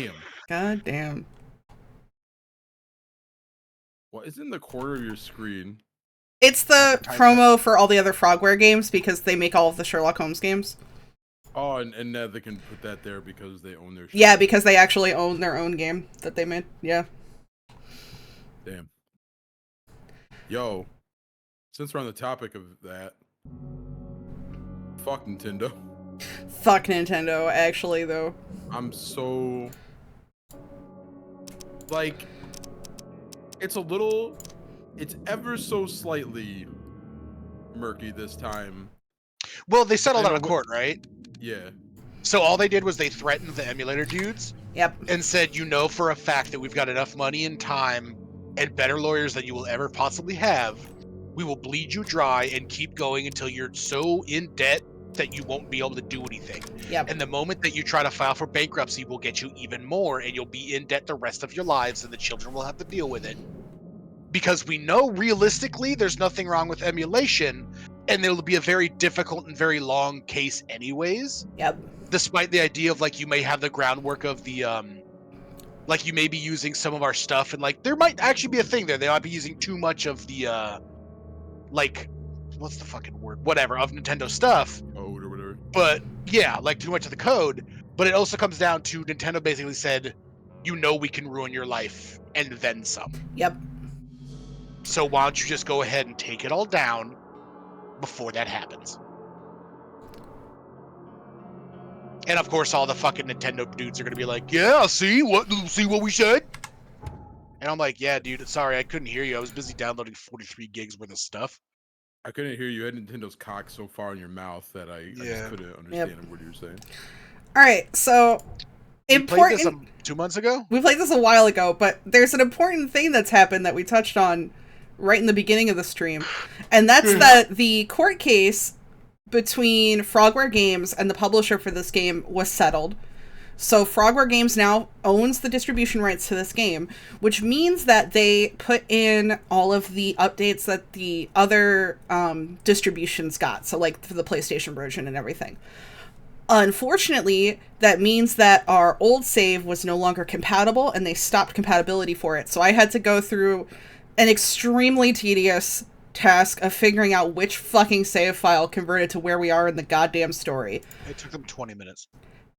damn. God damn. What is in the corner of your screen? It's the promo for all the other Frogware games because they make all of the Sherlock Holmes games. Oh, and they can put that there because they own their shit. Yeah, because they actually own their own game that they made. Yeah. Damn. Yo, since we're on the topic of that, fuck Nintendo. Fuck Nintendo, actually, though. I'm so... Like, it's ever so slightly murky this time. Well, they settled out of court, right? Yeah. So all they did was they threatened the emulator dudes. Yep. And said, you know for a fact that we've got enough money and time and better lawyers than you will ever possibly have. We will bleed you dry and keep going until you're so in debt that you won't be able to do anything. Yep. And the moment that you try to file for bankruptcy, we'll get you even more, and you'll be in debt the rest of your lives, and the children will have to deal with it. Because we know realistically there's nothing wrong with emulation, and it'll be a very difficult and very long case anyways. Yep. Despite the idea of, like, you may have the groundwork of the, like, you may be using some of our stuff, and, like, there might actually be a thing there. They might be using too much of the, like, what's the fucking word? Whatever, of Nintendo stuff. Code or whatever. But, yeah, like, too much of the code. But it also comes down to Nintendo basically said, you know we can ruin your life, and then some. Yep. So why don't you just go ahead and take it all down before that happens? And of course, all the fucking Nintendo dudes are gonna be like, "Yeah, see what we said." And I'm like, "Yeah, dude. Sorry, I couldn't hear you. I was busy downloading 43 gigs worth of stuff." I couldn't hear you. You had Nintendo's cock so far in your mouth that I just couldn't understand what you were saying. All right, so important. We played this 2 months ago. We played this a while ago, but there's an important thing that's happened that we touched on right in the beginning of the stream, and that's that the court case between Frogware Games and the publisher for this game was settled. So Frogware Games now owns the distribution rights to this game, which means that they put in all of the updates that the other distributions got. So like for the PlayStation version and everything. Unfortunately, that means that our old save was no longer compatible and they stopped compatibility for it. So I had to go through an extremely tedious task of figuring out which fucking save file converted to where we are in the goddamn story. It took them 20 minutes.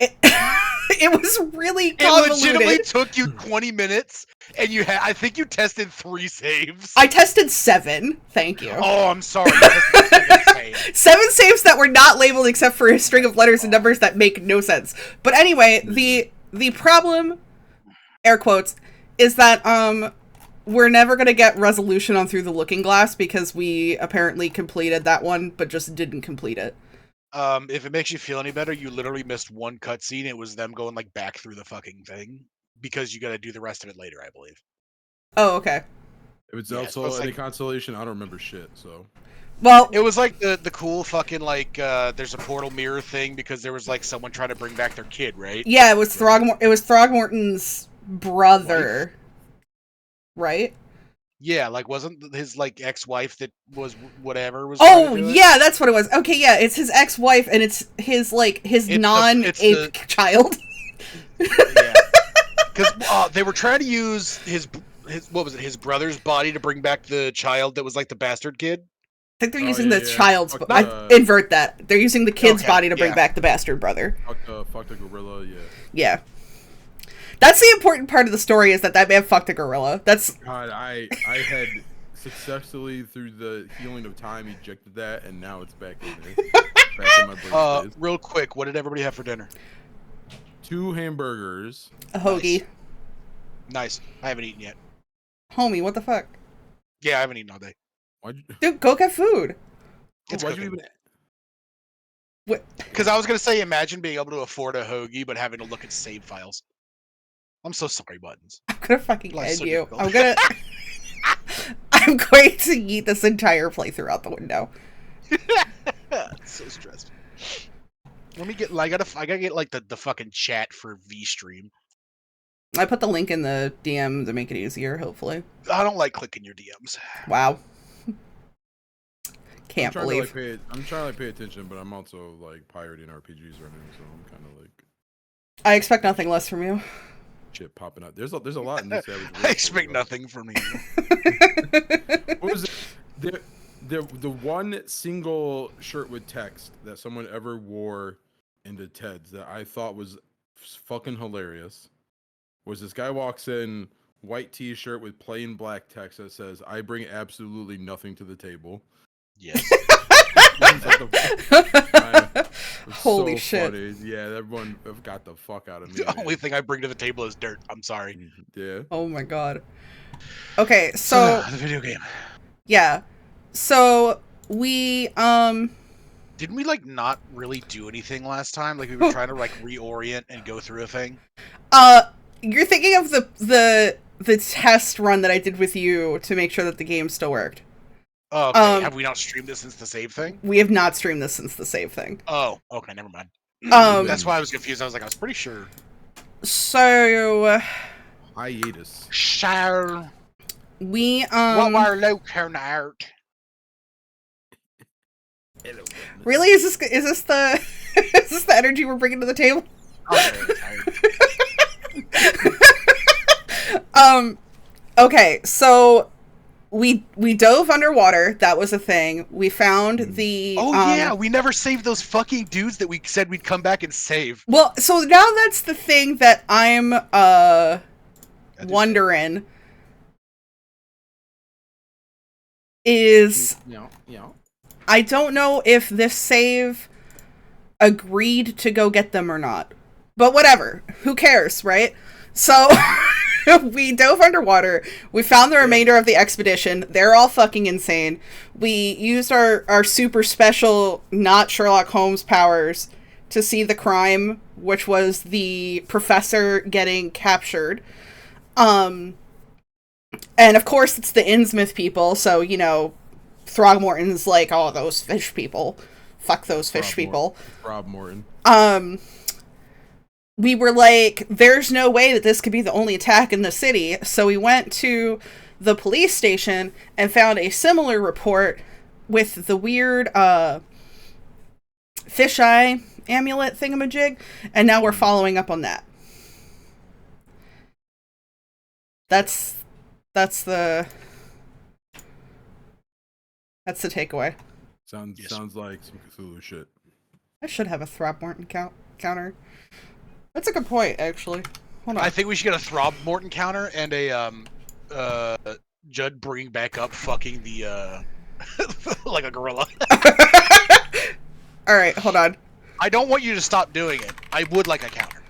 It was really convoluted. It legitimately took you 20 minutes, and I think you tested 3 saves. I tested 7, thank you. Oh, I'm sorry. 7 saves that were not labeled except for a string of letters and numbers that make no sense. But anyway, the problem, air quotes, is that we're never going to get resolution on Through the Looking Glass because we apparently completed that one, but just didn't complete it. If it makes you feel any better, you literally missed one cutscene. It was them going, like, back through the fucking thing. Because you gotta do the rest of it later, I believe. Oh, okay. If it's also any consolation, I don't remember shit, so... Well... It was like the cool fucking, like, there's a portal mirror thing because there was, like, someone trying to bring back their kid, right? Yeah, it was Throgmorton's brother. Right? Yeah, like, wasn't his, like, ex-wife that was whatever was... Oh, yeah, that's what it was. Okay, yeah, it's his ex-wife, and it's his, like, his non-ape child. Yeah. Because they were trying to use his, what was it, his brother's body to bring back the child that was, like, the bastard kid? I think they're using the child's... I invert that. They're using the kid's body to bring back the bastard brother. Fuck the gorilla, yeah. Yeah. That's the important part of the story, is that man fucked a gorilla. That's... God, I had successfully, through the healing of time, ejected that, and now it's back in there. Back in my brain. Real quick, what did everybody have for dinner? 2 hamburgers. A hoagie. Nice. I haven't eaten yet. Homie, what the fuck? Yeah, I haven't eaten all day. Dude, go get food. Why'd you even... Because I was going to say, imagine being able to afford a hoagie, but having to look at save files. I'm so sorry, Buttons. I'm gonna fucking end you. I'm going to eat this entire playthrough out the window. So stressed. Let me get, I gotta get, like, the fucking chat for V-Stream. I put the link in the DM to make it easier, hopefully. I don't like clicking your DMs. Wow. Can't believe. I'm trying to pay attention, but I'm also, like, pirating RPGs right now, so I'm kind of like... I expect nothing less from you. shit popping out. There's a lot in this Savage I Worlds expect though. nothing from you. What was it? The one single shirt with text that someone ever wore into Ted's that I thought was fucking hilarious was this guy walks in, white t-shirt with plain black text that says, "I bring absolutely nothing to the table." Yes. Holy so shit. funny. Yeah, everyone got the fuck out of me. The man. only thing I bring to the table is dirt. I'm sorry. Yeah. Oh my god. Okay, so the video game. yeah. So we Didn't we like not really do anything last time? Like we were trying to like reorient and go through a thing. you're thinking of the test run that I did with you to make sure that the game still worked. Oh, okay. Have we not streamed this since the save thing? We have not streamed this since the save thing. Oh, okay, never mind. That's why I was confused. I was pretty sure. So hiatus. Share. We What were looking at? Really, is this the is this the energy we're bringing to the table? I'm very tired. Okay, so we dove underwater. That was a thing. We found the yeah, we never saved those fucking dudes that we said we'd come back and save. Well, so now that's the thing that I'm wondering is I don't know if this save agreed to go get them or not. But whatever. Who cares, right? So we dove underwater. We found the remainder of the expedition. They're all fucking insane. We used our super special, not Sherlock Holmes powers to see the crime, which was the professor getting captured. And of course it's the Innsmouth people, so, you know, Throgmorton's like, oh, those fish people. Fuck those fish people. Throgmorton. We were like, there's no way that this could be the only attack in the city. So we went to the police station and found a similar report with the weird fisheye amulet thingamajig. And now we're following up on that. That's the takeaway. Sounds like some Cthulhu shit. I should have a Throgmorton counter. That's a good point, actually. Hold on. I think we should get a Throgmorton counter and a Judd bringing back up fucking the like a gorilla. All right, hold on. I don't want you to stop doing it. I would like a counter.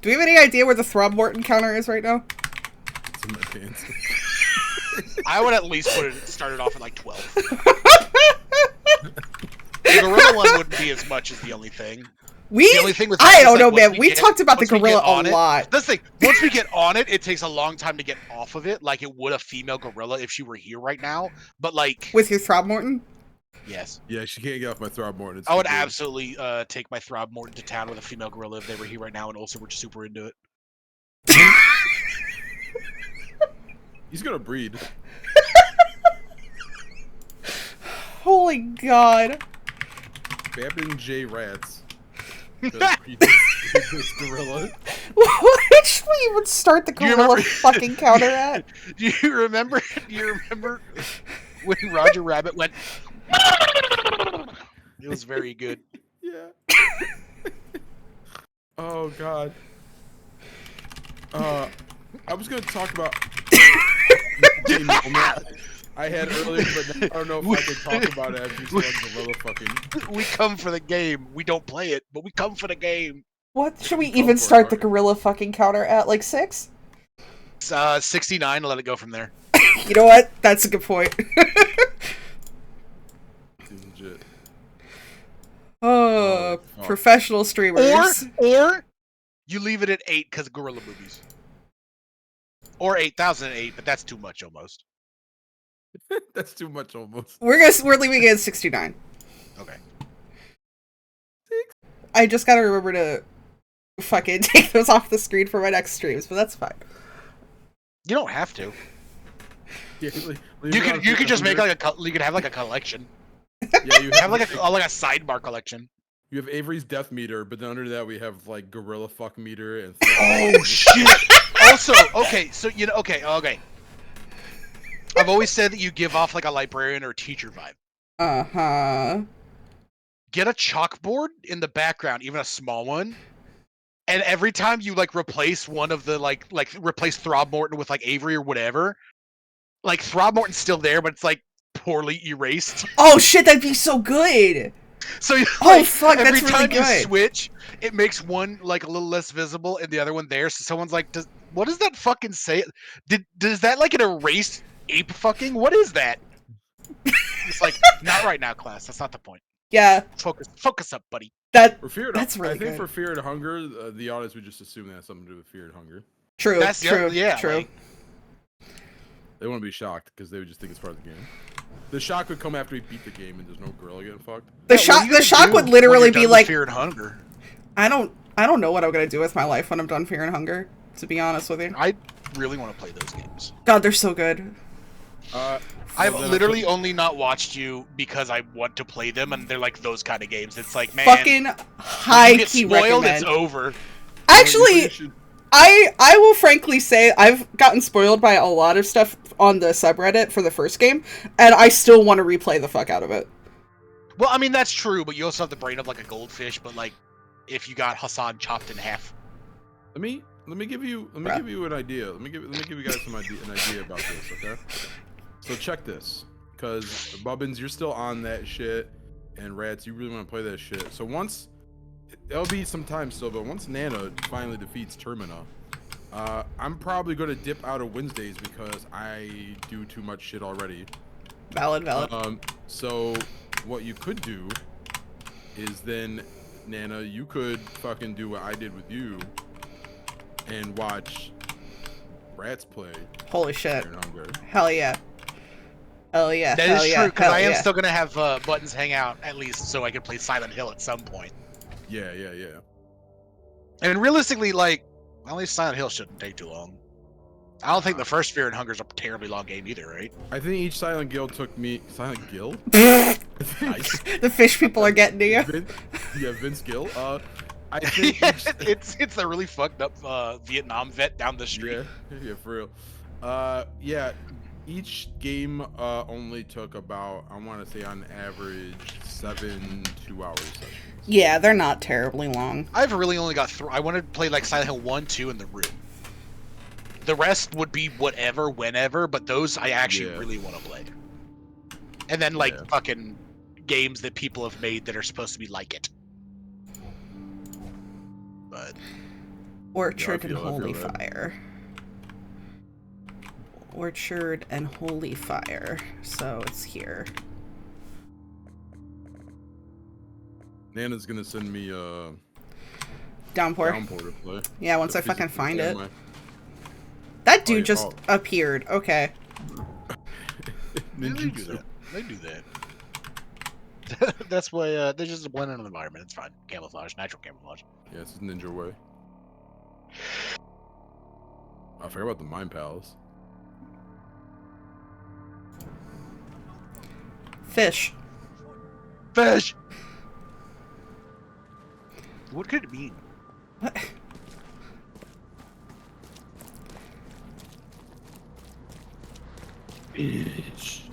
Do we have any idea where the Throgmorton counter is right now? It's in my pants. I would at least start it off at like 12. The gorilla one wouldn't be as much as the only thing. The only thing with I don't know, man. We talked about the gorilla a lot. That's the thing. Once we get on it, it takes a long time to get off of it, like it would a female gorilla if she were here right now. But like with your Throgmorton? Yes. Yeah, she can't get off my Throgmorton. I would absolutely take my Throgmorton to town with a female gorilla if they were here right now and also were super into it. He's gonna breed. Holy God. Babin J. Rats. This gorilla. What should we even start the gorilla fucking counter at? Do you remember when Roger Rabbit went? It was very good. Yeah. Oh God. I was gonna talk about I had earlier, but I don't know if I can talk about it after you said gorilla fucking. We come for the game. We don't play it, but we come for the game. What should we even start the gorilla fucking counter at? Like 6? 69. Let it go from there. You know what? That's a good point. Legit. Professional streamers. Or you leave it at 8 because gorilla movies. Or 8,008, but that's too much almost. That's too much almost. We're leaving it at 69. Okay. I just gotta remember to fucking take those off the screen for my next streams, but that's fine. You don't have to. Yeah, you could just make like you could have like a collection. Yeah, you have like a sidebar collection. You have Avery's death meter, but then under that we have like gorilla fuck meter and. Oh shit! Also, okay, so okay. I've always said that you give off like a librarian or a teacher vibe. Get a chalkboard in the background, even a small one, and every time you like replace one of the like replace Throgmorton with like Avery or whatever, like Throgmorton's still there, but it's like poorly erased. Oh shit, that'd be so good. So Fuck, every that's really time good. you switch, it makes one like a little less visible and the other one there. So someone's like, what does that fucking say? Does that like an erased ape fucking? What is that? It's like, not right now, class. That's not the point. Yeah. Focus up, buddy. That's really good. I think for Fear and Hunger, the audience would just assume that has something to do with Fear and Hunger. True. That's true. Yeah. True. Like, they wouldn't be shocked because they would just think it's part of the game. The shock would come after we beat the game and there's no gorilla getting fucked. The shock would literally be like Fear and Hunger. I don't know what I'm gonna do with my life when I'm done Fear and Hunger, to be honest with you. I really want to play those games. God, they're so good. I've literally only not watched you because I want to play them, and they're like those kind of games. It's like, man, fucking high get key spoiled, recommend. it's over. Actually, I will frankly say I've gotten spoiled by a lot of stuff on the subreddit for the first game, and I still want to replay the fuck out of it. Well, I mean that's true, but you also have the brain of like a goldfish. But like, if you got Hassan chopped in half, let me give you an idea. Let me give you guys an idea about this, okay? So check this, because Bubbins, you're still on that shit, and Rats, you really want to play that shit. So once, it'll be some time still, but once Nana finally defeats Termina, I'm probably gonna dip out of Wednesdays because I do too much shit already. Valid. So what you could do is then, Nana, you could fucking do what I did with you and watch Rats play. Holy shit. Fear and Hunger. Hell yeah. Hell yeah. that hell is yeah, true because hell I am yeah. still gonna have Buttons hang out at least so I can play Silent Hill at some point. Yeah. And realistically, like, at least Silent Hill shouldn't take too long. I don't think the first Fear and Hunger is a terribly long game either, right? I think each Silent Guild took me. Silent Guild? Nice. The fish people are getting to you. Vince Gill. I think it's a really fucked up Vietnam vet down the street. Yeah, for real. Yeah, each game only took about, I want to say on average 7 2-hour sessions. Yeah, they're not terribly long. I've really only got I want to play like Silent Hill 1, 2, and The Room. The rest would be whatever, whenever, but those I actually really want to play. And then like fucking games that people have made that are supposed to be like it. But Orchard and Holy Fire. Orchard and Holy Fire. So it's here. Nana's gonna send me Downpour to play. Yeah, once I fucking find it. That dude just appeared. Okay. they do that. They do that. That's why they're just a blend in the environment. It's fine. Camouflage, natural camouflage. Yeah, it's his ninja way. I forgot about the Mind Palace. Fish. Fish! What could it mean? What? Fish.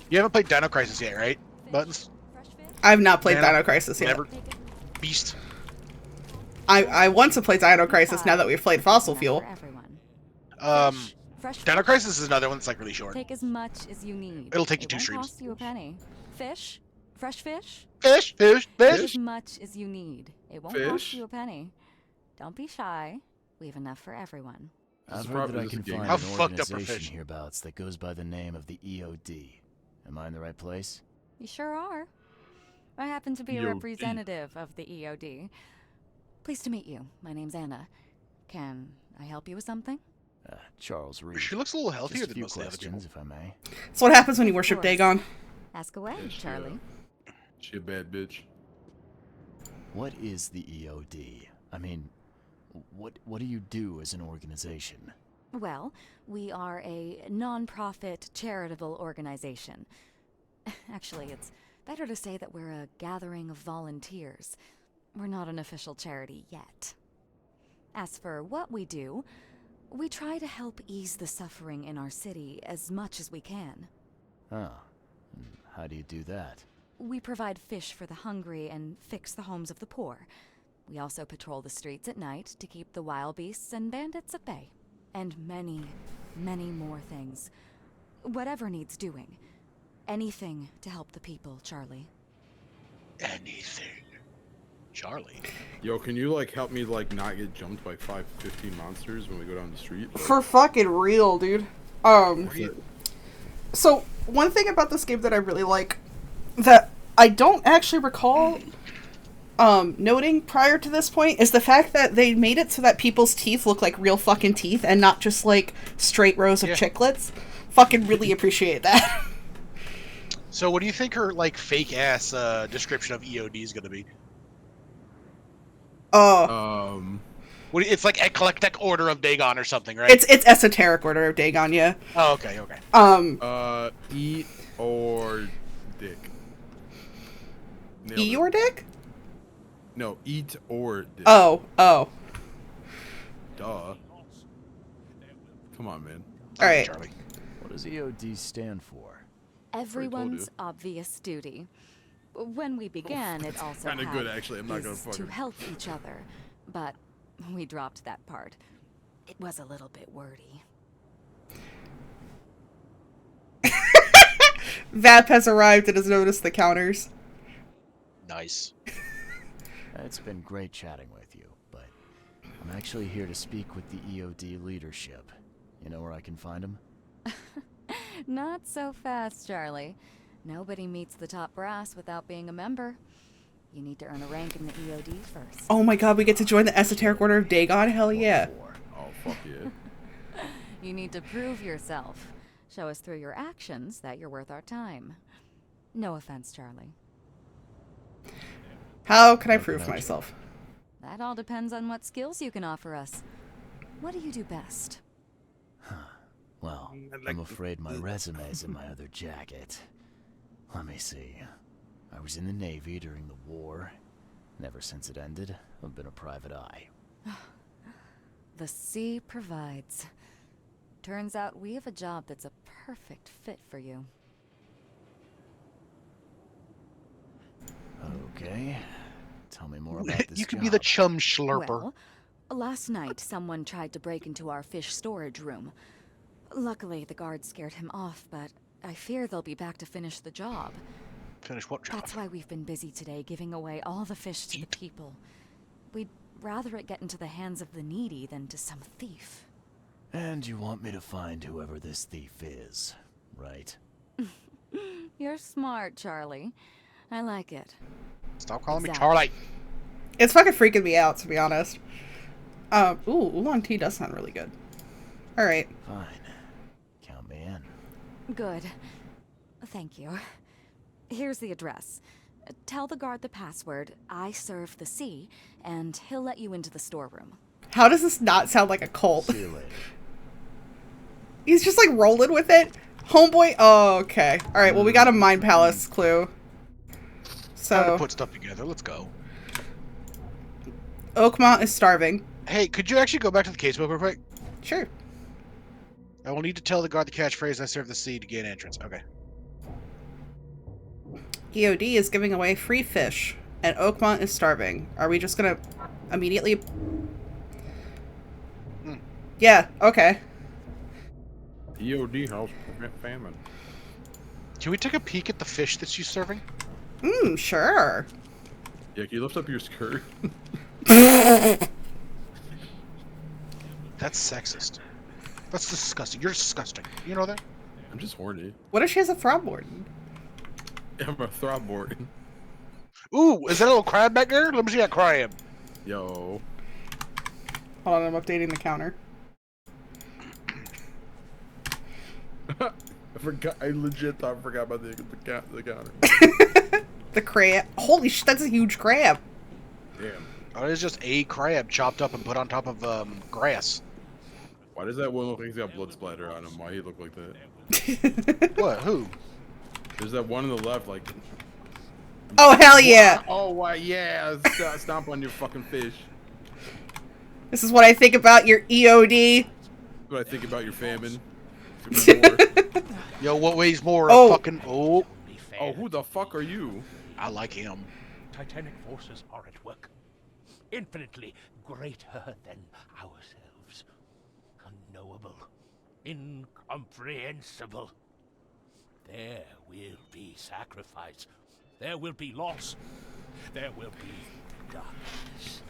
You haven't played Dino Crisis yet, right? Buttons? I've not played Dino Crisis yet. Never. Beast. I want to play Dino Crisis now that we've played Fossil Fuel. Dino Crisis is another one that's like really short. Take as much as you need. It'll take you 2 won't streams. Cost you a penny. Fish? Fresh fish? Fish. Take as much as you need. It won't cost Fish? you a penny. Don't be shy. We have enough for everyone. I've heard that I can find How an fucked up are organization fish? hereabouts that goes by the name of the EOD. Am I in the right place? You sure are. I happen to be a EOD. representative of the EOD. Pleased to meet you. My name's Anna. Can I help you with something? Charles Reed. She looks a little healthier Just a than few most of the other people. questions, if I may. That's what happens when you worship course. Dagon. Ask away, Yeah, she, Charlie. She a bad bitch. What is the EOD? I mean, what do you do as an organization? Well, we are a non-profit charitable organization. Actually, it's Better to say that we're a gathering of volunteers. We're not an official charity yet. As for what we do, we try to help ease the suffering in our city as much as we can. Oh. How do you do that? We provide fish for the hungry and fix the homes of the poor. We also patrol the streets at night to keep the wild beasts and bandits at bay. And many, many more things. Whatever needs doing. Anything to help the people, Charlie. Anything. Charlie. Yo, can you like help me like not get jumped by 5-15 monsters when we go down the street? Like, For fucking real, dude. So, one thing about this game that I really like, that I don't actually recall noting prior to this point, is the fact that they made it so that people's teeth look like real fucking teeth and not just like straight rows of chiclets. Fucking really appreciate that. So what do you think her, like, fake-ass description of EOD is gonna be? It's like Eclectic Order of Dagon or something, right? It's Esoteric Order of Dagon, yeah. Oh, okay. eat or dick. Nailed E it. or dick? No, eat or dick. Oh. Duh. Come on, man. Alright. Charlie. What does EOD stand for? Everyone's obvious duty. When we began, it also Kinda had good, actually. I'm not gonna is to fucking- help each other, but we dropped that part. It was a little bit wordy. Vap has arrived and has noticed the counters. Nice. It's been great chatting with you, but I'm actually here to speak with the EOD leadership. You know where I can find them? Not so fast, Charlie. Nobody meets the top brass without being a member. You need to earn a rank in the EOD first. Oh my god, we get to join the Esoteric Order of Dagon? Hell yeah. Oh, fuck yeah. You need to prove yourself. Show us through your actions that you're worth our time. No offense, Charlie. How can I prove myself? That all depends on what skills you can offer us. What do you do best? Well, I'm afraid my resume's in my other jacket. Let me see. I was in the Navy during the war. And ever since it ended, I've been a private eye. The sea provides. Turns out we have a job that's a perfect fit for you. Okay. Tell me more about this You could job. be the chum slurper. Well, last night someone tried to break into our fish storage room. Luckily, the guards scared him off, but I fear they'll be back to finish the job. Finish what job? That's why we've been busy today giving away all the fish to the people. We'd rather it get into the hands of the needy than to some thief. And you want me to find whoever this thief is, right? You're smart, Charlie. I like it. Stop calling me Exactly. Charlie. It's fucking freaking me out, to be honest. Ooh, oolong tea does sound really good. Alright. Fine. Count me in. Good. Thank you. Here's the address. Tell the guard the password, I serve the sea, and he'll let you into the storeroom. How does this not sound like a cult? See you later. He's just like rolling with it. Homeboy. Oh, okay. Alright, well, we got a Mind Palace clue. Time So, to put stuff together. Let's go. Oakmont is starving. Hey, could you actually go back to the casebook real quick? Sure. I will need to tell the guard the catchphrase, I serve the sea, to gain entrance. Okay. EOD is giving away free fish, and Oakmont is starving. Are we just gonna immediately... Yeah, okay. EOD helps prevent famine. Can we take a peek at the fish that she's serving? Sure. Yeah, can you lift up your skirt? That's sexist. That's disgusting. You're disgusting. You know that? I'm just horny. What if she has a Throckmorton? I'm a Throckmorton. Ooh, is that a little crab back there? Let me see that crab. Yo. Hold on, I'm updating the counter. I forgot. I legit thought I forgot about the counter. The crab. Holy shit, that's a huge crab. Damn. Oh, it's just a crab chopped up and put on top of grass. Why does that one look like he's got blood splatter on him? Why he look like that? What? Who? There's that one on the left, like Oh, hell yeah. Oh, why? Yeah. Stomp on your fucking fish. This is what I think about your EOD. What I think about your famine. Yo, what weighs more? Oh. A fucking Oh, who the fuck are you? I like him. Titanic forces are at work, infinitely greater than ourselves. Unknowable, incomprehensible. There will be sacrifice. There will be loss. There will be darkness.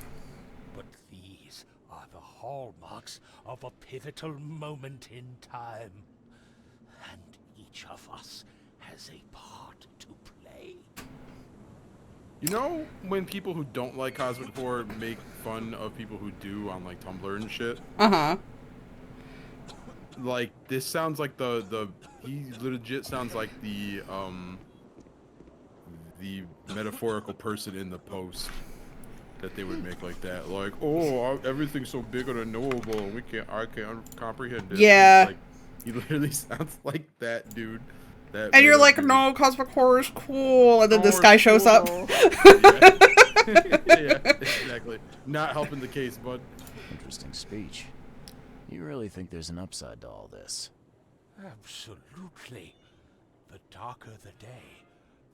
But these are the hallmarks of a pivotal moment in time. And each of us has a part to play. You know when people who don't like cosmic horror make fun of people who do on like Tumblr and shit? Uh-huh. Like this sounds like he legit sounds like the metaphorical person in the post that they would make like that. Like, oh, everything's so big and unknowable, and I can't comprehend it. Yeah. Like, he literally sounds like that dude. That And you're like, dude. no, cosmic horror is cool. And then this Horror's guy shows cool. up. Yeah, exactly. Not helping the case, bud. Interesting speech. You really think there's an upside to all this? Absolutely. The darker the day,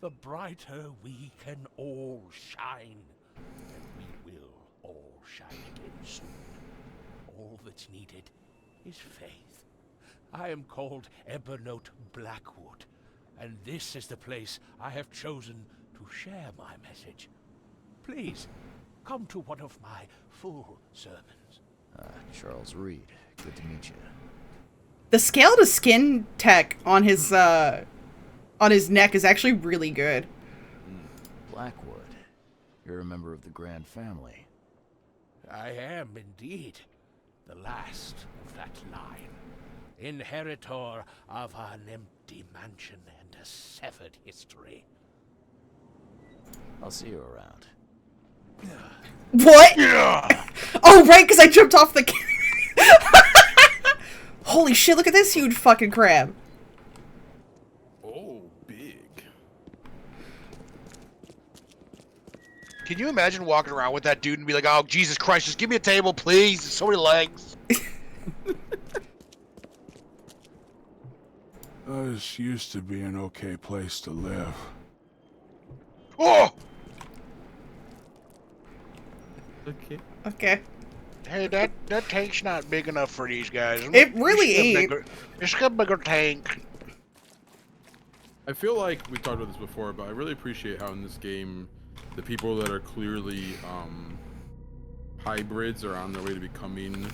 the brighter we can all shine. And we will all shine again soon. All that's needed is faith. I am called Ebernote Blackwood, and this is the place I have chosen to share my message. Please, come to one of my full sermons. Charles Reed. Good to meet you. The scale to skin tech on his neck is actually really good. Blackwood. You're a member of the Grand Family. I am indeed the last of that line. Inheritor of an empty mansion and a severed history. I'll see you around. What? Oh, right, because I jumped off the... Holy shit, look at this huge fucking crab. Oh, big. Can you imagine walking around with that dude and be like, oh, Jesus Christ, just give me a table, please. There's so many legs. This used to be an okay place to live. Oh! Okay. Okay. Hey, that tank's not big enough for these guys. It really ain't. It's got a bigger tank. I feel like we talked about this before, but I really appreciate how in this game, the people that are clearly hybrids are on their way to becoming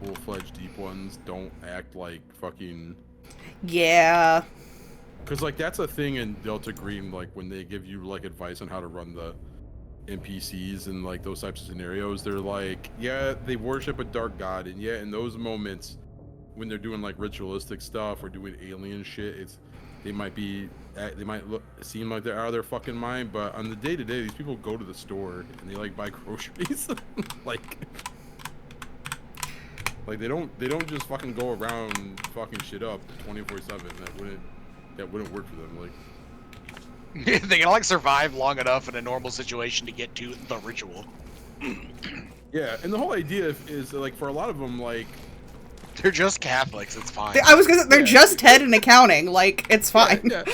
full-fledged deep ones don't act like fucking... Yeah. Because, like, that's a thing in Delta Green, like, when they give you, like, advice on how to run the NPCs and, like, those types of scenarios, they're like, yeah, they worship a dark god, and yeah, in those moments, when they're doing, like, ritualistic stuff or doing alien shit, they might seem like they're out of their fucking mind, but on the day-to-day, these people go to the store, and they, like, buy groceries, like... Like they don't just fucking go around fucking shit up 24/7. That wouldn't work for them. Like They can like survive long enough in a normal situation to get to the ritual. yeah, and the whole idea is like for a lot of them, like they're just Catholics. It's fine. I was gonna say, they're just Ted in accounting. Like, it's fine. Yeah.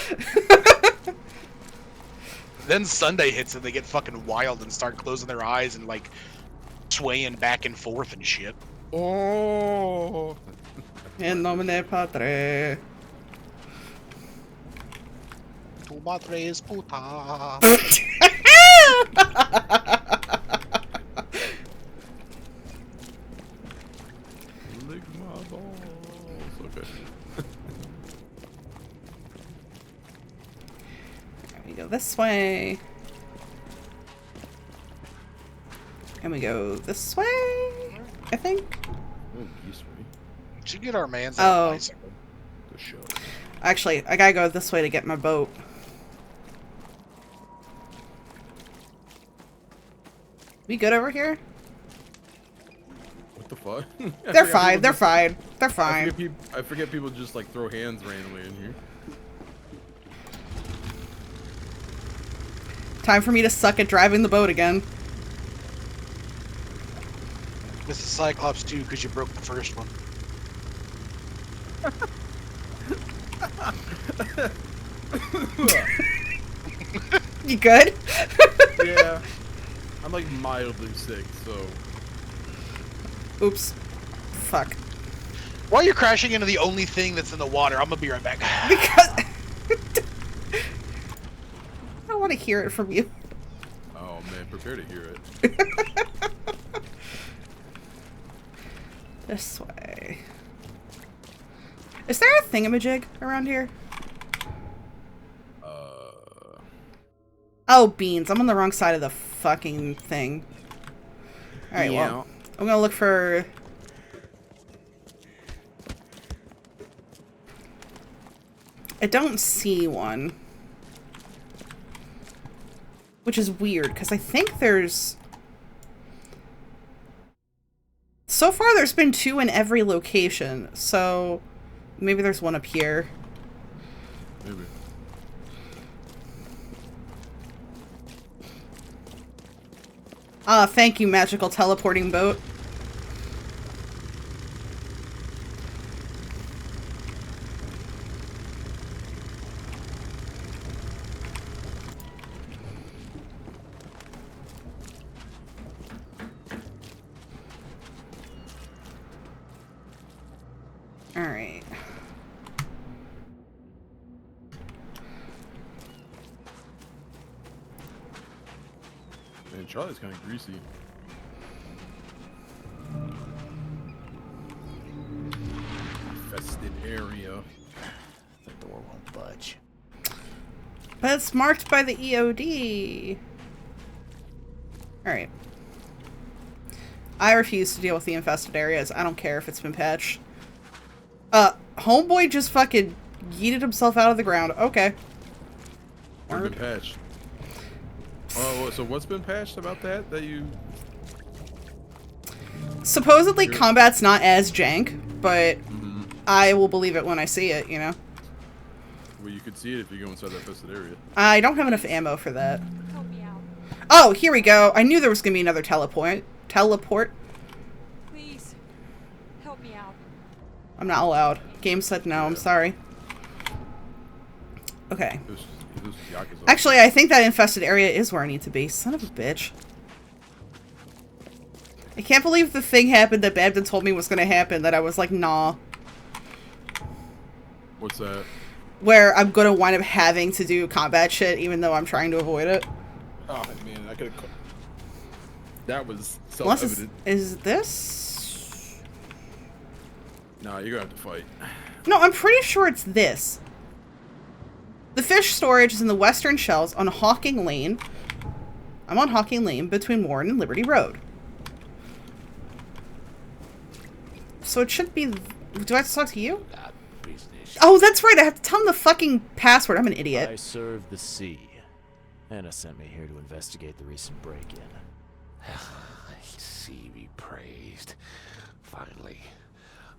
Then Sunday hits and they get fucking wild and start closing their eyes and like swaying back and forth and shit. Oh. In nomine Patre. Tu madre es puta. Lick my balls. Okay. We go this way. And we go this way, I think. Oh, east way. Should get our man's Oh. bicycle. The show. Actually, I gotta go this way to get my boat. We good over here? What the fuck? They're fine, they're fine. They're fine. I forget people just like throw hands randomly in here. Time for me to suck at driving the boat again. This is Cyclops 2 because you broke the first one. You good? Yeah. I'm like mildly sick, so. Oops. Fuck. While you're crashing into the only thing that's in the water, I'm gonna be right back. Because I don't want to hear it from you. Oh man, prepare to hear it. This way. Is there a thingamajig around here? Oh, beans. I'm on the wrong side of the fucking thing. Alright, Yeah. well, I'm gonna look for... I don't see one. Which is weird, because I think there's... So far, there's been 2 in every location, so maybe there's one up here. Maybe. Ah, thank you, magical teleporting boat. Alright. Man, Charlie's kind of greasy. Infested area. The door won't budge. But it's marked by the EOD. Alright. I refuse to deal with the infested areas. I don't care if it's been patched. Homeboy just fucking yeeted himself out of the ground. Okay. What's been patched? Oh, so what's been patched about that? That you... Supposedly combat's not as jank, but I will believe it when I see it, you know? Well, you could see it if you go inside that infested area. I don't have enough ammo for that. Oh, here we go. I knew there was going to be another teleport. Please, help me out. I'm not allowed. Game said no, I'm sorry. Okay. It was Yakuza. Actually, I think that infested area is where I need to be. Son of a bitch. I can't believe the thing happened that Babden told me was going to happen, that I was like, nah. What's that? Where I'm going to wind up having to do combat shit, even though I'm trying to avoid it. Oh man, I could have. That was Unless self-evident. is this? Nah, you're gonna have to fight. No, I'm pretty sure it's this. The fish storage is in the western shelves on Hawking Lane. I'm on Hawking Lane between Warren and Liberty Road. So it should be... Do I have to talk to you? Oh, that's right. I have to tell him the fucking password. I'm an idiot. I serve the sea. Anna sent me here to investigate the recent break-in. Sea be praised. Finally.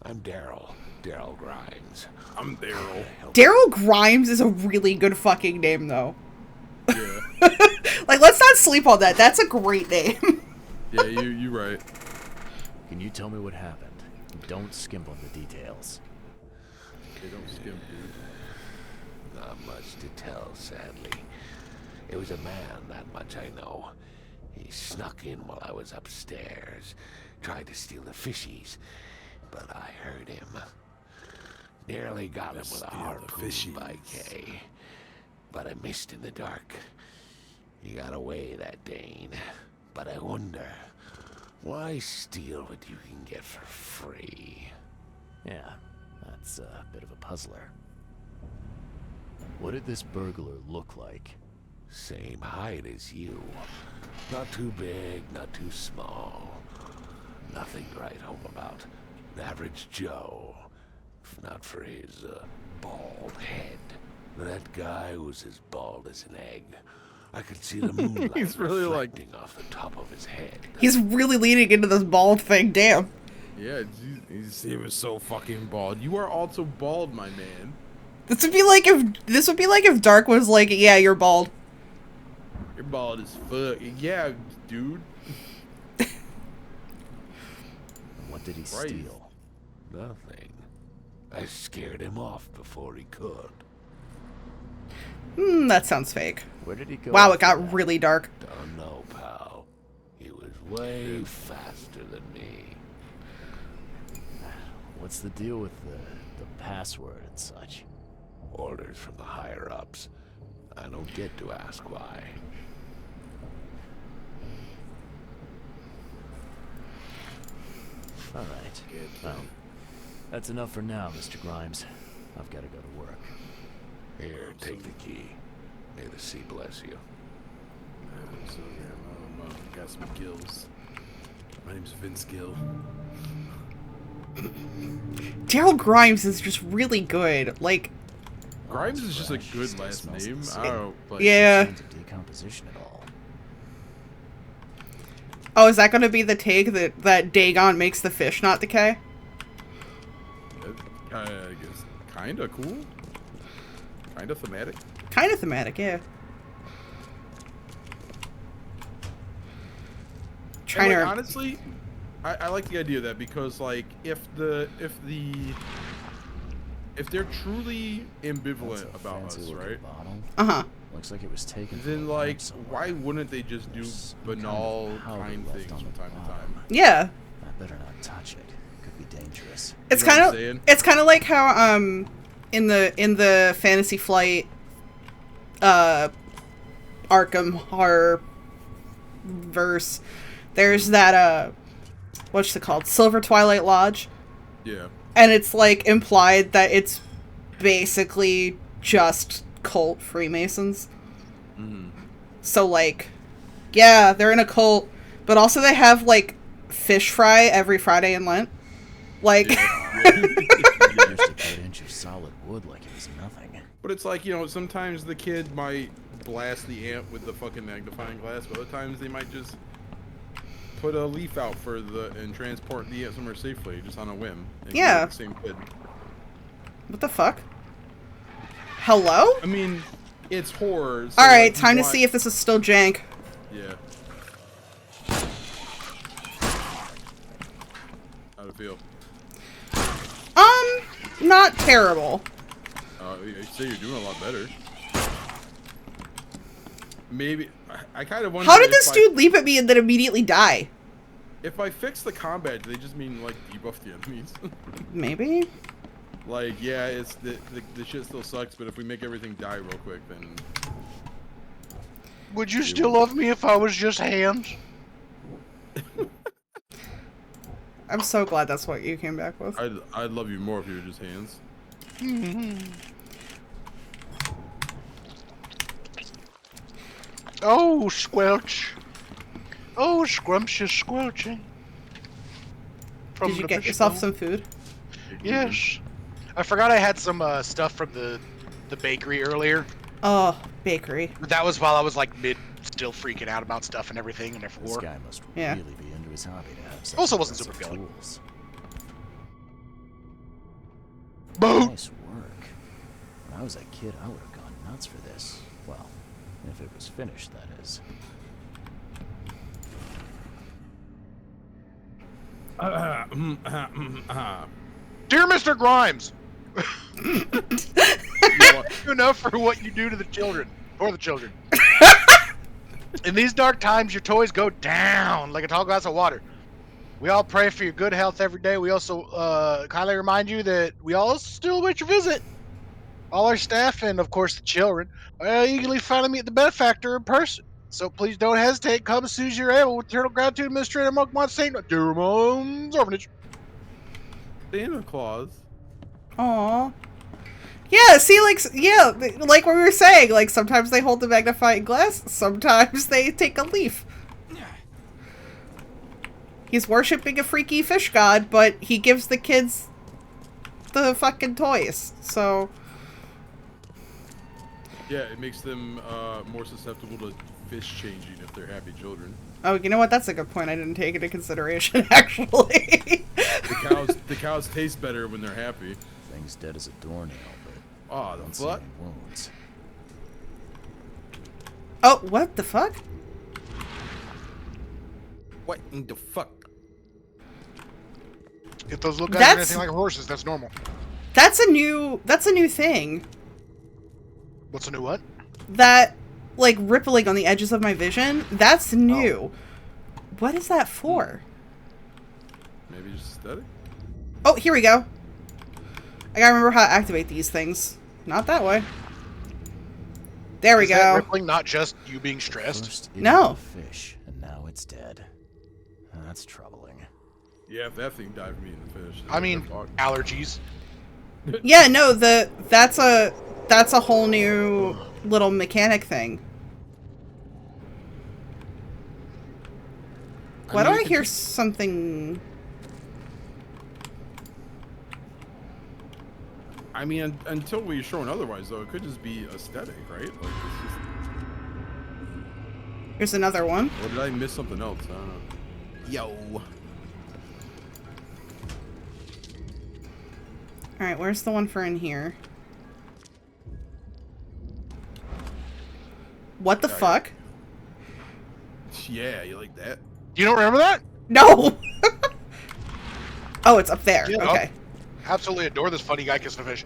I'm Daryl Grimes. I'm Daryl. Daryl Grimes is a really good fucking name, though. Yeah. Like, let's not sleep on that. That's a great name. Yeah, you right. Can you tell me what happened? Don't skimp on the details. They don't skim, dude. Not much to tell, sadly. It was a man, that much I know. He snuck in while I was upstairs, tried to steal the fishies, but I heard him. Nearly got him with a harpoon by Kay, but I missed in the dark. He got away, that Dane, but I wonder, why steal what you can get for free? Yeah, that's a bit of a puzzler. What did this burglar look like? Same height as you. Not too big, not too small. Nothing to write home about. An average Joe. If not for his, bald head. That guy was as bald as an egg. I could see the moonlight He's really reflecting off the top of his head. He's really leaning into this bald thing. Damn. Yeah, he was so fucking bald. You are also bald, my man. This would be like if Dark was like, yeah, you're bald. You're bald as fuck. Yeah, dude. What did he Christ. steal? Nothing. I scared him off before he could. That sounds fake. Where did he go? Wow, it after got that? really dark. Don't know, pal. He was way faster than me. What's the deal with the password and such? Orders from the higher-ups. I don't get to ask why. All right. Well, that's enough for now, Mr. Grimes. I've got to go to work. Here, take the key. May the sea bless you. So yeah, got some gills. My name's Vince Gill. Daryl Grimes is just really good. Like, Grimes is just a Fresh, good still last smells name. the same. I don't like. yeah. Signs of decomposition at all. Oh, is that going to be the take that Dagon makes the fish not decay? I guess kinda cool. Kinda thematic. Kind of thematic, yeah. Trying And, like, to honestly, I like the idea of that because like if they're truly ambivalent That's a about us, fancy-looking right? bottle. Looks like it was taken from Then a like lab somewhere. why wouldn't they just do There's some banal kind of powder kind left things on from the time to bottom. time? yeah. I better not touch it. Could be dangerous. It's You know what kind I'm of saying? it's kind of like how in the Fantasy Flight Arkham horror verse, there's that what's it called, Silver Twilight Lodge, Yeah. and it's like implied that it's basically just cult Freemasons. Mm-hmm. So like, yeah, they're in a cult, but also they have like fish fry every Friday in Lent. Like, Just a good inch of solid wood like it was nothing. But it's like, you know, sometimes the kid might blast the ant with the fucking magnifying glass, but other times they might just put a leaf out and transport the ant somewhere safely, just on a whim. And Yeah. the same kid. what the fuck? Hello? I mean, it's horror. So All right, like, you time to want- see if this is still jank. Yeah. How'd it feel? Not terrible. You say you're doing a lot better. Maybe I kind of wonder. How did if this dude leap at me and then immediately die? If I fix the combat, do they just mean like debuff the enemies? Maybe. Like, yeah, it's the shit still sucks, but if we make everything die real quick, then Would you still love me if I was just hands? I'm so glad that's what you came back with. I'd love you more if you were just hands. Oh, squelch. Oh, scrumptious squelching. From Did you the get fish yourself bowl. some food? Yes. I forgot I had some stuff from the bakery earlier. Oh, bakery. But that was while I was like still freaking out about stuff and everything and This therefore. guy must Yeah. really be into his hobby to have such Also wasn't impressive super good. tools. Boom! Nice work. When I was a kid, I would have gone nuts for this. Well, if it was finished, that is. Dear Mr. Grimes, You know what? you enough for what you do to the children. For the children. In these dark times, your toys go down like a tall glass of water. We all pray for your good health every day. We also kindly remind you that we all still await your visit. All our staff and, of course, the children are eagerly finally meet the benefactor in person. So please don't hesitate. Come as soon as you're able with eternal gratitude, Administrator Monk Saint Durham's Orphanage. Santa Claus. Aw. Yeah, see, like, yeah, like what we were saying, like, sometimes they hold the magnifying glass, sometimes they take a leaf. He's worshipping a freaky fish god, but he gives the kids the fucking toys, so... Yeah, it makes them more susceptible to fish changing if they're happy children. Oh, you know what? That's a good point. I didn't take into consideration, actually. The cows taste better when they're happy. Thing's dead as a doornail, but Oh, I the don't see fuck? any wounds. Oh, what the fuck? What in the fuck? If those little guys are That's- anything like horses, that's normal. That's a new thing. What's a new what? That, like, rippling on the edges of my vision, that's new. What is that for? Maybe just aesthetic? Oh, here we go. I gotta remember how to activate these things. Not that way. There we Is that go. rippling not just you being stressed? First it No. ate the fish, and now it's dead. That's troubling. Yeah, if that thing dived me in the fish. I mean, allergies. Yeah, no, that's a whole new little mechanic thing. Why do I hear something? I mean, until we're shown otherwise, though, it could just be aesthetic, right? Like, it's just... Here's another one. Or did I miss something else? I don't know. Yo. Alright, where's the one for in here? What the fuck? Yeah, you like that? You don't remember that? No! Oh, it's up there. Yeah, Okay. Absolutely adore this funny guy kissing a fish.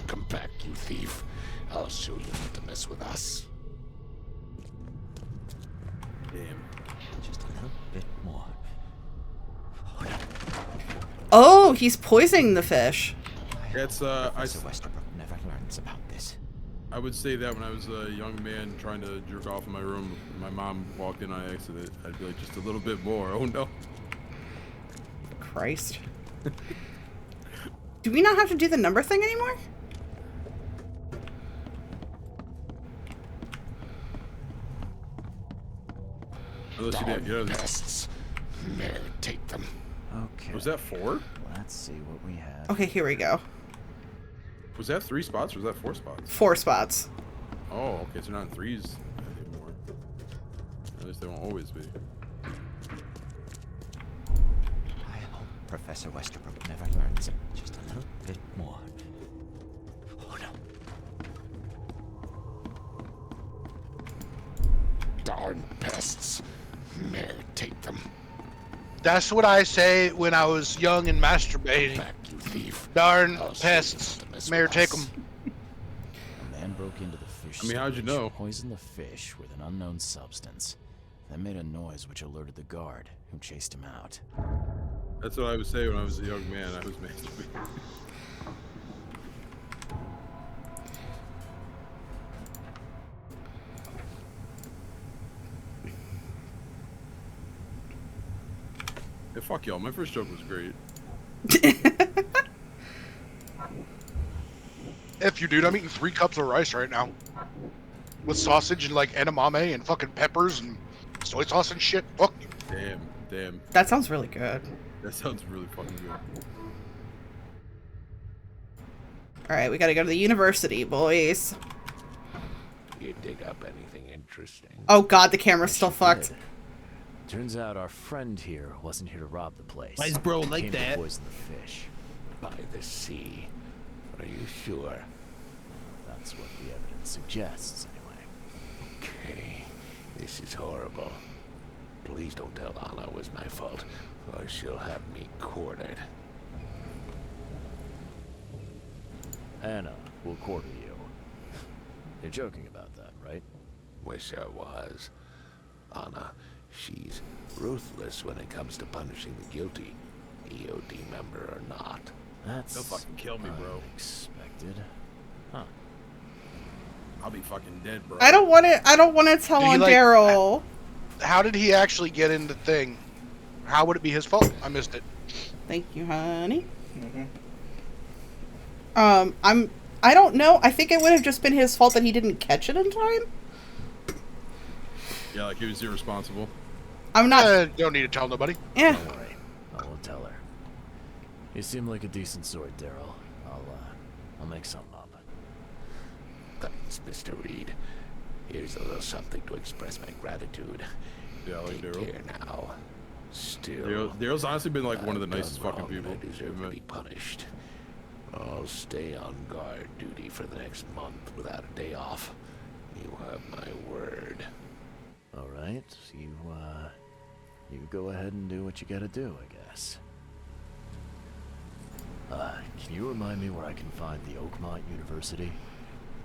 Come back, you thief. I'll show you not to mess with us. Damn. Just a little bit more. Oh, he's poisoning the fish. It's, Professor Westerbrook never learns about this. I would say that when I was a young man trying to jerk off in my room, my mom walked in on accident. I'd be like, just a little bit more. Oh no. Christ. Do we not have to do the number thing anymore? Unless you didn't. You know, Pests. Mary, take them. Okay. was that 4? Let's see what we have. Okay, here we go. Was that 3 spots or was that 4 spots? 4 spots. Oh, okay. So not in 3s anymore. At least they won't always be. I hope Professor Westerbrook never learns just a little bit more. Oh no. Darn pests. Mary, take them. That's what I say when I was young and masturbating. Back, you thief. Darn I'll show you pests. not to mess Mayor, with take us. them. A man broke into the fish. I mean, how'd you storage, know? Poisoned the fish with an unknown substance. Then made a noise which alerted the guard, who chased him out. That's what I would say when I was a young man. I was masturbating. Yeah, fuck y'all. My first joke was great. If you dude, I'm eating 3 cups of rice right now. With sausage and like edamame and fucking peppers and soy sauce and shit. Fuck you. Damn, damn. That sounds really good. That sounds really fucking good. Alright, we gotta go to the university, boys. You dig up anything interesting? Oh god, the camera's still fucked. Did. Turns out our friend here wasn't here to rob the place. Why is bro He like came to that? poison the fish. By the sea. Are you sure? That's what the evidence suggests, anyway. Okay. This is horrible. Please don't tell Anna it was my fault, or she'll have me quartered. Anna will quarter you. You're joking about that, right? Wish I was. Anna, she's ruthless when it comes to punishing the guilty, EOD member or not. That's They'll fucking kill me, bro. Unexpected. Huh. I'll be fucking dead, bro. I don't wanna tell Do you on like- Daryl. How did he actually get in the thing? How would it be his fault? I missed it. Thank you, honey. I don't know. I think it would have just been his fault that he didn't catch it in time. Yeah, like he was irresponsible. I'm not. Don't need to tell nobody. Yeah. Don't worry. I won't tell her. You seem like a decent sort, Daryl. I'll make something up. Thanks, Mr. Reed. Here's a little something to express my gratitude. Yeah, I like Take Daryl. care now. Still, Daryl's honestly been like one of the I've done nicest fucking wrong and people. I deserve to be punished. I'll stay on guard duty for the next month without a day off. You have my word. All right, you go ahead and do what you gotta do, I guess. Can you remind me where I can find the Oakmont University?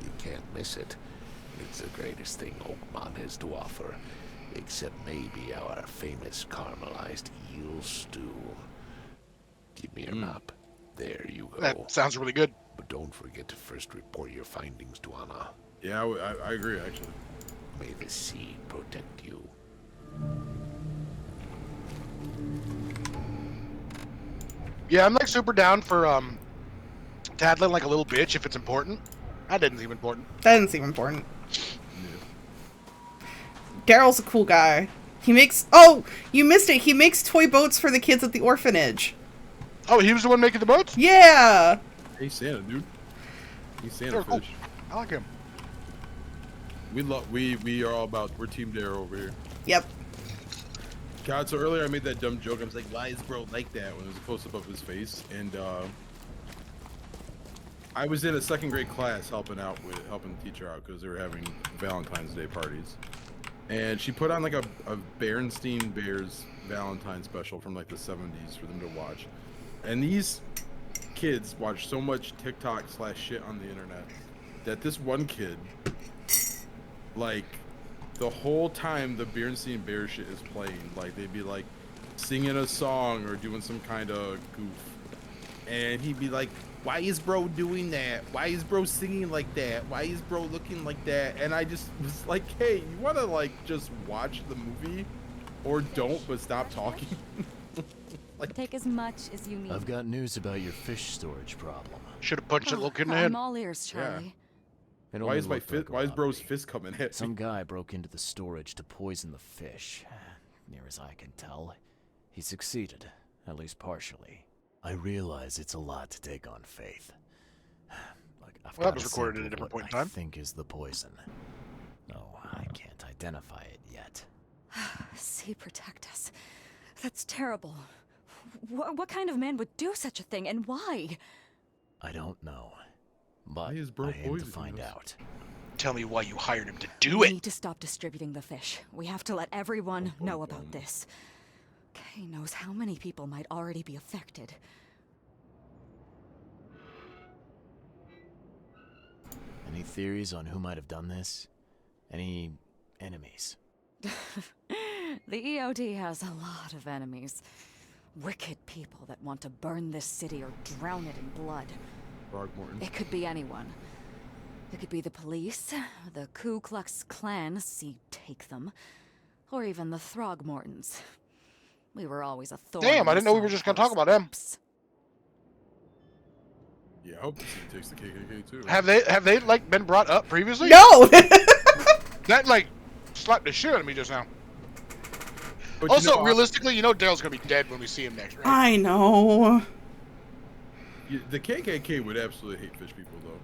You can't miss it. It's the greatest thing Oakmont has to offer, except maybe our famous caramelized eel stew. Give me your map. There you go. That sounds really good. But don't forget to first report your findings to Anna. Yeah, I agree actually. May the seed protect you. Yeah, I'm like super down for tattling like a little bitch if it's important. That didn't seem important. That didn't seem important. Daryl's a cool guy. He makes... Oh! You missed it! He makes toy boats for the kids at the orphanage. Oh, he was the one making the boats? Yeah! Hey Santa, dude. He's Santa They're fish. cool. I like him. We are all about, we're Team Daryl over here. Yep. God, so earlier I made that dumb joke. I was like, why is bro like that? When it was a close up of his face. And I was in a second grade class helping the teacher out because they were having Valentine's Day parties. And she put on like a Berenstein Bears Valentine special from like the 70s for them to watch. And these kids watch so much TikTok / shit on the internet that this one kid, like, the whole time the Berenstein Bears shit is playing, like, they'd be like singing a song or doing some kind of goof. And he'd be like, why is bro doing that? Why is bro singing like that? Why is bro looking like that? And I just was like, hey, you want to like just watch the movie or don't, but stop talking? Like, take as much as you need. I've got news about your fish storage problem. Should have punched that little kid in the head. I'm all ears, Charlie. It Why only is my looked like a why is bro's robbery. fist coming at Some me? guy broke into the storage to poison the fish. Near as I can tell, he succeeded, at least partially. I realize it's a lot to take on faith. Look, I've Well, that got was a recorded sample at a different of what point in I time. think is the poison. No, I can't identify it yet. See, protect us. That's terrible. What kind of man would do such a thing, and why? I don't know, but Why is bro I aim to poisoning find us? out. Tell me why you hired him to do We it. need to stop distributing the fish. We have to let everyone know about this. Kay knows how many people might already be affected. Any theories on who might have done this? Any enemies? The EOD has a lot of enemies. Wicked people that want to burn this city or drown it in blood. Throgmorton. It could be anyone. It could be the police, the Ku Klux Klan, see, take them, or even the Throgmortons. We were always a thorn. Damn, in I the didn't know we were side just of gonna talk those about them. apes. Yeah, I hope this thing takes the KKK too. Have they like been brought up previously? No! That like slapped the shit out of me just now. But you Also, know, realistically, you know Daryl's gonna be dead when we see him next, right? I know. the KKK would absolutely hate fish people though.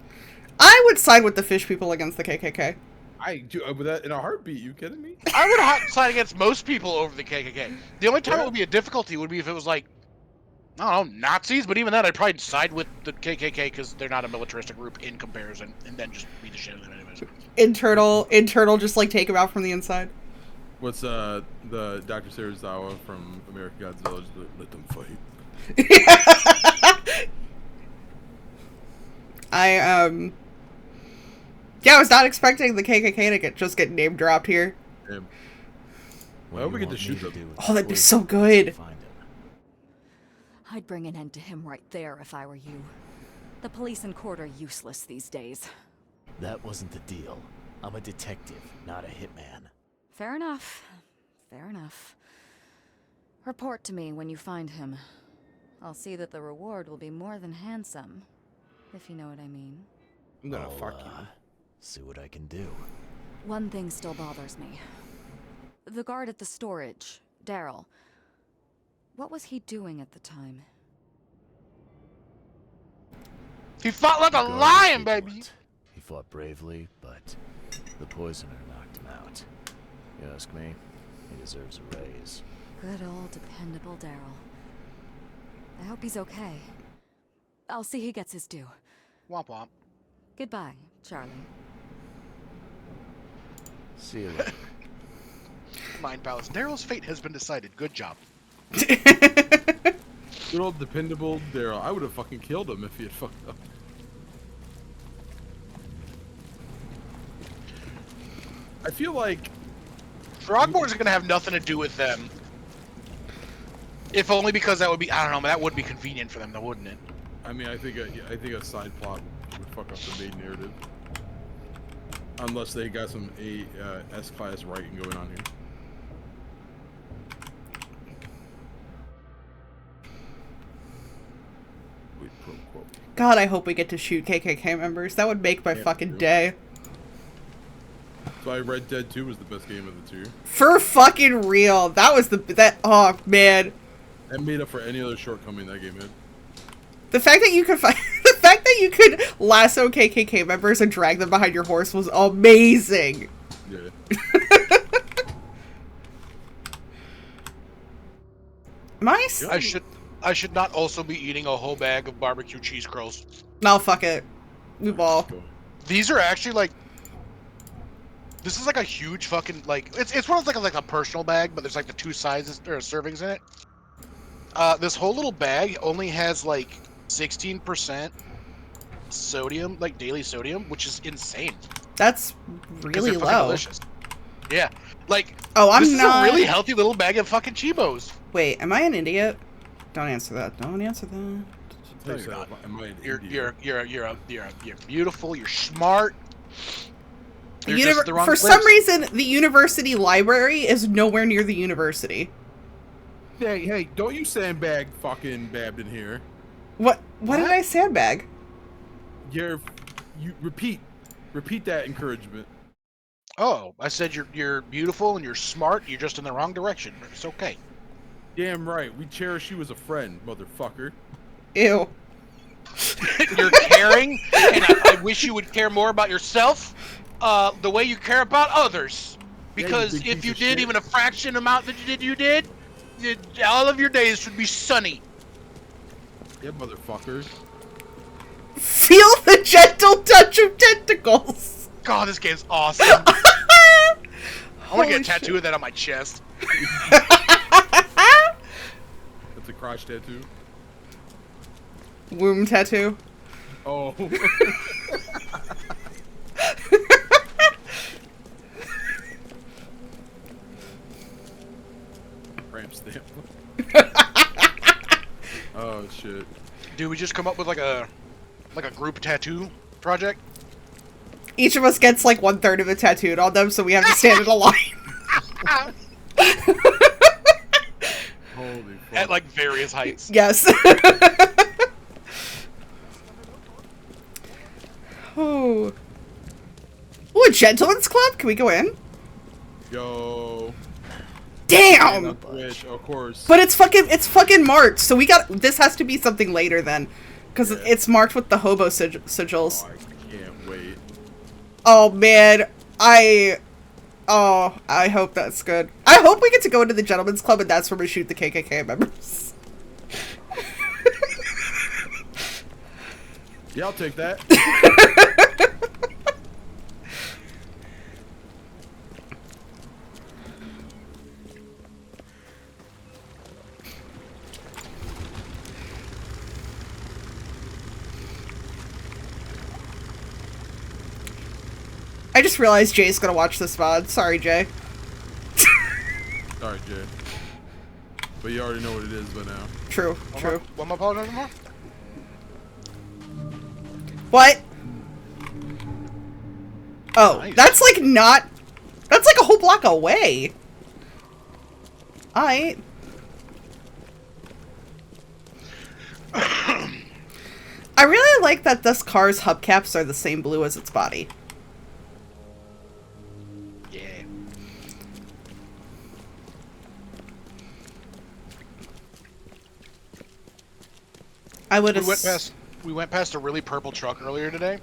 I would side with the fish people against the KKK. I do with that in a heartbeat. You kidding me? I would side against most people over the KKK. The only time it would be a difficulty would be if it was like, I don't know, Nazis. But even then, I'd probably side with the KKK because they're not a militaristic group in comparison, and then just beat the shit out of them anyways. Internal, just like take him out from the inside. What's the Dr. Serizawa from American Godzilla? Just let them fight. Yeah, I was not expecting the KKK to just get name dropped here. Damn. What I hope do we you get to want me shoot them. do with Oh, the that'd be poison? so good. Find him. I'd bring an end to him right there if I were you. The police and court are useless these days. That wasn't the deal. I'm a detective, not a hitman. Fair enough. Fair enough. Report to me when you find him. I'll see that the reward will be more than handsome, if you know what I mean. I'm gonna I'll, fuck you. See what I can do. One thing still bothers me. The guard at the storage, Daryl. What was he doing at the time? He fought like a Guard lion, was baby. equipped. He fought bravely, but the poisoner knocked him out. You ask me, he deserves a raise. Good old dependable Daryl. I hope he's okay. I'll see he gets his due. Womp womp. Goodbye, Charlie. See you later. Mind Palace. Daryl's fate has been decided. Good job. Good old dependable Daryl. I would have fucking killed him if he had fucked up. I feel like Throgmorton's gonna have nothing to do with them. If only because that would be, I don't know, that would be convenient for them, though, wouldn't it? I mean, I think a side plot would fuck up the main narrative, unless they got some S-class writing going on here. Quid pro quo. God, I hope we get to shoot KKK members. That would make my fucking day. So Red Dead 2 was the best game of the two. For fucking real. That was oh man. That made up for any other shortcoming that game had. The fact that you could the fact that you could lasso KKK members and drag them behind your horse was amazing. Yeah. I should not also be eating a whole bag of barbecue cheese curls. No, fuck it. We ball. These are actually like, this is like a huge fucking like, it's one of like a personal bag, but there's like the two sizes or servings in it. This whole little bag only has like 16% sodium, like daily sodium, which is insane. That's really low. Delicious. Yeah, like I'm this not. is a really healthy little bag of fucking Chibos. Wait, am I an idiot? Don't answer that. Don't answer that. No, you're not. You're beautiful. You're smart. You're just at the wrong For place. some reason, the university library is nowhere near the university. Hey, don't you sandbag fucking Babden here. What did I sandbag? You repeat that encouragement. Oh, I said you're beautiful and you're smart. You're just in the wrong direction. It's okay. Damn right. We cherish you as a friend, motherfucker. Ew. You're caring, and I wish you would care more about yourself, the way you care about others. Because big if piece you of did shit. even a fraction amount that you did, all of your days should be sunny. Yeah, motherfucker. Feel the gentle touch of tentacles. God, this game's awesome. I want to get a tattoo of that on my chest. That's a crotch tattoo. Womb tattoo. Oh. Ramp stamp. Oh shit. Dude, we just come up with like a group tattoo project. Each of us gets like 1/3 of it tattooed on them, so we have to stand in a line. Holy fuck. At like various heights. Yes. Oh. Ooh, a gentleman's club? Can we go in? Yo. Damn! On Twitch, of course. But it's fucking marked, so this has to be something later then. Because it's marked with the hobo sigils. Oh, I can't wait. Oh man, I hope that's good. I hope we get to go into the gentleman's club and that's where we shoot the KKK members. Yeah, I'll take that. I just realized Jay's gonna watch this VOD. Sorry, Jay. Sorry, Jay. But you already know what it is by now. True. One more apologize more? What? Oh, Nice. that's like a whole block away. Alright. I really like that this car's hubcaps are the same blue as its body. Yeah. I would We went past a really purple truck earlier today,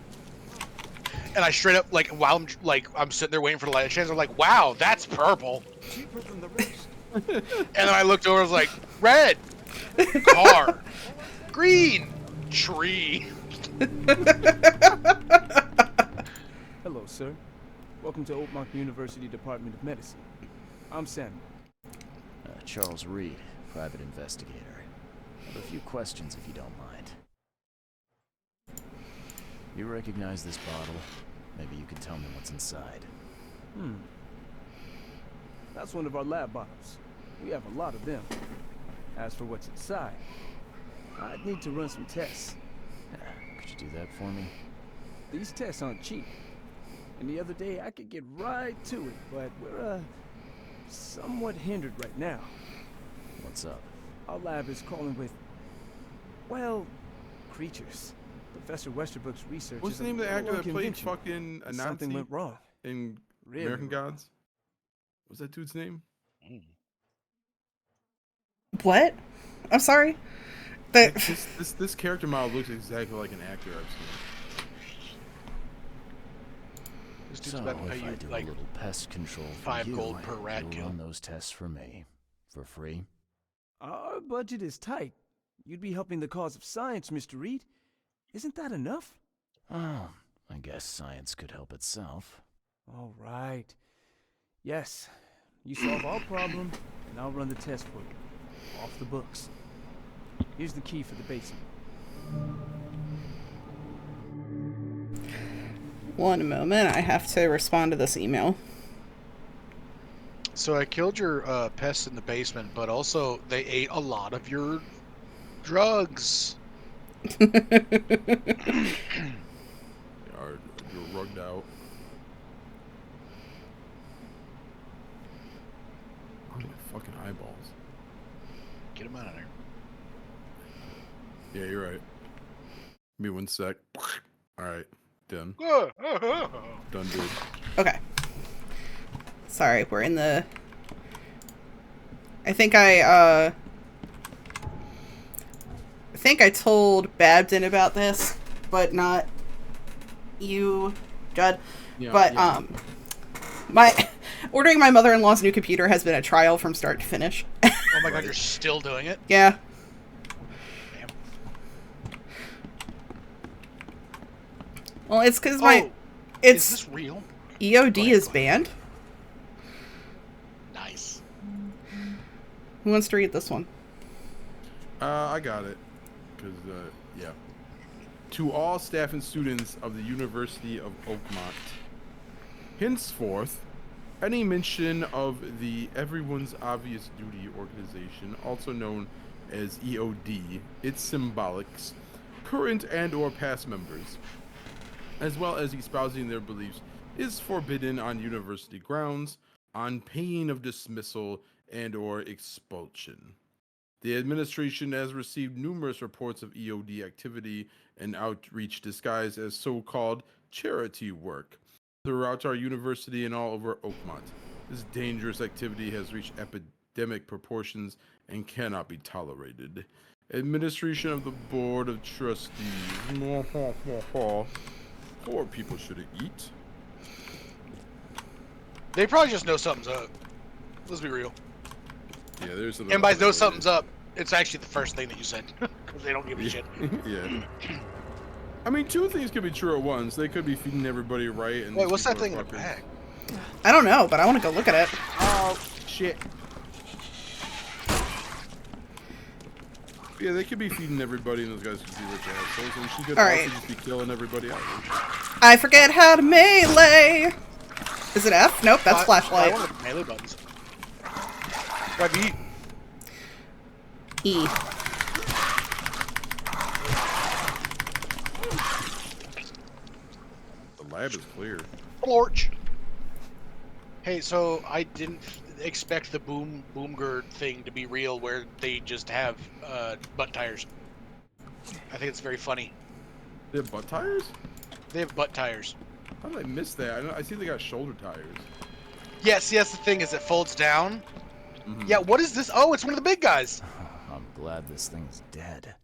and I straight up while I'm sitting there waiting for the light to change, I'm like, wow, that's purple. Cheaper than the rest. And then I looked over, I was like, red, car, green, tree. Hello, sir. Welcome to Oakmont University Department of Medicine. I'm Samuel. Charles Reed, private investigator. I have a few questions if you don't mind. You recognize this bottle? Maybe you can tell me what's inside. That's one of our lab bottles. We have a lot of them. As for what's inside, I'd need to run some tests. Could you do that for me? These tests aren't cheap. And the other day I could get right to it, but we're, somewhat hindered right now. What's up? Our lab is crawling with, well, creatures. Professor Westerbrook's research What's is the name of the actor that played unconventional. fucking Anansi Something went wrong. in Really American wrong. Gods? What's that dude's name? What? I'm sorry. The, This character model looks exactly like an actor I've seen. This dude's So about to pay if I you do like a little pest control for 5 you, gold per rat you'll kill. run those tests for me. For free? Our budget is tight. You'd be helping the cause of science, Mr. Reed. Isn't that enough? Oh, I guess science could help itself. All right. Yes. You solve our problem, and I'll run the test for you. Off the books. Here's the key for the basement. one moment, I have to respond to this email. So I killed your pests in the basement, but also they ate a lot of your drugs. You're rugged out. Oh, my fucking eyeballs. Get them out of there. Yeah, you're right. Give me 1 sec. Alright, done. Done, dude. Okay. Sorry, we're in the... I think I told Babden about this, but not you, Judd. Yeah, but, yeah. ordering my mother-in-law's new computer has been a trial from start to finish. Oh my god, you're still doing it? Yeah. Damn. Well, it's because Is this real? EOD ahead, is go ahead. banned. Nice. Who wants to read this one? I got it. Because, yeah. To all staff and students of the University of Oakmont, henceforth, any mention of the Everyone's Obvious Duty organization, also known as EOD, its symbolics, current and or past members, as well as espousing their beliefs, is forbidden on university grounds on pain of dismissal and or expulsion. The administration has received numerous reports of EOD activity and outreach disguised as so-called charity work throughout our university and all over Oakmont. This dangerous activity has reached epidemic proportions and cannot be tolerated. Administration of the Board of Trustees. 4 people shouldn't eat. They probably just know something's up. Let's be real. Yeah, there's something. And by know something's up, it's actually the first thing that you said. Because they don't give a shit. Yeah. I mean, 2 things could be true at once. They could be feeding everybody right. And Wait, these what's that people thing in are the fuckers. bag? I don't know, but I want to go look at it. Oh, shit. Yeah, they could be feeding everybody, and those guys could be rich assholes, and she could All also right. just be killing everybody out. I forget how to melee. Is it F? Nope, that's I flashlight. want the melee buttons. Why B? E. The lab is clear. Torch. Hey, so I didn't expect the boomgird thing to be real, where they just have butt tires. I think it's very funny. They have butt tires? They have butt tires. How did I miss that? I see they got shoulder tires. Yes, yes. The thing is, it folds down. Mhm. Yeah. What is this? Oh, it's one of the big guys. I'm glad this thing's dead.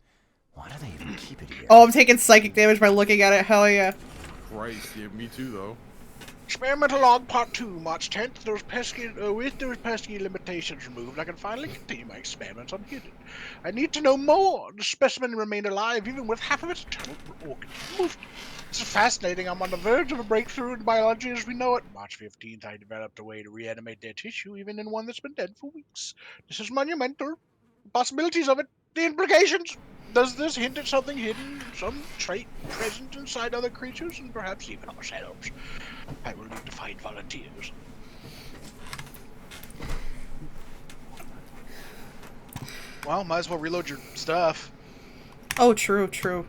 Why do they even keep it here? Oh, I'm taking psychic damage by looking at it. Hell yeah. Christ, yeah, me too, though. Experimental log part 2, March 10th. With those pesky limitations removed, I can finally continue my experiments unhindered. I need to know more. The specimen remained alive even with half of its internal organs removed. This is fascinating. I'm on the verge of a breakthrough in biology as we know it. March 15th, I developed a way to reanimate dead tissue, even in one that's been dead for weeks. This is monumental. The possibilities of it, the implications. Does this hint at something hidden, some trait present inside other creatures, and perhaps even ourselves? I will need to find volunteers. Well, might as well reload your stuff. Oh, true, true.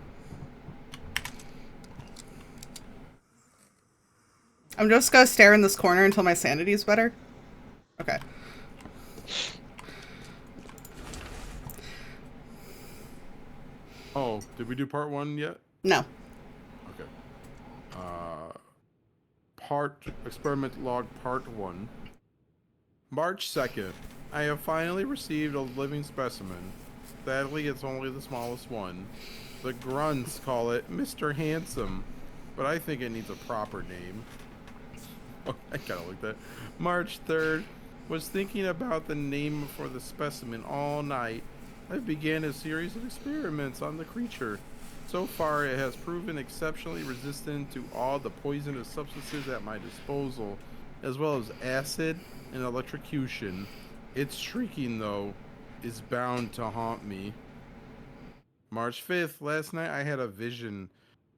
I'm just gonna stare in this corner until my sanity's better. Okay. Oh, did we do part 1 yet? No. Okay. Experiment log part 1. March 2nd. I have finally received a living specimen. Sadly, it's only the smallest one. The grunts call it Mr. Handsome, but I think it needs a proper name. Oh, I kind of like that. March 3rd. Was thinking about the name for the specimen all night. I began a series of experiments on the creature. So far, it has proven exceptionally resistant to all the poisonous substances at my disposal, as well as acid and electrocution. Its shrieking, though, is bound to haunt me. March 5th, last night I had a vision.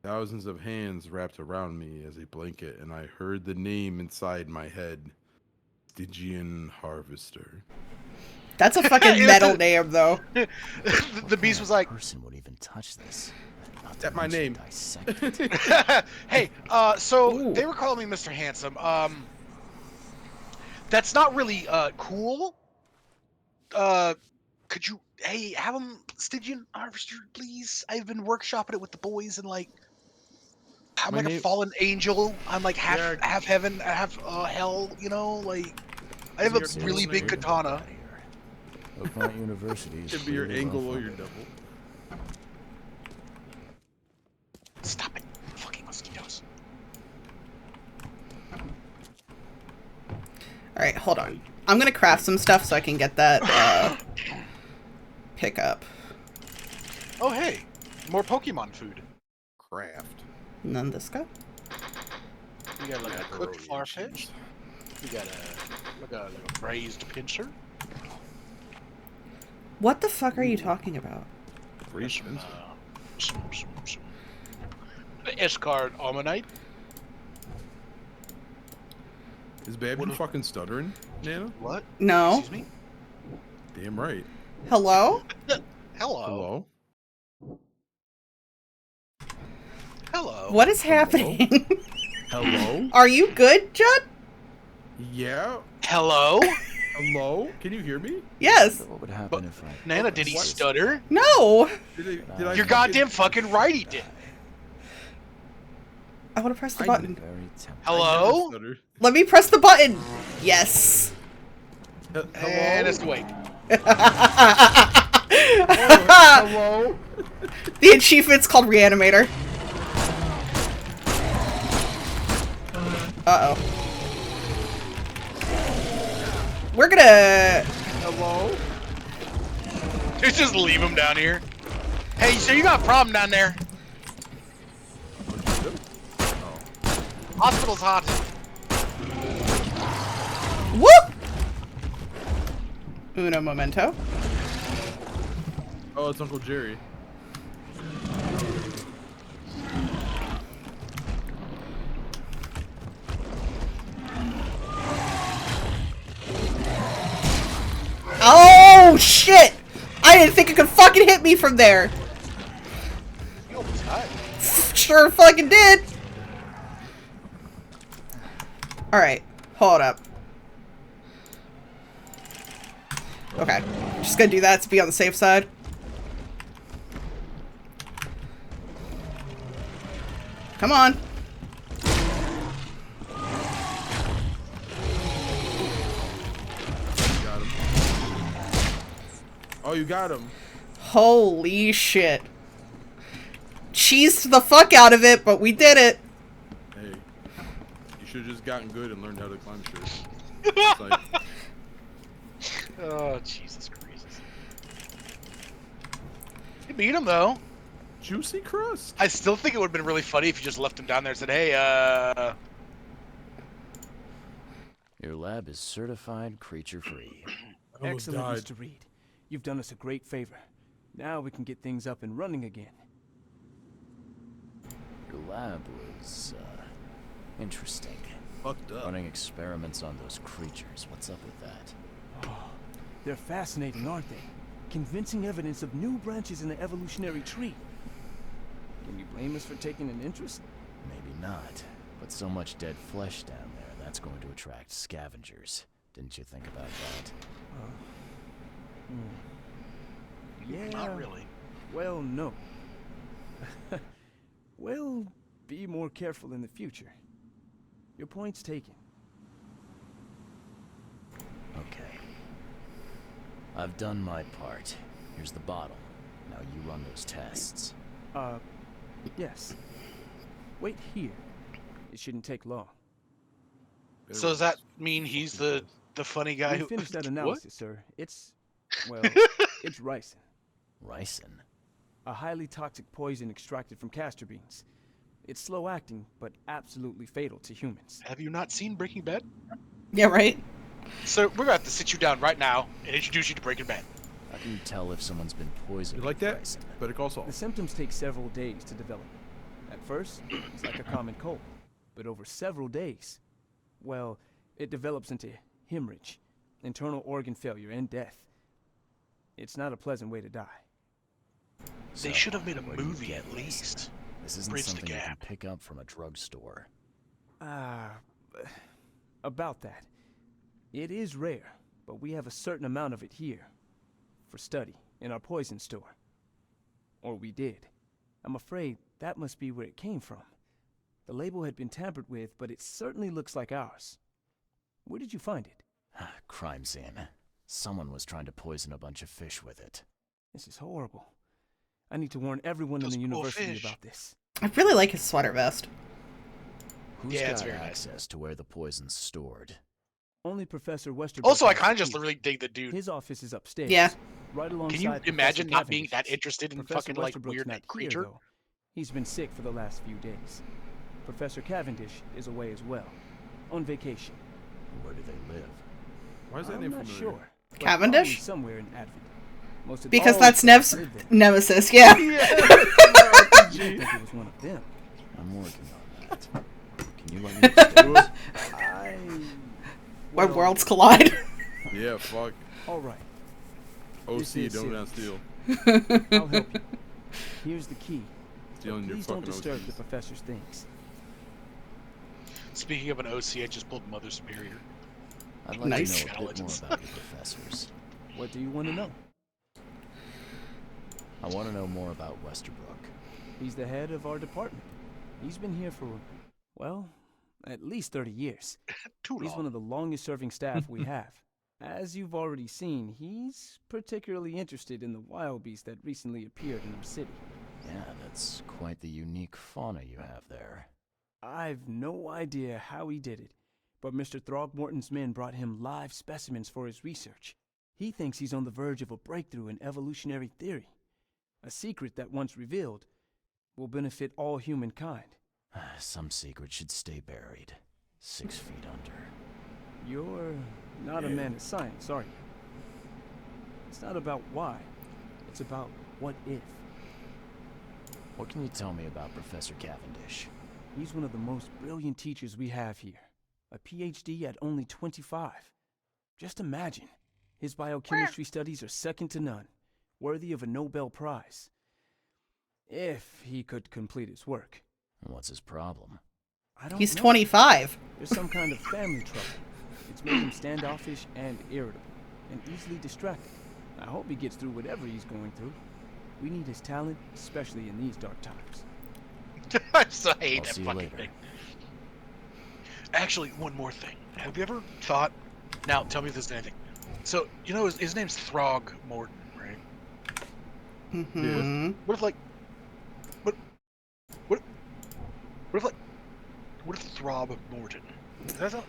Thousands of hands wrapped around me as a blanket, and I heard the name inside my head. Stygian Harvester. That's a fucking metal name, though. The beast was like, person would even touch this. That's my name. Hey, so they were calling me Mr. Handsome. That's not really cool. Could you, hey, have him Stygian Harvester, please? I've been workshopping it with the boys, and like, I'm like a fallen angel. I'm like half heaven, half hell. You know, like I have a really big katana. Oakmont University Could be your angle or your double. Stop it, fucking mosquitoes. All right, hold on. I'm gonna craft some stuff so I can get that pick up. Oh hey, more Pokemon food. Craft. And then this guy. We got like a cooked farfish. We got a braised pincer. What the fuck are you talking about? Some Escard Ammonite. Is Babby fucking stuttering, Nana? What? No. Excuse me? Damn right. Hello? Hello. Hello. What is happening? Hello? Are you good, Judd? Yeah. Hello? Hello? Can you hear me? Yes. What would happen if I... Nana, did he stutter? No. Did I You're goddamn fucking right he did. I want to press the button. Hello? Let me press the button. Yes. And it's awake. Hello? The achievement's called Reanimator. Uh-oh. We're gonna... Hello? Just leave him down here. Hey, so you got a problem down there? Hospital's haunted. Whoop! Uno momento. Oh, it's Uncle Jerry. Oh, shit! I didn't think it could fucking hit me from there. You almost died. Sure fucking did. Alright, hold up. Okay, just gonna do that to be on the safe side. Come on. Got him. Oh, you got him. Holy shit. Cheesed the fuck out of it, but we did it. Hey, you should have just gotten good and learned how to climb stairs. It's like, Oh, Jesus Christ. You beat him, though. juicy crust. I still think it would have been really funny if you just left him down there and said, hey, Your lab is certified creature-free. I almost Excellent, died. Mr. Reed. You've done us a great favor. Now we can get things up and running again. Your lab was, interesting. Fucked up. Running experiments on those creatures. What's up with that? Oh, they're fascinating, aren't they? Convincing evidence of new branches in the evolutionary tree. Can you blame us for taking an interest? Maybe not. But so much dead flesh down there, that's going to attract scavengers. Didn't you think about that? Yeah. not really. Well, no. We'll be more careful in the future. Your point's taken. Okay. I've done my part. Here's the bottle. Now you run those tests. Yes. Wait here. It shouldn't take long. So does that mean he's the funny guy We who... finished that What? analysis, sir. It's, well, it's ricin. Ricin? A highly toxic poison extracted from castor beans. It's slow acting, but absolutely fatal to humans. Have you not seen Breaking Bad? Yeah, right? So we're going to have to sit you down right now and introduce you to Breaking Bad. How can you tell if someone's been poisoned You like with that? ricin? Better call Saul. The symptoms take several days to develop. At first, it's like a common cold, but over several days, well, it develops into hemorrhage, internal organ failure, and death. It's not a pleasant way to die. They So, should have made a where do you movie get at ricin? least. This isn't Bridge the something you can gap. pick up from a drugstore. About that. It is rare, but we have a certain amount of it here. For study, in our poison store. Or we did. I'm afraid that must be where it came from. The label had been tampered with, but it certainly looks like ours. Where did you find it? Crime scene. Someone was trying to poison a bunch of fish with it. This is horrible. I need to warn everyone in Those the poor university fish. about this. I really like his sweater vest. Who's Yeah, got it's very nice. access to where the poison's stored? Only Professor Westerberg. Also, I has kind of the just key. really dig the dude. His office is upstairs. Yeah. Right alongside Can you Professor imagine not being that Cavendish's. interested in Professor fucking, like, Westerberg's weird not creature? Here, though. He's been sick for the last few days. Professor Cavendish is away as well, on vacation. Where do they live? Why is that I'm name not familiar? sure. but Cavendish? probably somewhere in Advent. Most of Because all that's the Nev's staff live there. nemesis, yeah. I didn't think it was one of them. I'm working on that. Can you let me upstairs? Where Well, worlds collide. Yeah, fuck. All right, OC, This is don't not serious. steal. I'll help you. Here's the key. But Stealing your please don't fucking disturb the OCs. professor's things. Speaking of an OC, I just pulled Mother Superior. I'd like Nice. to know a bit more Intelligence. about your professors. What do you want to know? I want to know more about Westerbrook. He's the head of our department. He's been here for, well, at least 30 years. Too He's long. one of the longest serving staff we have. As you've already seen, he's particularly interested in the wild beast that recently appeared in our city. Yeah, that's quite the unique fauna you have there. I've no idea how he did it, but Mr. Throgmorton's men brought him live specimens for his research. He thinks he's on the verge of a breakthrough in evolutionary theory. A secret that, once revealed, will benefit all humankind. Some secret should stay buried. 6 feet under. You're not a man of science, are you? It's not about why. It's about what if. What can you tell me about Professor Cavendish? He's one of the most brilliant teachers we have here. A PhD at only 25. Just imagine. His biochemistry studies are second to none, worthy of a Nobel Prize. If he could complete his work. What's his problem? I don't He's know. 25. There's some kind of family trouble. It's made him standoffish and irritable, and easily distracted. I hope he gets through whatever he's going through. We need his talent, especially in these dark times. I hate I'll that see you fucking later. thing. Actually, one more thing. Have you ever thought... Now, tell me if this is anything. So, you know, his name's Throgmorton, right? Mm-hmm. What if, like... What if, like... What if Throgmorton That's all.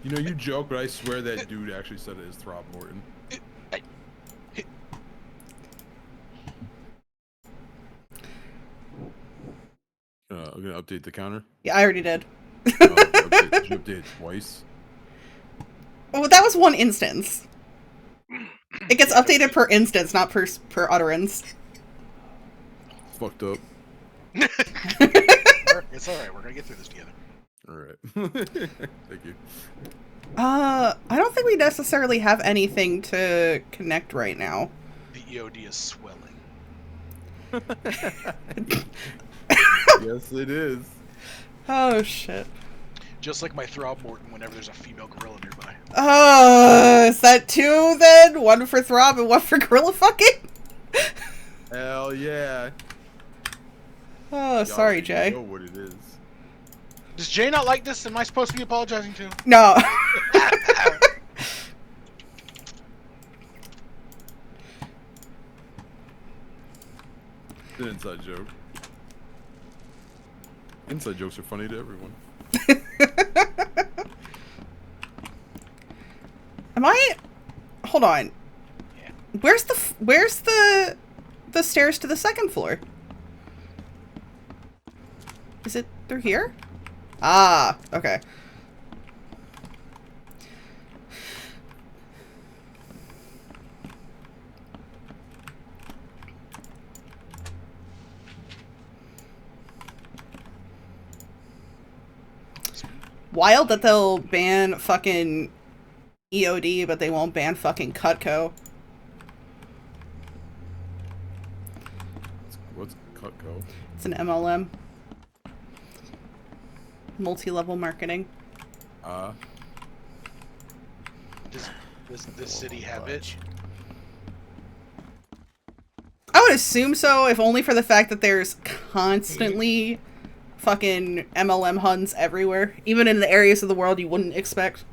You know, you joke, but I swear that dude actually said it as Throckmorton. I'm gonna update the counter. Yeah, I already did. Did you update it twice? Well, that was one instance. It gets updated per instance, not per utterance. Fucked up. It's alright, we're gonna get through this together. Alright. Thank you. I don't think we necessarily have anything to connect right now. The EOD is swelling. Yes, it is. Oh, shit. Just like my Throckmorton whenever there's a female gorilla nearby. Is that two then? One for throb and one for gorilla fucking? Hell yeah. Oh, Y'all sorry, already Jay. know what it is. Does Jay not like this? Am I supposed to be apologizing to him? No. It's an inside joke. Inside jokes are funny to everyone. Am I? Hold on. Yeah. Where's the stairs to the second floor? Is it through here? Ah, okay. Wild that they'll ban fucking EOD, but they won't ban fucking Cutco. What's Cutco? It's an MLM. Multi-level marketing. Does this city have it? I would assume so, if only for the fact that there's constantly fucking MLM huns everywhere, even in the areas of the world you wouldn't expect.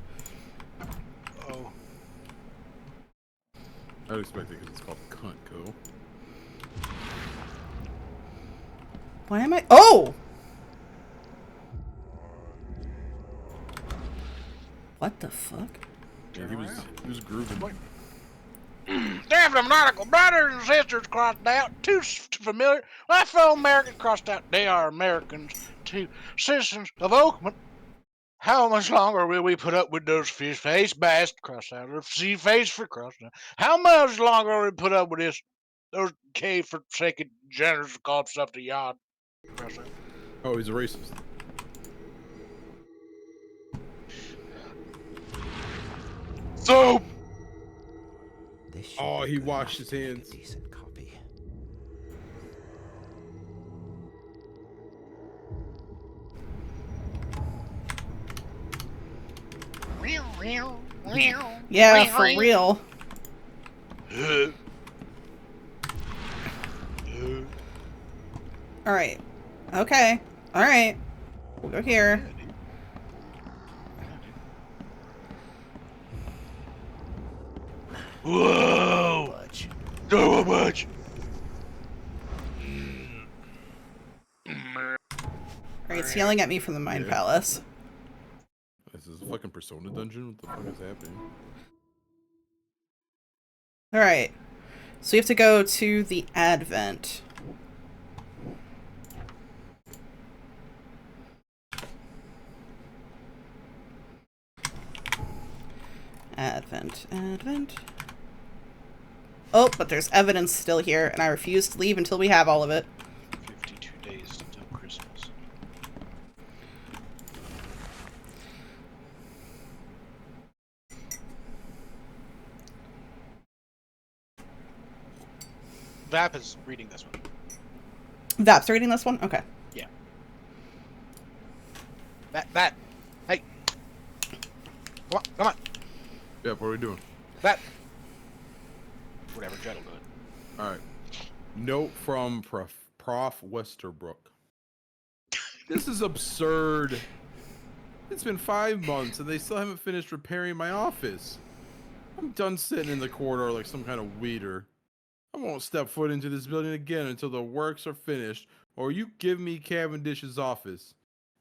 Oh. I'd expect it because it's called Cutco. Why am I? Oh! What the fuck? Yeah, he was grooving. Damn them nautical brothers and sisters crossed out. Too familiar. My fellow Americans crossed out. They are Americans too. Citizens of Oakman. How much longer will we put up with those fish face bass crossed out? Or sea face for crossed out. How much longer will we put up with this? Those cave forsaken generals called stuff to yard. Crossed out. Oh, he's a racist. So. Oh, he washed his hands. Decent copy. Yeah, for real. Alright. Okay. Alright. We'll go here. Whoa! So much. Alright, it's yelling at me from the Mind Palace. This is a fucking Persona dungeon? What the fuck is happening? Alright. So we have to go to the Advent. Advent. Oh, but there's evidence still here, and I refuse to leave until we have all of it. 52 days until Christmas. Vap is reading this one. Vap's reading this one? Okay. Yeah. Vap. Hey. Come on. Yeah, what are we doing? Vap. Whatever, Jed will do it. Alright. Note from Prof. Westerbrook. This is absurd. It's been 5 months and they still haven't finished repairing my office. I'm done sitting in the corridor like some kind of weeder. I won't step foot into this building again until the works are finished or you give me Cavendish's office.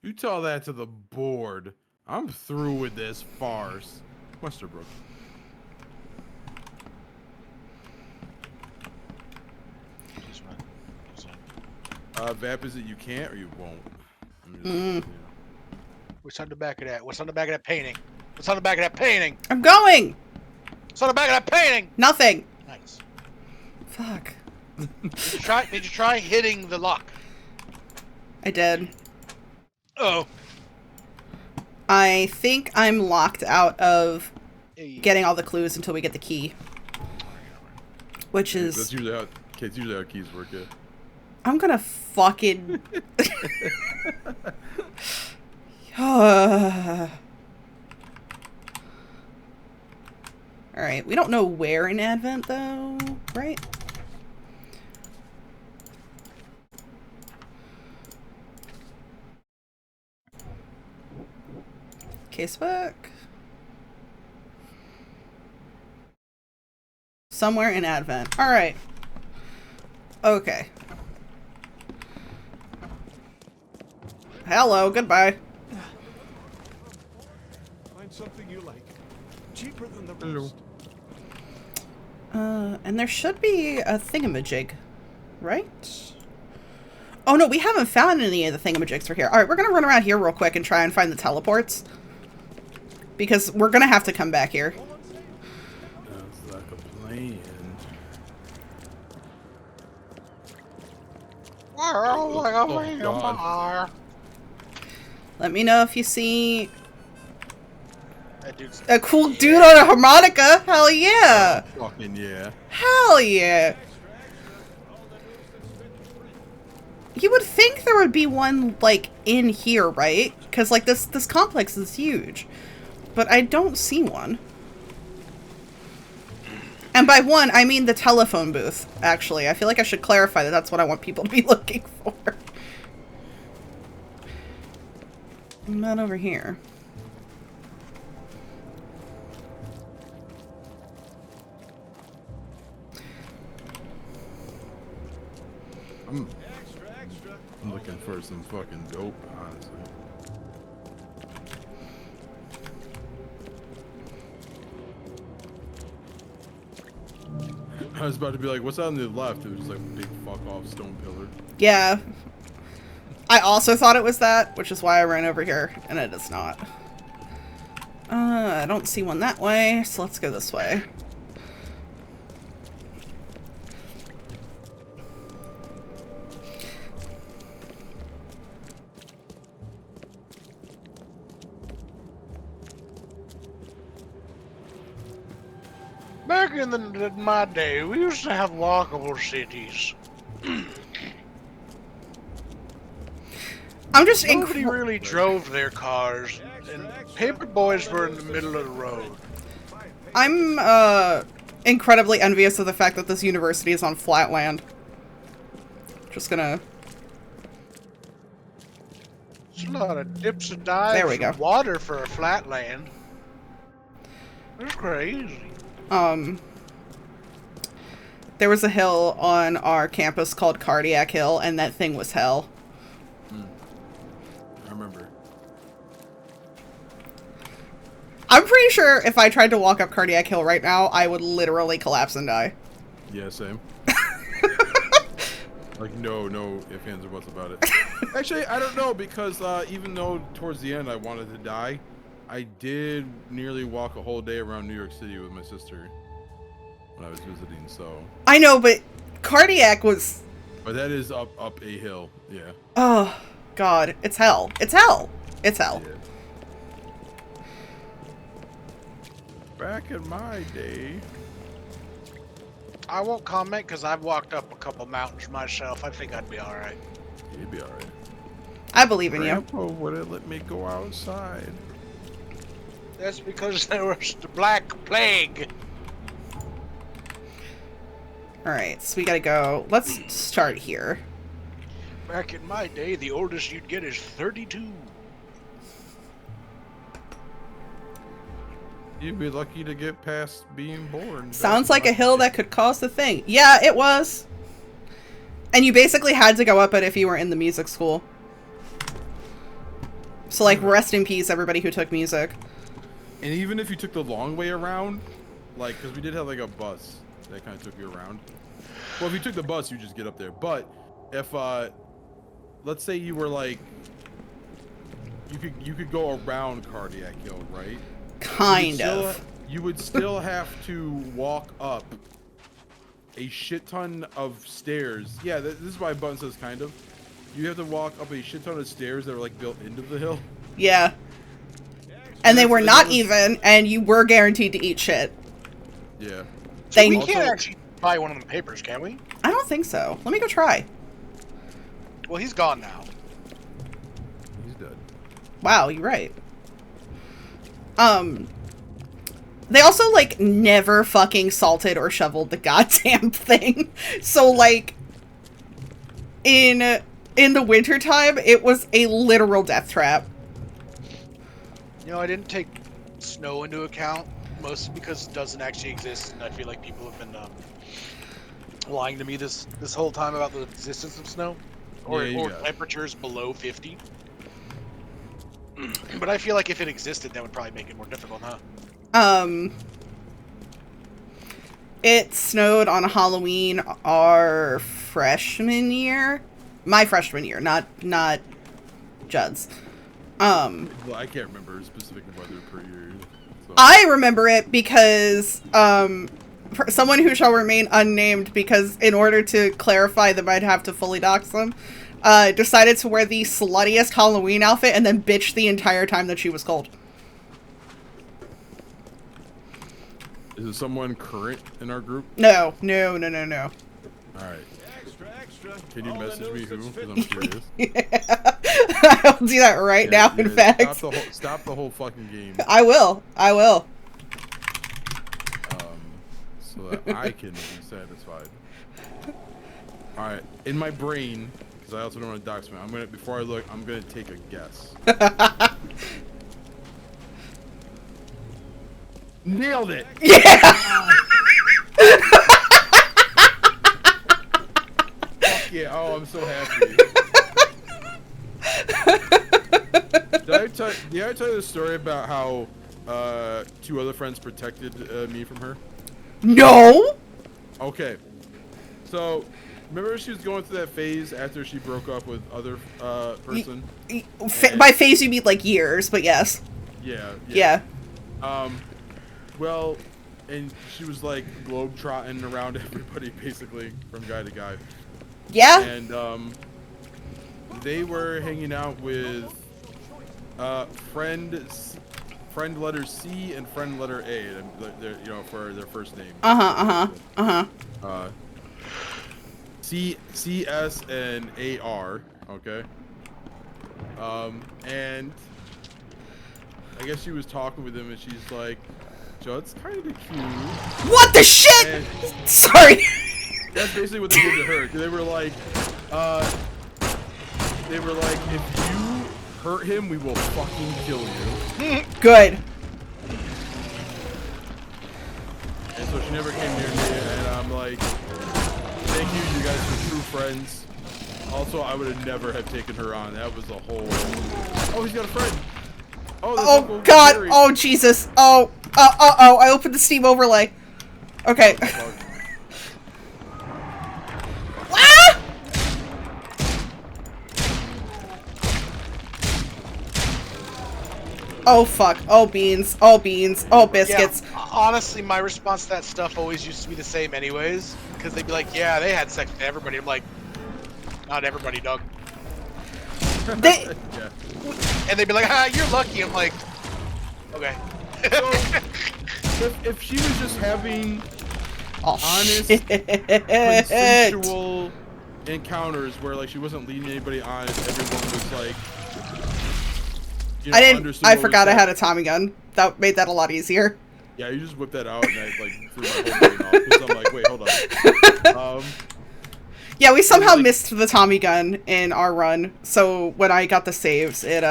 You tell that to the board. I'm through with this farce. Westerbrook. Vap, is it you can't or you won't? What's on the back of that? What's on the back of that painting? What's on the back of that painting? I'm going! What's on the back of that painting? Nothing! Nice. Fuck. Did you try hitting the lock? I did. Oh. I think I'm locked out of getting all the clues until we get the key. Which is... That's usually how keys work, yeah. I'm gonna fucking... Alright, we don't know where in Advent, though, right? Casebook? Somewhere in Advent. Alright. Okay. Hello, goodbye. Find something you like. Cheaper than the Hello. And there should be a thingamajig, right? Oh no, we haven't found any of the thingamajigs for here. Alright, we're gonna run around here real quick and try and find the teleports. Because we're gonna have to come back here. Sounds like a plan. God. Let me know if you see That dude's a cool dude on a harmonica. Hell yeah! Fucking yeah. Hell yeah! You would think there would be one, like, in here, right? Because, like, this complex is huge. But I don't see one. And by one, I mean the telephone booth, actually. I feel like I should clarify that that's what I want people to be looking for. Not over here. I'm looking for some fucking dope, honestly. I was about to be like, what's on the left? It was just like a big fuck off stone pillar. Yeah. I also thought it was that, which is why I ran over here, and it is not. I don't see one that way, so let's go this way. Back in my day, we used to have walkable cities. I'm just Nobody really drove their cars, and paper boys were in the middle of the road. I'm incredibly envious of the fact that this university is on flat land. Just gonna... It's a lot of dips and dives. There we go. And water for a flat land. It's crazy. There was a hill on our campus called Cardiac Hill, and that thing was hell. I remember. I'm pretty sure if I tried to walk up Cardiac Hill right now, I would literally collapse and die. Yeah, same. Like, no ifs, ands, or buts about it. Actually, I don't know, because even though towards the end I wanted to die, I did nearly walk a whole day around New York City with my sister when I was visiting, so... I know, but Cardiac was... But that is up a hill, yeah. Oh, God. It's hell. It's hell. It's hell. Yeah. Back in my day... I won't comment because I've walked up a couple mountains myself. I think I'd be alright. You'd be alright. I believe in you. Grandpa wouldn't let me go outside. That's because there was the Black Plague. Alright, so we gotta go. Let's start here. Back in my day, the oldest you'd get is 32. You'd be lucky to get past being born. Sounds like a hill that could cause the thing. Yeah, it was. And you basically had to go up it if you were in the music school. So, like, rest in peace, everybody who took music. And even if you took the long way around, like, because we did have, like, a bus that kind of took you around. Well, if you took the bus, you just get up there. But if, let's say you were, like, you could go around Cardiac Hill, right? Kind of. You would still have to walk up a shit ton of stairs. Yeah, this is why Button says kind of. You have to walk up a shit ton of stairs that were like built into the hill. Yeah. And they were not even, and you were guaranteed to eat shit. Yeah. So we can't actually buy one of them papers, can we? I don't think so. Let me go try. Well, he's gone now. He's dead. Wow, you're right. They also, like, never fucking salted or shoveled the goddamn thing. So, like, in the wintertime, it was a literal death trap. You know, I didn't take snow into account, mostly because it doesn't actually exist, and I feel like people have been lying to me this whole time about the existence of snow, or temperatures below 50. But I feel like if it existed, that would probably make it more difficult, huh? It snowed on Halloween our freshman year. My freshman year, not Judd's. Well, I can't remember specific weather per year. So. I remember it because someone who shall remain unnamed, because in order to clarify them, I'd have to fully dox them, decided to wear the sluttiest Halloween outfit and then bitch the entire time that she was cold. Is it someone current in our group? No. All right. Can you message me who? Because I'm curious. Yeah. I'll do that right now, in fact. Stop the whole fucking game. I will. So that I can be satisfied. Alright, in my brain, because I also don't want to dox me, before I look, I'm gonna take a guess. Nailed it! Yeah! Fuck yeah, oh, I'm so happy. Did I tell you the story about how two other friends protected me from her? No! Okay. So, remember she was going through that phase after she broke up with other person? By phase you mean like years, but yes. Yeah. Well, and she was like globe-trotting around everybody basically, from guy to guy. Yeah? And they were hanging out with friend letter C and friend letter A, for their first name. C, S, and AR, okay? And I guess she was talking with him, and she's like, Judd's kind of cute. What the shit? And sorry. That's basically what they did to her. They were like, if you hurt him, we will fucking kill you. Good. And so she never came near me, and I'm like, thank you guys are true friends. Also, I would have never have taken her on. That was a whole... Oh, he's got a friend. Oh God. Gary. Oh, Jesus. Oh, I opened the Steam overlay. Okay. Ah! Oh, fuck. Oh, beans. Oh, beans. Oh, biscuits. Yeah, honestly, my response to that stuff always used to be the same anyways. Because they'd be like, yeah, they had sex with everybody. I'm like, not everybody, dog. Yeah. And they'd be like, you're lucky. I'm like, okay. So, if she was just having honest, shit. consensual encounters where like she wasn't leading anybody on, and everyone was like, I forgot I had a Tommy gun. That made that a lot easier. Yeah, you just whipped that out and I like threw my whole brain off because I'm like, wait, hold on. Yeah, we somehow missed the Tommy gun in our run, so when I got the saves, it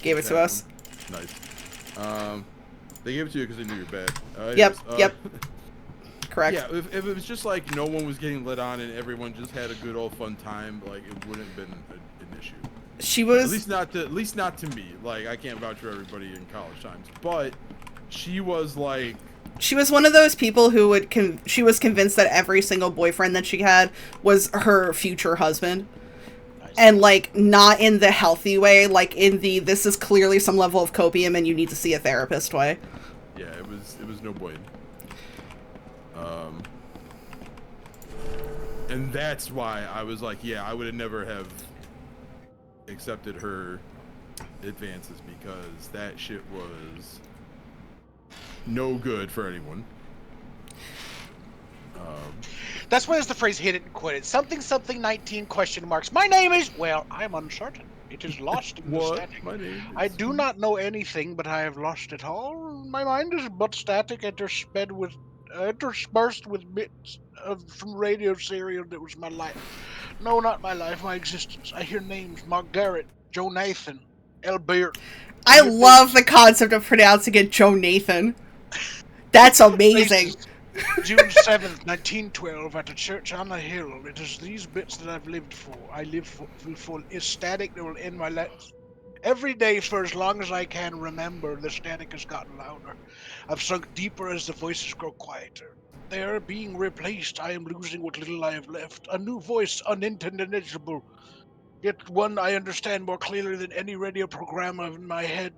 gave it to us. Nice. They gave it to you because they knew you're bad. Yep. Correct. Yeah, if it was just like no one was getting lit on and everyone just had a good old fun time, like it wouldn't have been an issue. She was At least not to me. Like I can't vouch for everybody in college times, but she was like. She was one of those people who would. She was convinced that every single boyfriend that she had was her future husband, and like not in the healthy way, like in the this is clearly some level of copium and you need to see a therapist way. Yeah, it was no bueno. And that's why I was like, yeah, I would have never have accepted her advances because that shit was no good for anyone. That's why there's the phrase hit it and quit it. Something 19 question marks. My name is, well, I'm uncertain. It is lost in the static. My name is... I do not know anything, but I have lost it all. My mind is but static, interspersed with bits from radio serial that was my life. No, not my life, my existence. I hear names: Mark Garrett, Joe Nathan, L. Beard. I love the concept of pronouncing it Joe Nathan. That's amazing. June 7th, 1912, at a church on a hill. It is these bits that I've lived for. I live for is static that will end my life. Every day for as long as I can remember, the static has gotten louder. I've sunk deeper as the voices grow quieter. They are being replaced. I am losing what little I have left. A new voice, unintelligible, yet one I understand more clearly than any radio program in my head.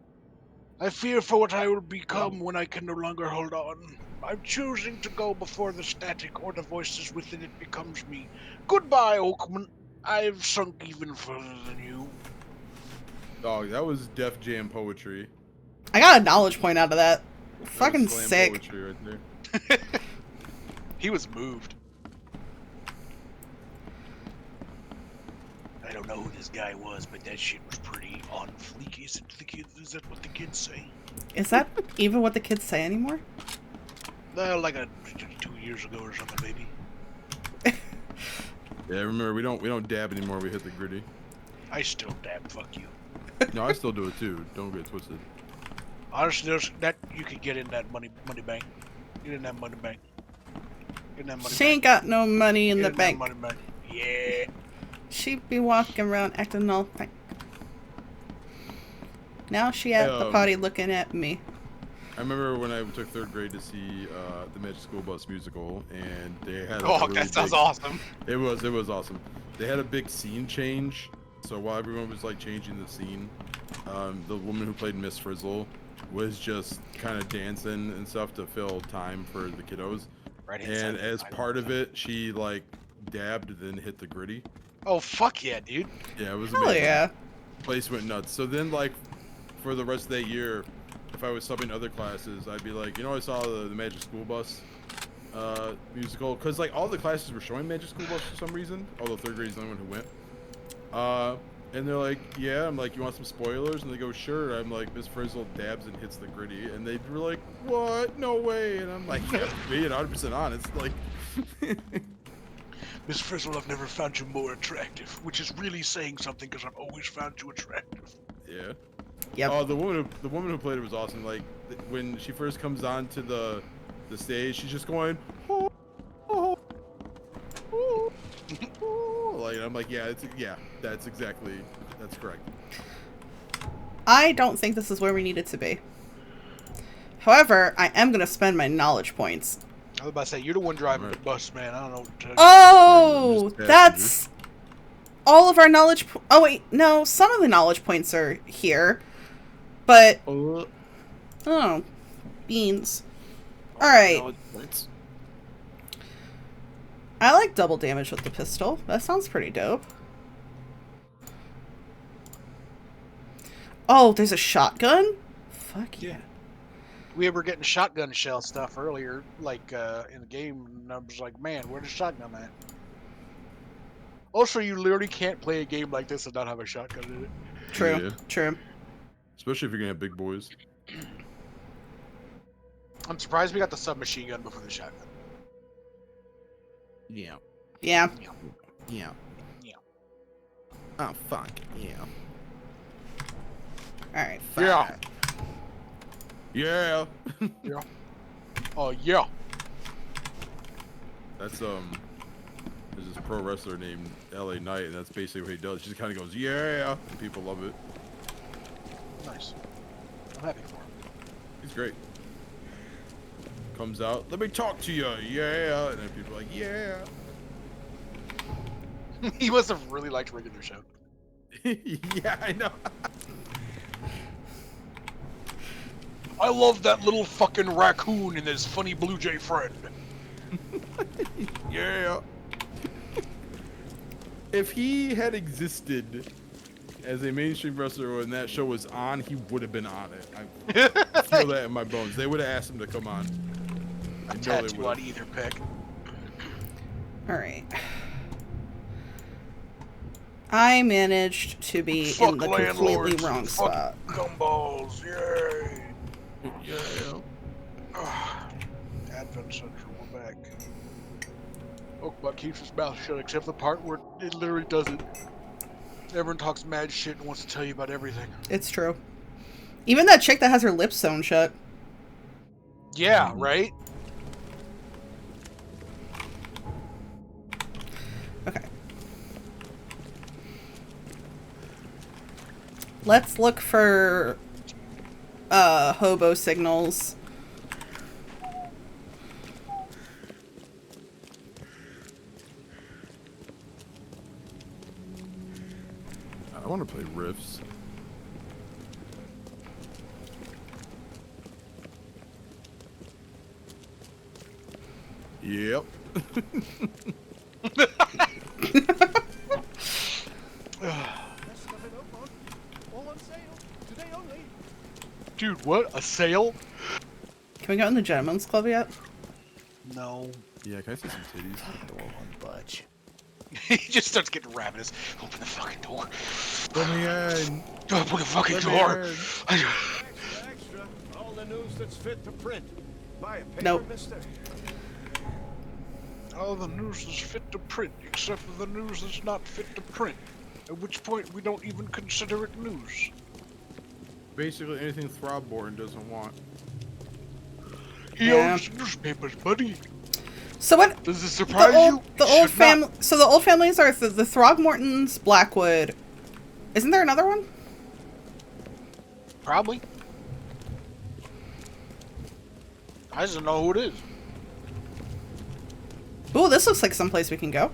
I fear for what I will become when I can no longer hold on. I'm choosing to go before the static or the voices within it becomes me. Goodbye, Oakman. I've sunk even further than you. Dog, that was Def Jam poetry. I got a knowledge point out of that. Fucking slam sick. Poetry right there. He was moved. I don't know who this guy was, but that shit was pretty on fleek. Is that what the kids say? Is that even what the kids say anymore? Like 2 years ago or something, maybe. Yeah, remember we don't dab anymore. We hit the gritty. I still dab. Fuck you. No, I still do it too. Don't get twisted. Honestly, that you could get in that money bank. Get in that money bank. Get in that money She bank. ain't got no money in Get the in bank. That money bank. Yeah. She be walking around acting all like. Now she at the party looking at me. I remember when I took 3rd grade to see the Magic School Bus musical, and they had. That sounds awesome. It was awesome. They had a big scene change, so while everyone was like changing the scene, the woman who played Miss Frizzle was just kind of dancing and stuff to fill time for the kiddos. Right. And as part of it, she like dabbed, then hit the gritty. Oh fuck yeah, dude! Yeah, it was Hell amazing. yeah. Place went nuts. So then, like, for the rest of that year, if I was subbing other classes, I'd be like, I saw the Magic School Bus musical, because like all the classes were showing Magic School Bus for some reason, although 3rd grade is the only one who went. And they're like, yeah. I'm like, you want some spoilers? And they go, sure. I'm like, Miss Frizzle dabs and hits the gritty, and they were like, what? No way. And I'm like, yeah, being 100% honest, like. Miss Frizzle, I've never found you more attractive, which is really saying something because I've always found you attractive. Yeah. Yep. Oh, the woman who played it was awesome. Like when she first comes onto the stage, she's just going, oh, oh, oh, oh. Like I'm like, that's correct. I don't think this is where we need it to be. However, I am gonna spend my knowledge points. I was about to say, you're the one driving the bus, man. I don't know what to tell you. Oh, that's all of our knowledge. Oh wait, no, some of the knowledge points are here, but beans. All right. I like double damage with the pistol. That sounds pretty dope. Oh, there's a shotgun? Fuck yeah. We were getting shotgun shell stuff earlier, like in the game, and I was like, man, where's the shotgun at? Also, you literally can't play a game like this and not have a shotgun in it. True, true. Especially if you're gonna have big boys. I'm surprised we got the submachine gun before the shotgun. Yeah. Yeah. Yeah. Yeah. Oh fuck yeah. All right. Yeah. Yeah. Yeah. Oh yeah. That's there's this pro wrestler named LA Knight, and that's basically what he does. He just kind of goes, yeah, and people love it. Nice. I'm happy for him. He's great. Comes out, let me talk to you, yeah, and then people are like, yeah. He must have really liked regular show. Yeah, I know. I love that little fucking raccoon and his funny blue jay friend. Yeah. If he had existed as a mainstream wrestler when that show was on, he would have been on it. I feel that in my bones. They would have asked him to come on. I know they Tattoo would. on either pick. Alright. I managed to be in the completely wrong spot. Gumballs, yay! Yeah. Advent Central, we're back. Oakbot keeps his mouth shut except the part where it literally doesn't. Everyone talks mad shit and wants to tell you about everything. It's true. Even that chick that has her lips sewn shut. Yeah, right? Okay. Let's look for hobo signals. I want to play riffs. Yep. Dude, what? A sale? Can we go in the Gentleman's Club yet? No. Yeah, can I see some titties? The door won't budge. He just starts getting ravenous. Open the fucking door. Let me in. Open the fucking Let me door. in. Extra. All the news that's fit to print. Buy a paper, Nope. mister. All the news is fit to print, except for the news that's not fit to print. At which point we don't even consider it news. Basically anything Throbborn doesn't want. He Yeah. owns newspapers, buddy. So what? Does this surprise you? The old Should family. not. So the old families are the Throgmortons, Blackwood. Isn't there another one? Probably. I just don't know who it is. Ooh, this looks like someplace we can go.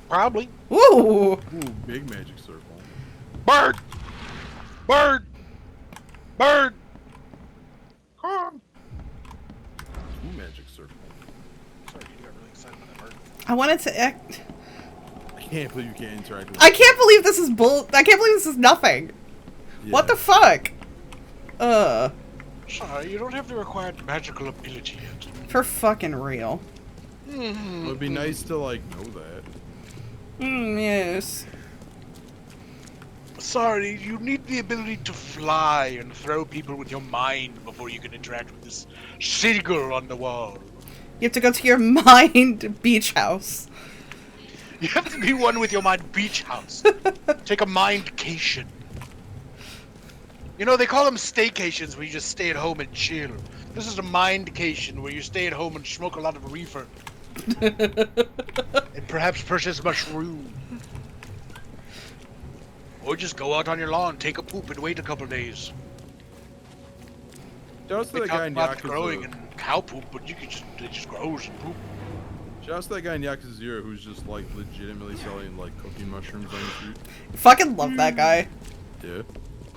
Probably. Ooh. Ooh, big magic circle. Bird! Bird! Bird! Come! Ooh, magic circle. Sorry, you got really excited about that bird. I wanted to. I can't believe you can't interact with I can't believe this is I can't believe this is nothing. Yeah. What the fuck? Sorry, you don't have the required magical ability yet. For fucking real. It would be nice to, like, know that. Yes. Sorry, you need the ability to fly and throw people with your mind before you can interact with this seagull on the wall. You have to go to your mind beach house. You have to be one with your mind beach house. Take a mindcation. You know, they call them staycations where you just stay at home and chill. This is a mindcation where you stay at home and smoke a lot of reefer. And perhaps purchase mushroom. Or just go out on your lawn, take a poop, and wait a couple days. Shouts to They that guy talk in about growing Yakuza. and cow poop, but you can just it just grows and poop. Shouts to that guy in Yakuza 0 who's just, like, legitimately selling, like, cooking mushrooms on the street. Fucking love that guy. Yeah.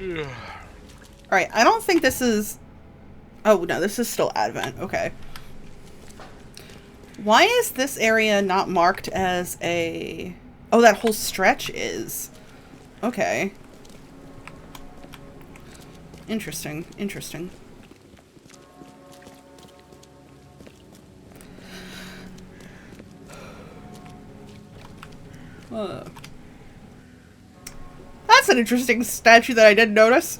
Yeah. Alright, I don't think this is... Oh, no, this is still Advent. Okay. Why is this area not marked as a... Oh, that whole stretch is. Okay. Interesting. Interesting. That's an interesting statue that I didn't notice.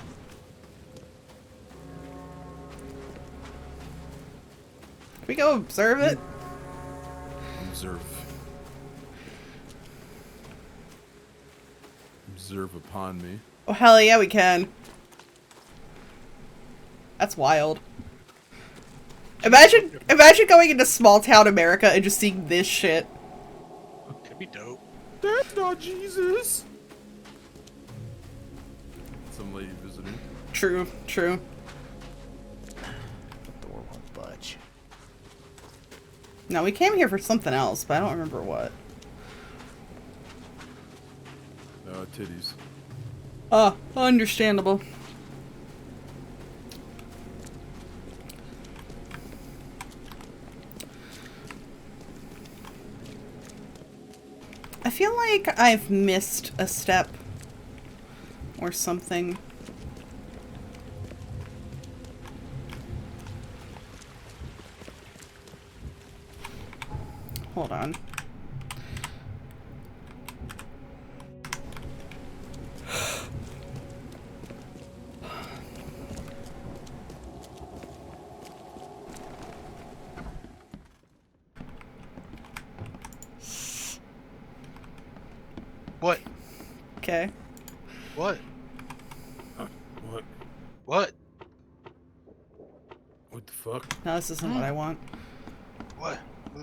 Can we go observe it? Observe. Observe upon me. Oh, hell yeah, we can. That's wild. Imagine going into small town America and just seeing this shit. Could be dope. That's not Jesus. Some lady visiting. True. The door won't budge. No, we came here for something else, but I don't remember what. Titties. Oh, understandable. I feel like I've missed a step or something. Hold on. What? Okay. What? What? What? What the fuck? No, this isn't what I want. What?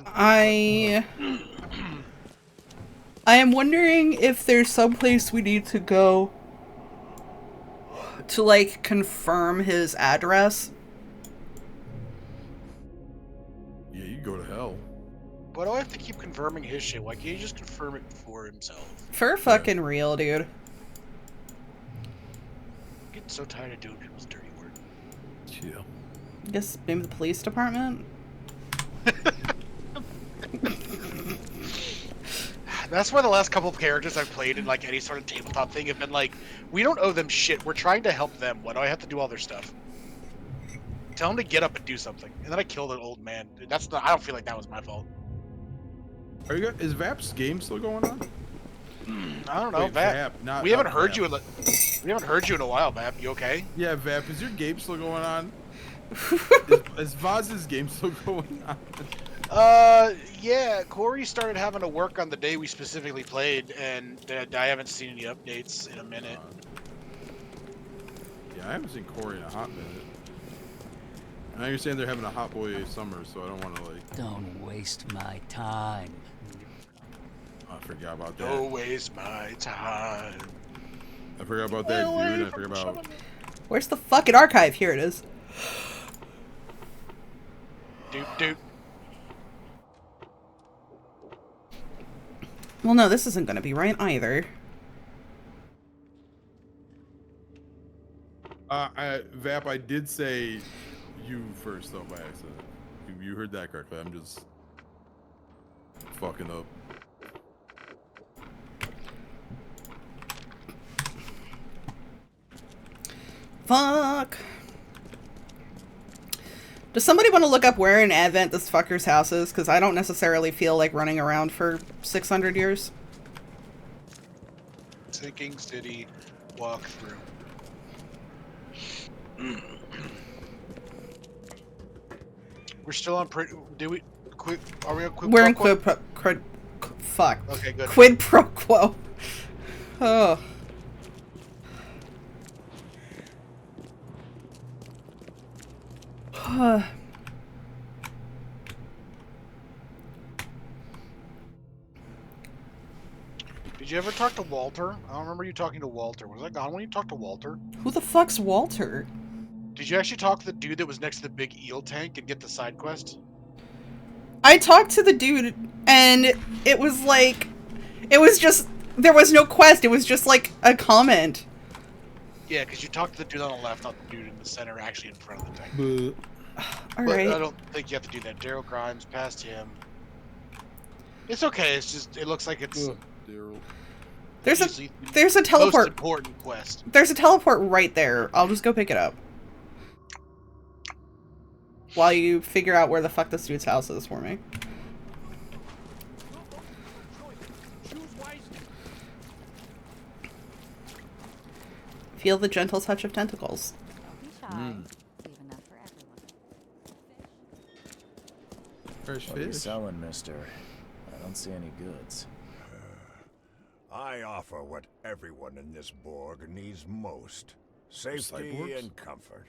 I am wondering if there's some place we need to go to, like, confirm his address. Yeah, you go to hell. Why do I have to keep confirming his shit? Why can't he just confirm it for himself? For fucking real, dude. I'm getting so tired of doing people's dirty work. Chill. I guess maybe the police department? That's why the last couple of characters I've played in like any sort of tabletop thing have been like, we don't owe them shit. We're trying to help them. Why do I have to do all their stuff? Tell them to get up and do something. And then I killed an old man. That's not. I don't feel like that was my fault. Is Vap's game still going on? I don't know, Wait, Vap. not We haven't heard Vap. you in we haven't heard you in a while, Vap. You okay? Yeah, Vap, is your game still going on? is Vaz's game still going on? Yeah. Corey started having to work on the day we specifically played, and I haven't seen any updates in a minute. Yeah, I haven't seen Corey in a hot minute. And I understand they're having a hot boy summer, so I don't want to like. Don't waste my time. I forgot about that. Don't waste my time. I forgot about that, dude. I forgot about. Where's the fucking archive? Here it is. Dude. Well, no, this isn't gonna be right either. Vap, I did say you first though by accident. You heard that correctly. I'm just fucking up. Fuck. Does somebody want to look up where in Advent this fucker's house is? Because I don't necessarily feel like running around for 600 years. Sinking City walkthrough. We're still on did we quit? Are we on quid? We're in pro quid fuck. Okay, good. Quid pro quo. Oh. Did you ever talk to Walter? I don't remember you talking to Walter. Was I gone when you talked to Walter? Who the fuck's Walter? Did you actually talk to the dude that was next to the big eel tank and get the side quest? I talked to the dude, and it was like, it was just, there was no quest. It was just like a comment. Yeah, because you talked to the dude on the left, not the dude in the center, actually in front of the tank. All But right. I don't think you have to do that. Daryl Grimes, past him. It's okay. It's just, it looks like it's. Daryl. There's a usually there's a most teleport. important quest. There's a teleport right there. I'll just go pick it up. While you figure out where the fuck this dude's house is for me. Feel the gentle touch of tentacles. Don't be shy. Leave enough for everyone. Fresh What are you fish. selling, mister? I don't see any goods. I offer what everyone in this Borg needs most. Safety Cyborgs? and comfort.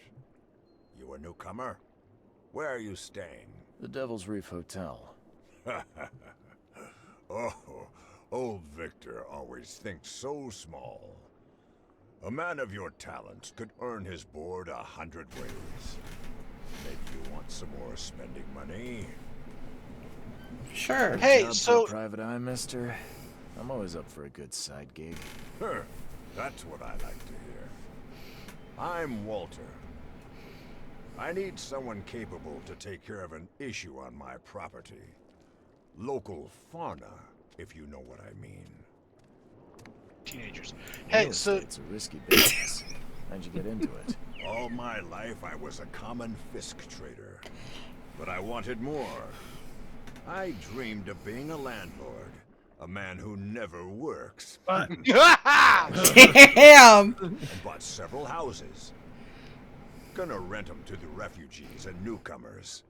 You a newcomer? Where are you staying? The Devil's Reef Hotel. Oh, old Victor always thinks so small. A man of your talents could earn his board 100 ways. Maybe you want some more spending money? Sure. Hey, Job so for a private eye, mister? I'm always up for a good side gig. That's what I like to hear. I'm Walter. I need someone capable to take care of an issue on my property. Local fauna, if you know what I mean. teenagers. Hey, Real so estate's a risky business. How'd you get into it? All my life I was a common fisk trader. But I wanted more. I dreamed of being a landlord. A man who never works. Damn! And bought several houses. Gonna rent them to the refugees and newcomers.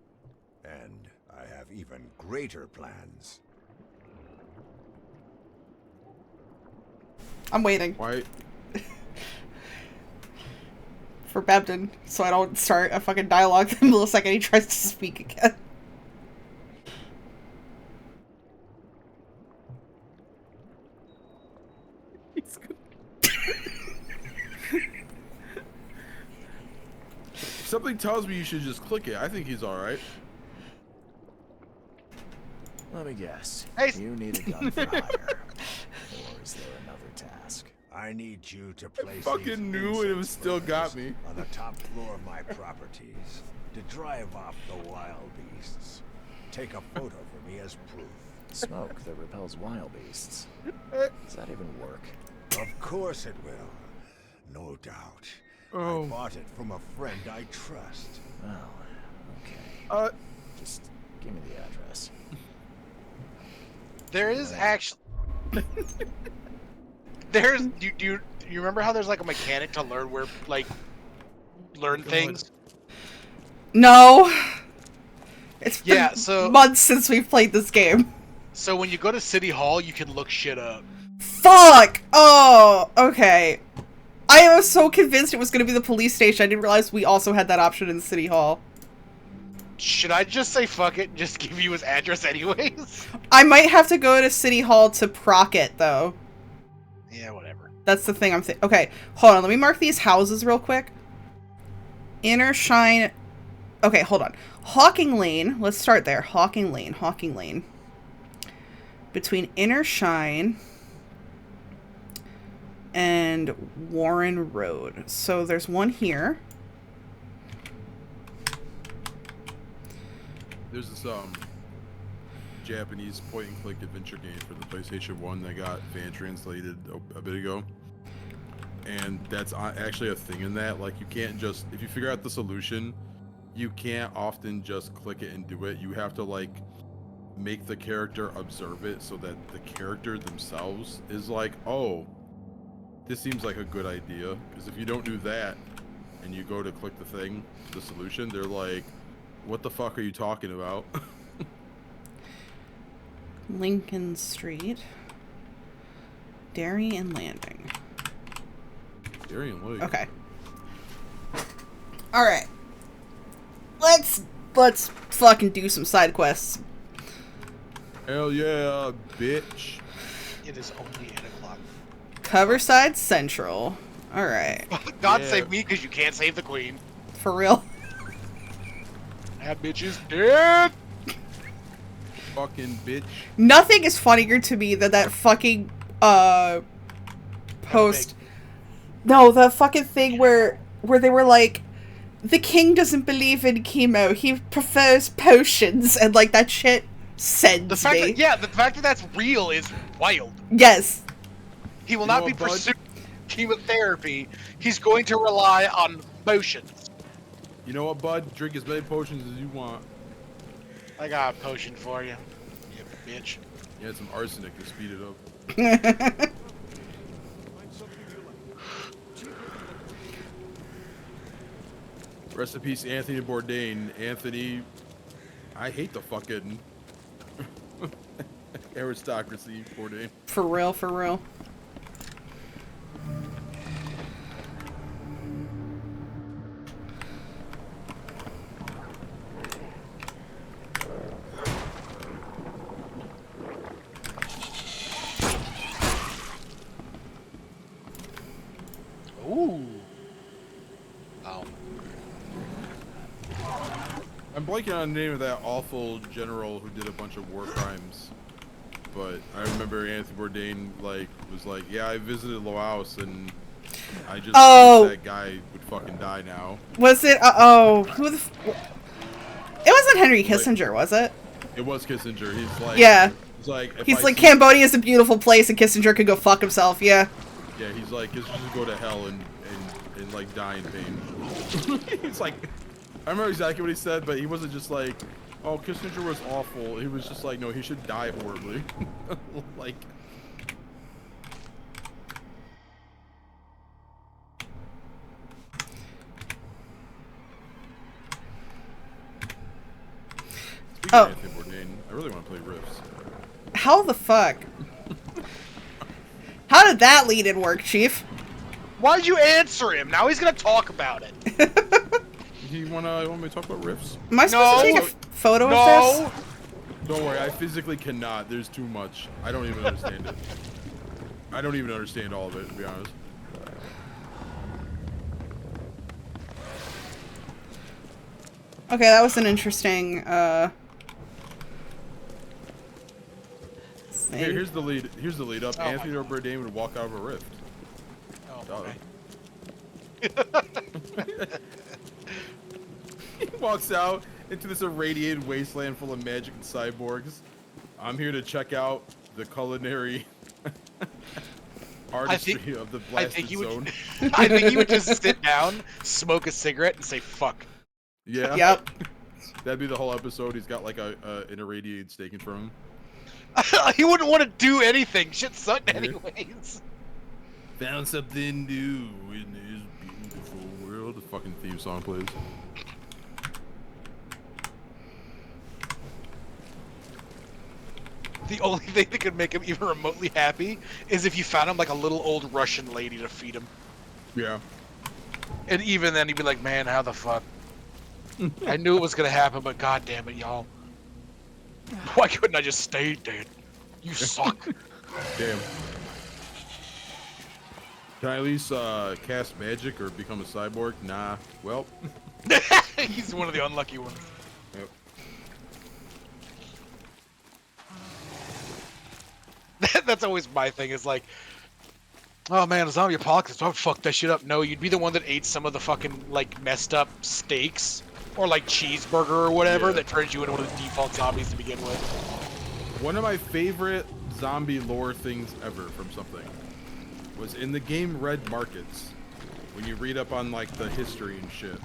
And I have even greater plans. I'm waiting Why? for Babden so I don't start a fucking dialogue the millisecond he tries to speak again. Something tells me you should just click it. I think he's alright. Let me guess. Hey. You need a gun for hire. Or is there another task? I need you to place Fucking these knew it, it was incense still got burners me. on the top floor of my properties to drive off the wild beasts. Take a photo for me as proof. Smoke that repels wild beasts. Does that even work? Of course it will. No doubt. Oh. I bought it from a friend I trust. Well, okay. Just give me the address. there is actually there's do you remember how there's like a mechanic to learn where learn things? No. It's been Yeah, so months since we've played this game. so when you go to City Hall, you can look shit up. Fuck! Oh, okay. I was so convinced it was going to be the police station. I didn't realize we also had that option in City Hall. Should I just say fuck it and just give you his address anyways? I might have to go to City Hall to proc it, though. Yeah, whatever. That's the thing I'm thinking. Okay, hold on. Let me mark these houses real quick. Inner Shine. Okay, hold on. Hawking Lane. Let's start there. Hawking Lane. Hawking Lane. Between Inner Shine and Warren Road. So there's one here. There's this Japanese point-and-click adventure game for the PlayStation 1 that got fan translated a bit ago. And that's actually a thing in that. Like, you can't just... If you figure out the solution, you can't often just click it and do it. You have to, like, make the character observe it so that the character themselves is like, oh, this seems like a good idea. Because if you don't do that, and you go to click the thing, the solution, they're like, what the fuck are you talking about? Lincoln Street. Darien Landing. Darien Lake. Okay. Alright. Let's fucking do some side quests. Hell yeah, bitch. It is only 8 o'clock. Coverside Central. Alright. God Yeah. save me because you can't save the queen. For real. That bitch is dead. Fucking bitch. Nothing is funnier to me than that fucking post. No, the fucking thing where they were like, the king doesn't believe in chemo, he prefers potions, and like that shit sends The fact me. that, the fact that that's real is wild. Yes. He will You not know be what, bud? pursuing chemotherapy. He's going to rely on potions. You know what, bud? Drink as many potions as you want. I got a potion for you, you bitch. You had some arsenic to speed it up. Rest in peace, Anthony Bourdain. Anthony, I hate the fucking aristocracy, Bourdain. For real, for real. I'm blanking on the name of that awful general who did a bunch of war crimes. But I remember Anthony Bourdain was like, yeah, I visited Laos and I just wish that guy would fucking die now. Was it? Who the? It wasn't Henry Kissinger, was it? It was Kissinger. He's like, yeah. He's like, Cambodia is a beautiful place, and Kissinger could go fuck himself. Yeah. Yeah, he's like, just go to hell and like die in pain. He's like, I remember exactly what he said, but he wasn't just like, oh, Kissinger was awful. He was just like, no, he should die horribly. Like. Speaking of Anthony Bourdain, I really want to play Rifts. How the fuck? How did that lead in work, Chief? Why'd you answer him? Now he's gonna talk about it. You want me to talk about Rifts? Am I supposed to take a photo of this? Don't worry, I physically cannot. There's too much. I don't even understand it. I don't even understand all of it, to be honest. Okay, that was an interesting, Here's the lead. Here's the lead up. Oh, Anthony Bourdain would walk out of a rift. Oh, okay. He walks out into this irradiated wasteland full of magic and cyborgs. I'm here to check out the culinary artistry of the blasted zone. I think he would just sit down, smoke a cigarette, and say "fuck." Yeah. Yep. That'd be the whole episode. He's got like an irradiated steak in front of him. He wouldn't want to do anything. Shit sucked anyways. Found something new in this beautiful world. The fucking theme song plays. The only thing that could make him even remotely happy is if you found him like a little old Russian lady to feed him. Yeah. And even then he'd be like, man, how the fuck? I knew it was gonna happen, but god damn it, y'all. Why couldn't I just stay dead? You suck. Damn. Can I at least cast magic or become a cyborg? Nah. Well. He's one of the unlucky ones. Yep. That's always my thing, is like, oh man, a zombie apocalypse, I would fuck that shit up. No, you'd be the one that ate some of the fucking, like, messed up steaks. Or like cheeseburger or whatever that turns you into one of the default zombies to begin with. One of my favorite zombie lore things ever from something was in the game Red Markets. When you read up on like the history and shit,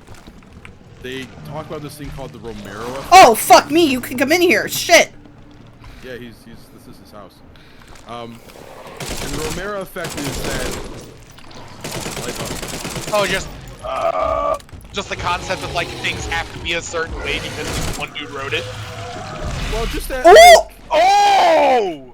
they talk about this thing called the Romero effect. Oh fuck me! You can come in here. Shit. Yeah, this is his house. And the Romero effect is that like just the concept that like things have to be a certain way because one dude wrote it. Well, just that. Oh! Like, oh!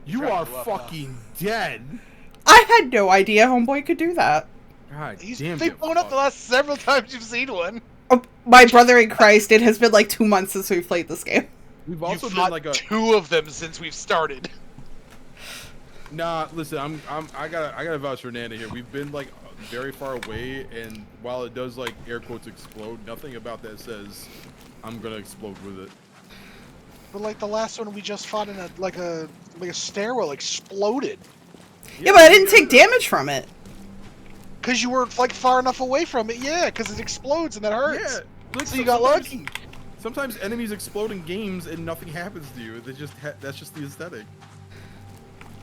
You are fucking dead. I had no idea Homeboy could do that. God He's damn. been blown up the last several times you've seen one. Oh, my brother in Christ, it has been like 2 months since we've played this game. We've also You've been like two of them since we've started. Nah, listen, I gotta vouch for Nana here. We've been like very far away, and while it does like air quotes explode, nothing about that says I'm gonna explode with it. But like the last one we just fought in a stairwell exploded. Yeah, but I didn't take damage from it. Cause you were like far enough away from it, yeah. Cause it explodes and that hurts. Yeah, look, so you got lucky. Sometimes enemies explode in games and nothing happens to you. They just that's just the aesthetic.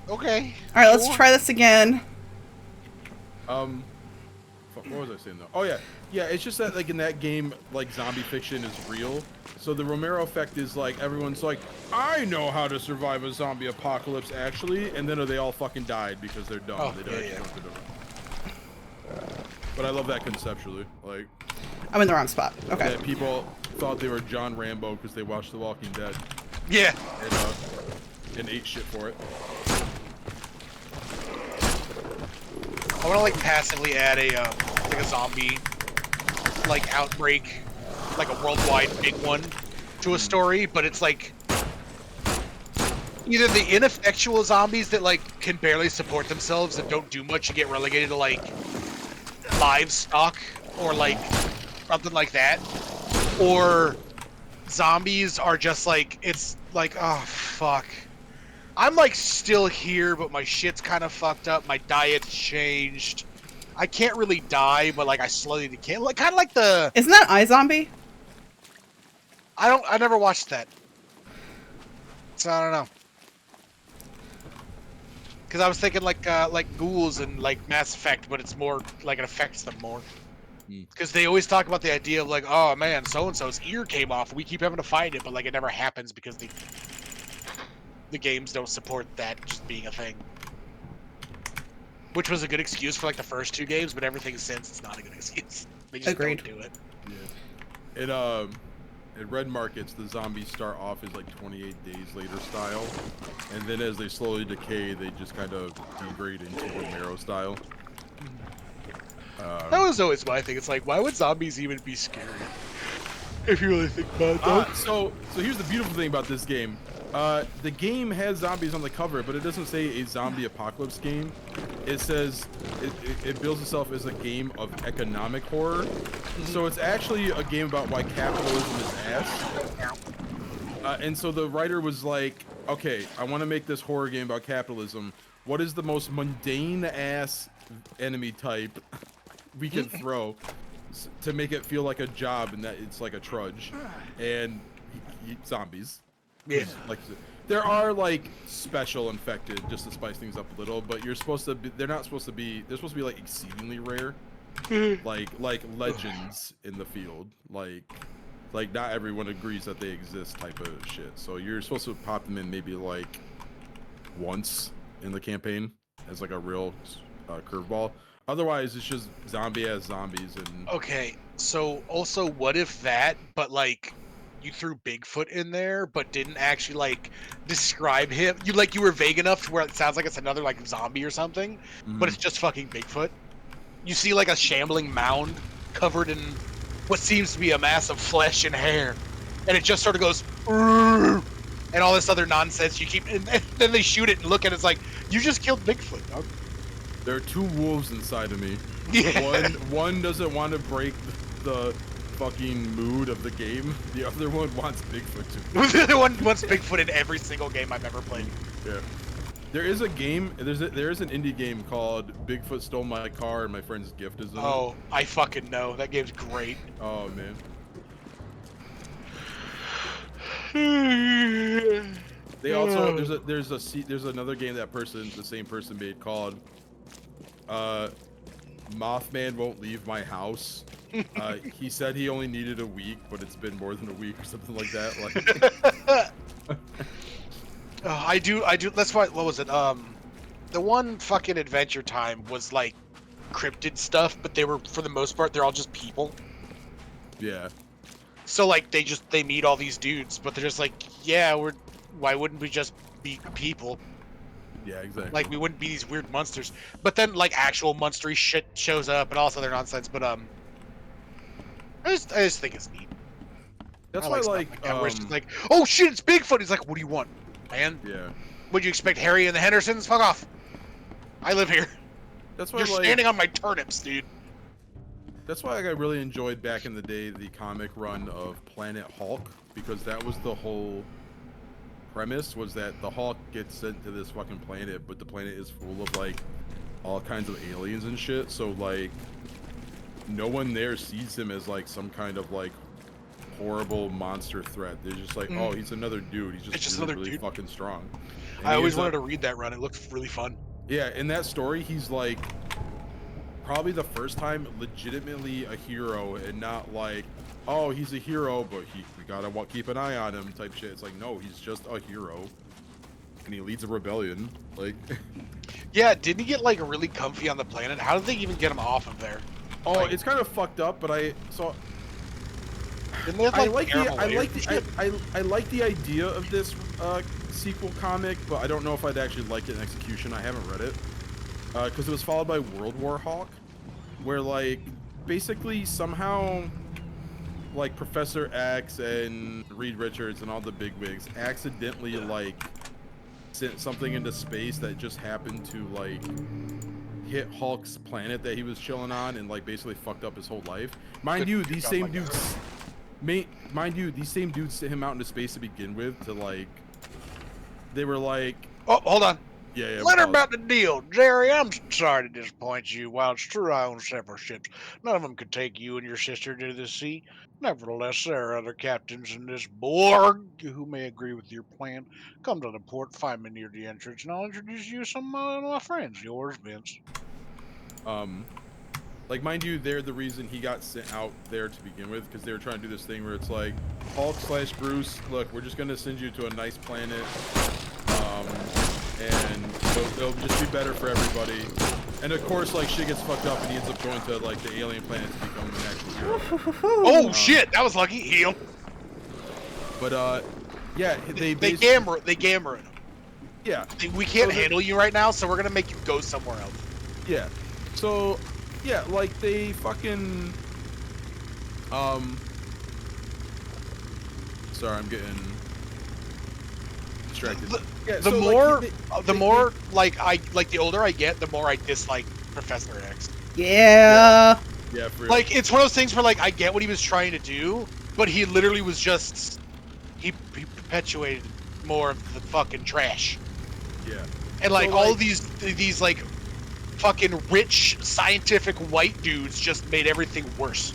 Okay. All right, let's try this again. What was I saying though? Oh yeah, it's just that like in that game, like zombie fiction is real. So the Romero effect is like everyone's like, I know how to survive a zombie apocalypse actually, and then they all fucking died because they're dumb. Oh, They don't actually know what they're doing. But I love that conceptually. Like, I'm in the wrong spot. Okay. that people thought they were John Rambo because they watched The Walking Dead. Yeah. And ate shit for it. I want to like passively add a zombie like outbreak, like a worldwide big one, to a story, but it's like either the ineffectual zombies that like can barely support themselves and don't do much and get relegated to like livestock or like something like that, or zombies are just like, it's like, oh fuck. I'm like still here, but my shit's kind of fucked up. My diet's changed. I can't really die, but like I slowly decay. Like kind of like the. Isn't that iZombie? I never watched that. So I don't know. Because I was thinking like ghouls and like Mass Effect, but it's more like it affects them more. Because they always talk about the idea of like, oh man, so and so's ear came off. We keep having to find it, but like it never happens because the games don't support that just being a thing. Which was a good excuse for like the first 2 games, but everything since it's not a good excuse. They just Agreed. don't do it. Yeah. In Red Markets, the zombies start off as like 28 days later style, and then as they slowly decay, they just kind of degrade into Romero style. That was always my thing. It's like, why would zombies even be scary? If you really think about it. So here's the beautiful thing about this game. The game has zombies on the cover, but it doesn't say a zombie apocalypse game. It says it bills itself as a game of economic horror. So it's actually a game about why capitalism is ass. And so the writer was like, okay, I want to make this horror game about capitalism. What is the most mundane ass enemy type we can throw to make it feel like a job and that it's like a trudge? And zombies. Yeah. Like there are like special infected just to spice things up a little, but you're supposed to be, they're supposed to be like exceedingly rare. like legends in the field. Like not everyone agrees that they exist type of shit. So you're supposed to pop them in maybe like once in the campaign as like a real curveball. Otherwise it's just zombie ass zombies and Okay, so also what if that, but like you threw Bigfoot in there, but didn't actually like describe him? You were vague enough to where it sounds like it's another like zombie or something, but it's just fucking Bigfoot. You see like a shambling mound covered in what seems to be a mass of flesh and hair, and it just sort of goes and all this other nonsense. You keep, and then they shoot it and look at it, it's like you just killed Bigfoot, dog. There are 2 wolves inside of me. Yeah. One doesn't want to break the fucking mood of the game. The other one wants Bigfoot to. The other one wants Bigfoot in every single game I've ever played. Yeah. There is a game. There is an indie game called Bigfoot Stole My Car and My Friend's Gift is in it. Oh, I fucking know. That game's great. Oh man. They also there's another game the same person made called Mothman Won't Leave My House. He said he only needed a week, but it's been more than a week or something like that. Like I do. That's why. What was it? The one fucking Adventure Time was like cryptid stuff, but they were, for the most part, they're all just people. Yeah. So like they meet all these dudes, but they're just like, yeah, why wouldn't we just be people? Yeah, exactly. Like we wouldn't be these weird monsters. But then like actual monstery shit shows up and all this other nonsense. But I just think it's neat. That's why where it's just like, oh shit, it's Bigfoot. He's like, what do you want, man? Yeah. Would you expect Harry and the Hendersons? Fuck off. I live here. That's why You're standing on my turnips, dude. That's why I really enjoyed back in the day the comic run of Planet Hulk, because that was the whole premise, was that the Hulk gets sent to this fucking planet, but the planet is full of like all kinds of aliens and shit. So like no one there sees him as like some kind of like horrible monster threat. They're just like, oh, he's another dude. He's just really fucking strong. And I always wanted to read that run. It looked really fun. Yeah, in that story, he's like probably the first time legitimately a hero, and not like, oh, he's a hero, but we gotta keep an eye on him type shit. It's like, no, he's just a hero, and he leads a rebellion. Like, yeah, didn't he get like really comfy on the planet? How did they even get him off of there? Oh, like, it's kind of fucked up, but I like the idea of this sequel comic, but I don't know if I'd actually like it in execution. I haven't read it because it was followed by World War Hawk, where like basically somehow like Professor X and Reed Richards and all the bigwigs accidentally like sent something into space that just happened to like hit Hulk's planet that he was chilling on and like basically fucked up his whole life. Mind you, these same dudes Mind you, these same dudes sent him out into space to begin with. To like, they were like, Oh, hold on. yeah. Let her about the deal. Jerry, I'm sorry to disappoint you. While it's true I own several ships, none of them could take you and your sister to the sea. Nevertheless, there are other captains in this Borg who may agree with your plan. Come to the port, find me near the entrance, and I'll introduce you to some of my friends. Yours, Vince. Like, mind you, they're the reason he got sent out there to begin with, because they were trying to do this thing where it's like, Hulk/Bruce, look, we're just gonna send you to a nice planet, and it'll just be better for everybody. And of course, like, shit gets fucked up, and he ends up going to like the alien planet to become an actual hero. Oh shit, that was lucky. Heal. But yeah, they gamma him. Yeah. We can't handle you right now, so we're gonna make you go somewhere else. Yeah. So, yeah, like they fucking sorry, I'm getting distracted. The older I get, the more I dislike Professor X. Yeah. Yeah, for real. Like, it's one of those things where, like, I get what he was trying to do, but he literally was just he perpetuated more of the fucking trash. Yeah. And like So, all like, these like fucking rich scientific white dudes just made everything worse.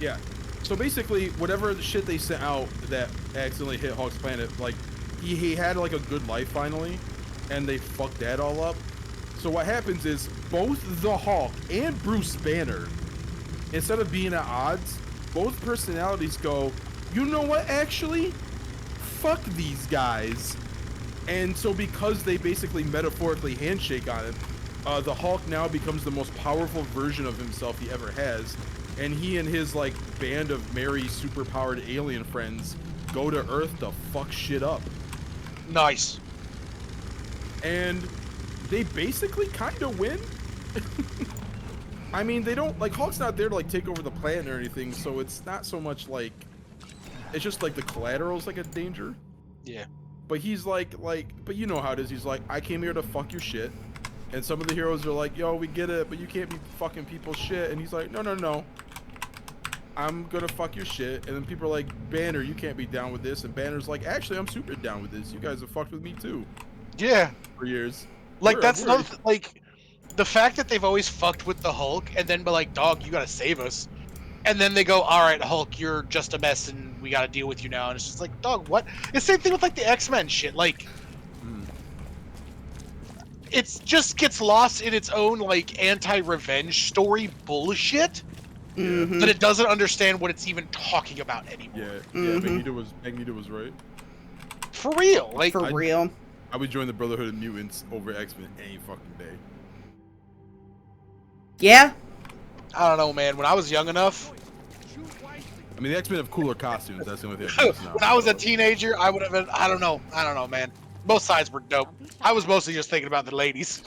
Yeah. So basically, whatever the shit they sent out that accidentally hit Hulk's planet, like he had like a good life finally, and they fucked that all up. So what happens is both the Hulk and Bruce Banner, instead of being at odds, both personalities go, you know what, actually? Fuck these guys. And so because they basically metaphorically handshake on it, the Hulk now becomes the most powerful version of himself he ever has. And he and his like band of merry superpowered alien friends go to Earth to fuck shit up. Nice. And they basically kind of win. I mean, they don't, like, Hulk's not there to like take over the planet or anything, so it's not so much like, it's just like the collateral's like a danger. Yeah. But he's like, but you know how it is. He's like, I came here to fuck your shit. And some of the heroes are like, yo, we get it, but you can't be fucking people's shit. And he's like, no. I'm gonna fuck your shit. And then people are like, Banner, you can't be down with this. And Banner's like, actually, I'm super down with this. You guys have fucked with me too. Yeah. For years. Like, that's another like, the fact that they've always fucked with the Hulk and then be like, dog, you gotta save us. And then they go, all right, Hulk, you're just a mess and we gotta deal with you now. And it's just like, dog, what? It's the same thing with like the X-Men shit. Like, it just gets lost in its own like anti-revenge story bullshit. Mm-hmm. That it doesn't understand what it's even talking about anymore. Yeah, Magneto was right. For real, like For real. I would join the Brotherhood of Mutants over X-Men any fucking day. Yeah. I don't know, man. When I was young enough, I mean, the X-Men have cooler costumes. That's the only thing. when I was a teenager, I would have been. I don't know, man. Both sides were dope. I was mostly just thinking about the ladies,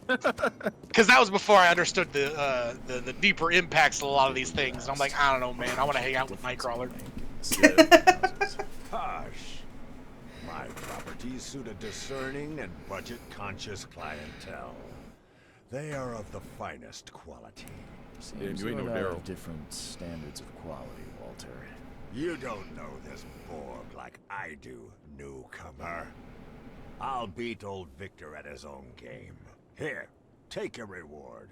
because that was before I understood the deeper impacts of a lot of these things. And I'm like, I don't know, man. I want to hang out with Nightcrawler. Hush. My properties suit a discerning and budget-conscious clientele. They are of the finest quality. Seems you ain't no we're Daryl. of different standards of quality, Walter. You don't know this Borg like I do, newcomer. I'll beat old Victor at his own game. Here, take your reward.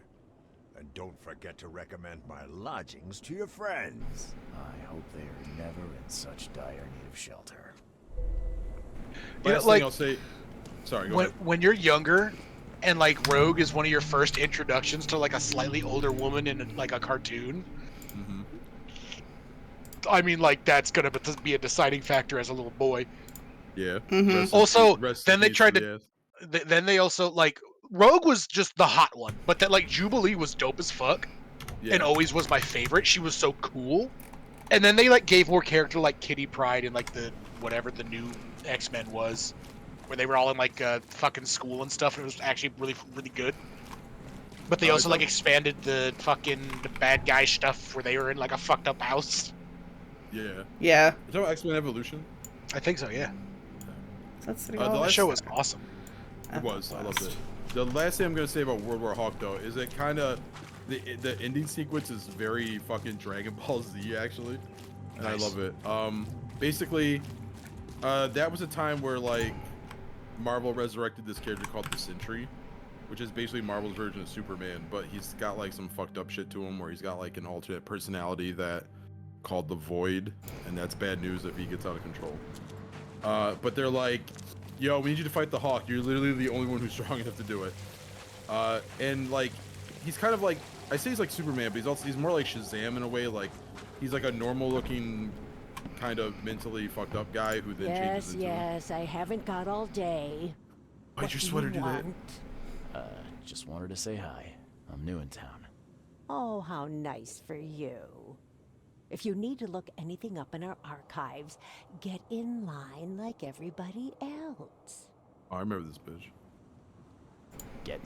And don't forget to recommend my lodgings to your friends. I hope they are never in such dire need of shelter. Last like, thing I'll say. Sorry, go ahead. When you're younger, and like Rogue is one of your first introductions to like a slightly older woman in like a cartoon. Mm-hmm. I mean, like that's gonna be a deciding factor as a little boy. Yeah. Mm-hmm. Also, then they tried to. Then they also like Rogue was just the hot one, but that like Jubilee was dope as fuck, and always was my favorite. She was so cool, and then they like gave more character like Kitty Pryde and like the whatever the new X-Men was, where they were all in like fucking school and stuff. And it was actually really really good. But they also like expanded the bad guy stuff where they were in like a fucked up house. Yeah. Yeah. Is that X-Men Evolution? I think so. Yeah. That's The show was awesome. It was. I loved it. The last thing I'm gonna say about World War Hulk though is it kind of the ending sequence is very fucking Dragon Ball Z actually. and I love it. Basically, that was a time where like Marvel resurrected this character called the Sentry, which is basically Marvel's version of Superman, but he's got like some fucked up shit to him where he's got like an alternate personality that called the Void, and that's bad news if he gets out of control. But they're like, yo, we need you to fight the Hawk. You're literally the only one who's strong enough to do it. And like, he's kind of like, I say he's like Superman, but he's more like Shazam in a way. Like, he's like a normal looking, kind of mentally fucked up guy who then changes into Yes, I haven't got all day. Why'd your sweater do that? Just wanted to say hi. I'm new in town. Oh, how nice for you. If you need to look anything up in our archives, get in line like everybody else. Oh, I remember this bitch.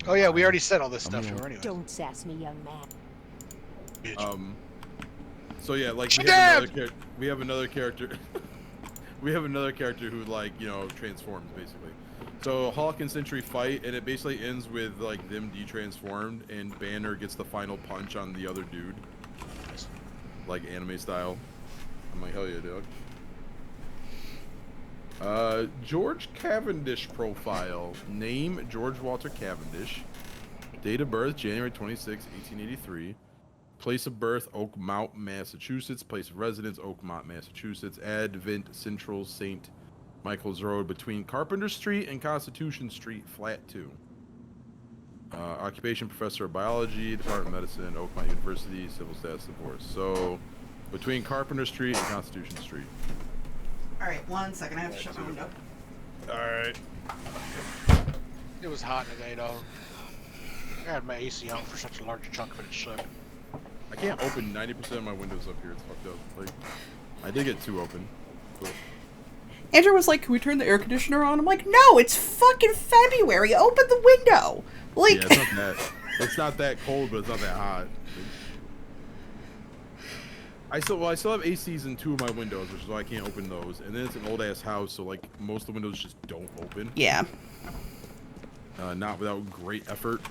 Oh yeah, we already said all this stuff to her anyway. Don't sass me, young man. So yeah, like we have another character. We have another character who like, you know, transforms basically. So Hawk and Sentry fight, and it basically ends with like them de-transformed, and Banner gets the final punch on the other dude, like anime style. I'm like, hell yeah, dog. George Cavendish profile. Name: George Walter Cavendish. Date of birth: January 26, 1883. Place of birth: Oakmont, Massachusetts. Place of residence: Oakmont, Massachusetts. Advent Central St. Michael's Road between Carpenter Street and Constitution Street, flat 2. Occupation: Professor of Biology, Department of Medicine, Oakmont University, Civil Status Divorce. So, between Carpenter Street and Constitution Street. Alright, 1 second. I have to shut my window. Alright. It was hot today, though. I had my AC on for such a large chunk of it, so. I can't open 90% of my windows up here. It's fucked up. Like, I did get 2 open. But... Andrew was like, can we turn the air conditioner on? I'm like, no, it's fucking February. Open the window. Like, yeah, it's not that cold, but it's not that hot. I still have ACs in 2 of my windows, which is why I can't open those. And then it's an old ass house, so like most of the windows just don't open. Yeah. Not without great effort.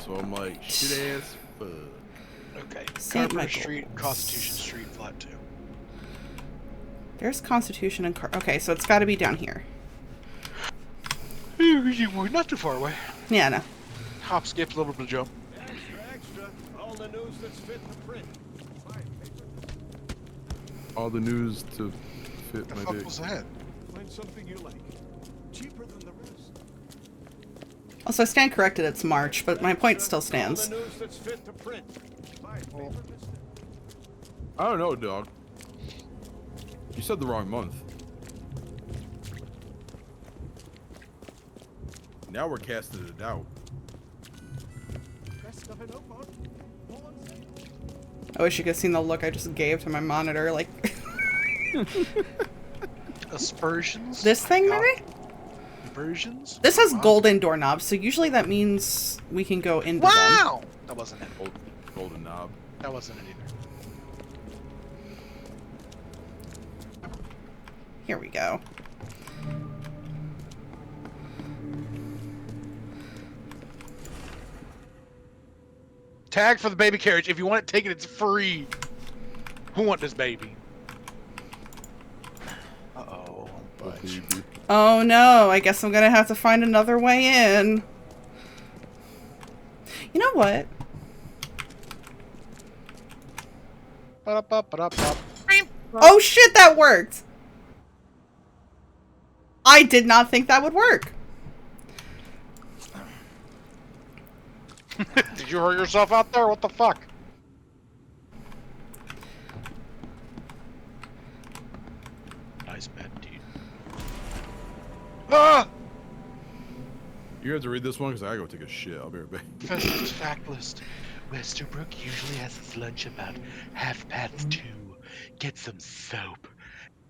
So I'm like, shit ass fuck. Okay. St. Carpenter Michael's. Street, Constitution Street, flat 2. There's Constitution and okay, so it's got to be down here. We're not too far away. Yeah, no. Hop, skip, little bit of jump. Extra, all the news that's fit to print. All the news to fit The my fuck dick. was that? Find something you like. Cheaper than the rest. Also, I stand corrected, it's March, but my point still stands. All the news that's fit to print. I don't know, dog. You said the wrong month. Now we're casting it out. I wish you could have seen the look I just gave to my monitor, like... Aspersions? This thing, maybe? Aspersions? This has golden doorknobs, so usually that means we can go into them. Wow! That wasn't it. Golden knob. That wasn't it either. Here we go. Tag for the baby carriage. If you want it taken, it's free. Who want this baby? Uh-oh. Oh no, I guess I'm gonna have to find another way in. You know what? Oh shit, that worked! I did not think that would work. Did you hurt yourself out there? What the fuck? Nice bed, dude. Ah! You have to read this one because I gotta go take a shit. I'll be right back. Festivus fact list. Westerbrook usually has its lunch about 2:30. Get some soap.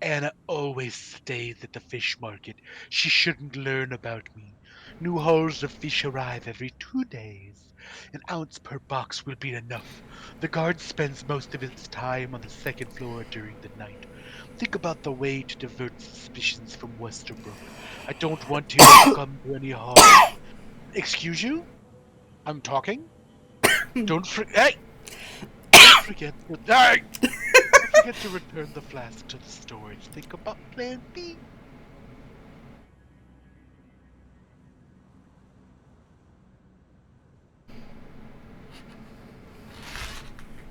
Anna always stays at the fish market. She shouldn't learn about me. New hauls of fish arrive every 2 days. An ounce per box will be enough. The guard spends most of his time on the 2nd floor during the night. Think about the way to divert suspicions from Westerbrook. I don't want him to come to any harm. Excuse you? I'm talking? Don't Hey! forget to die. Don't forget to return the flask to the storage. Think about Plan B.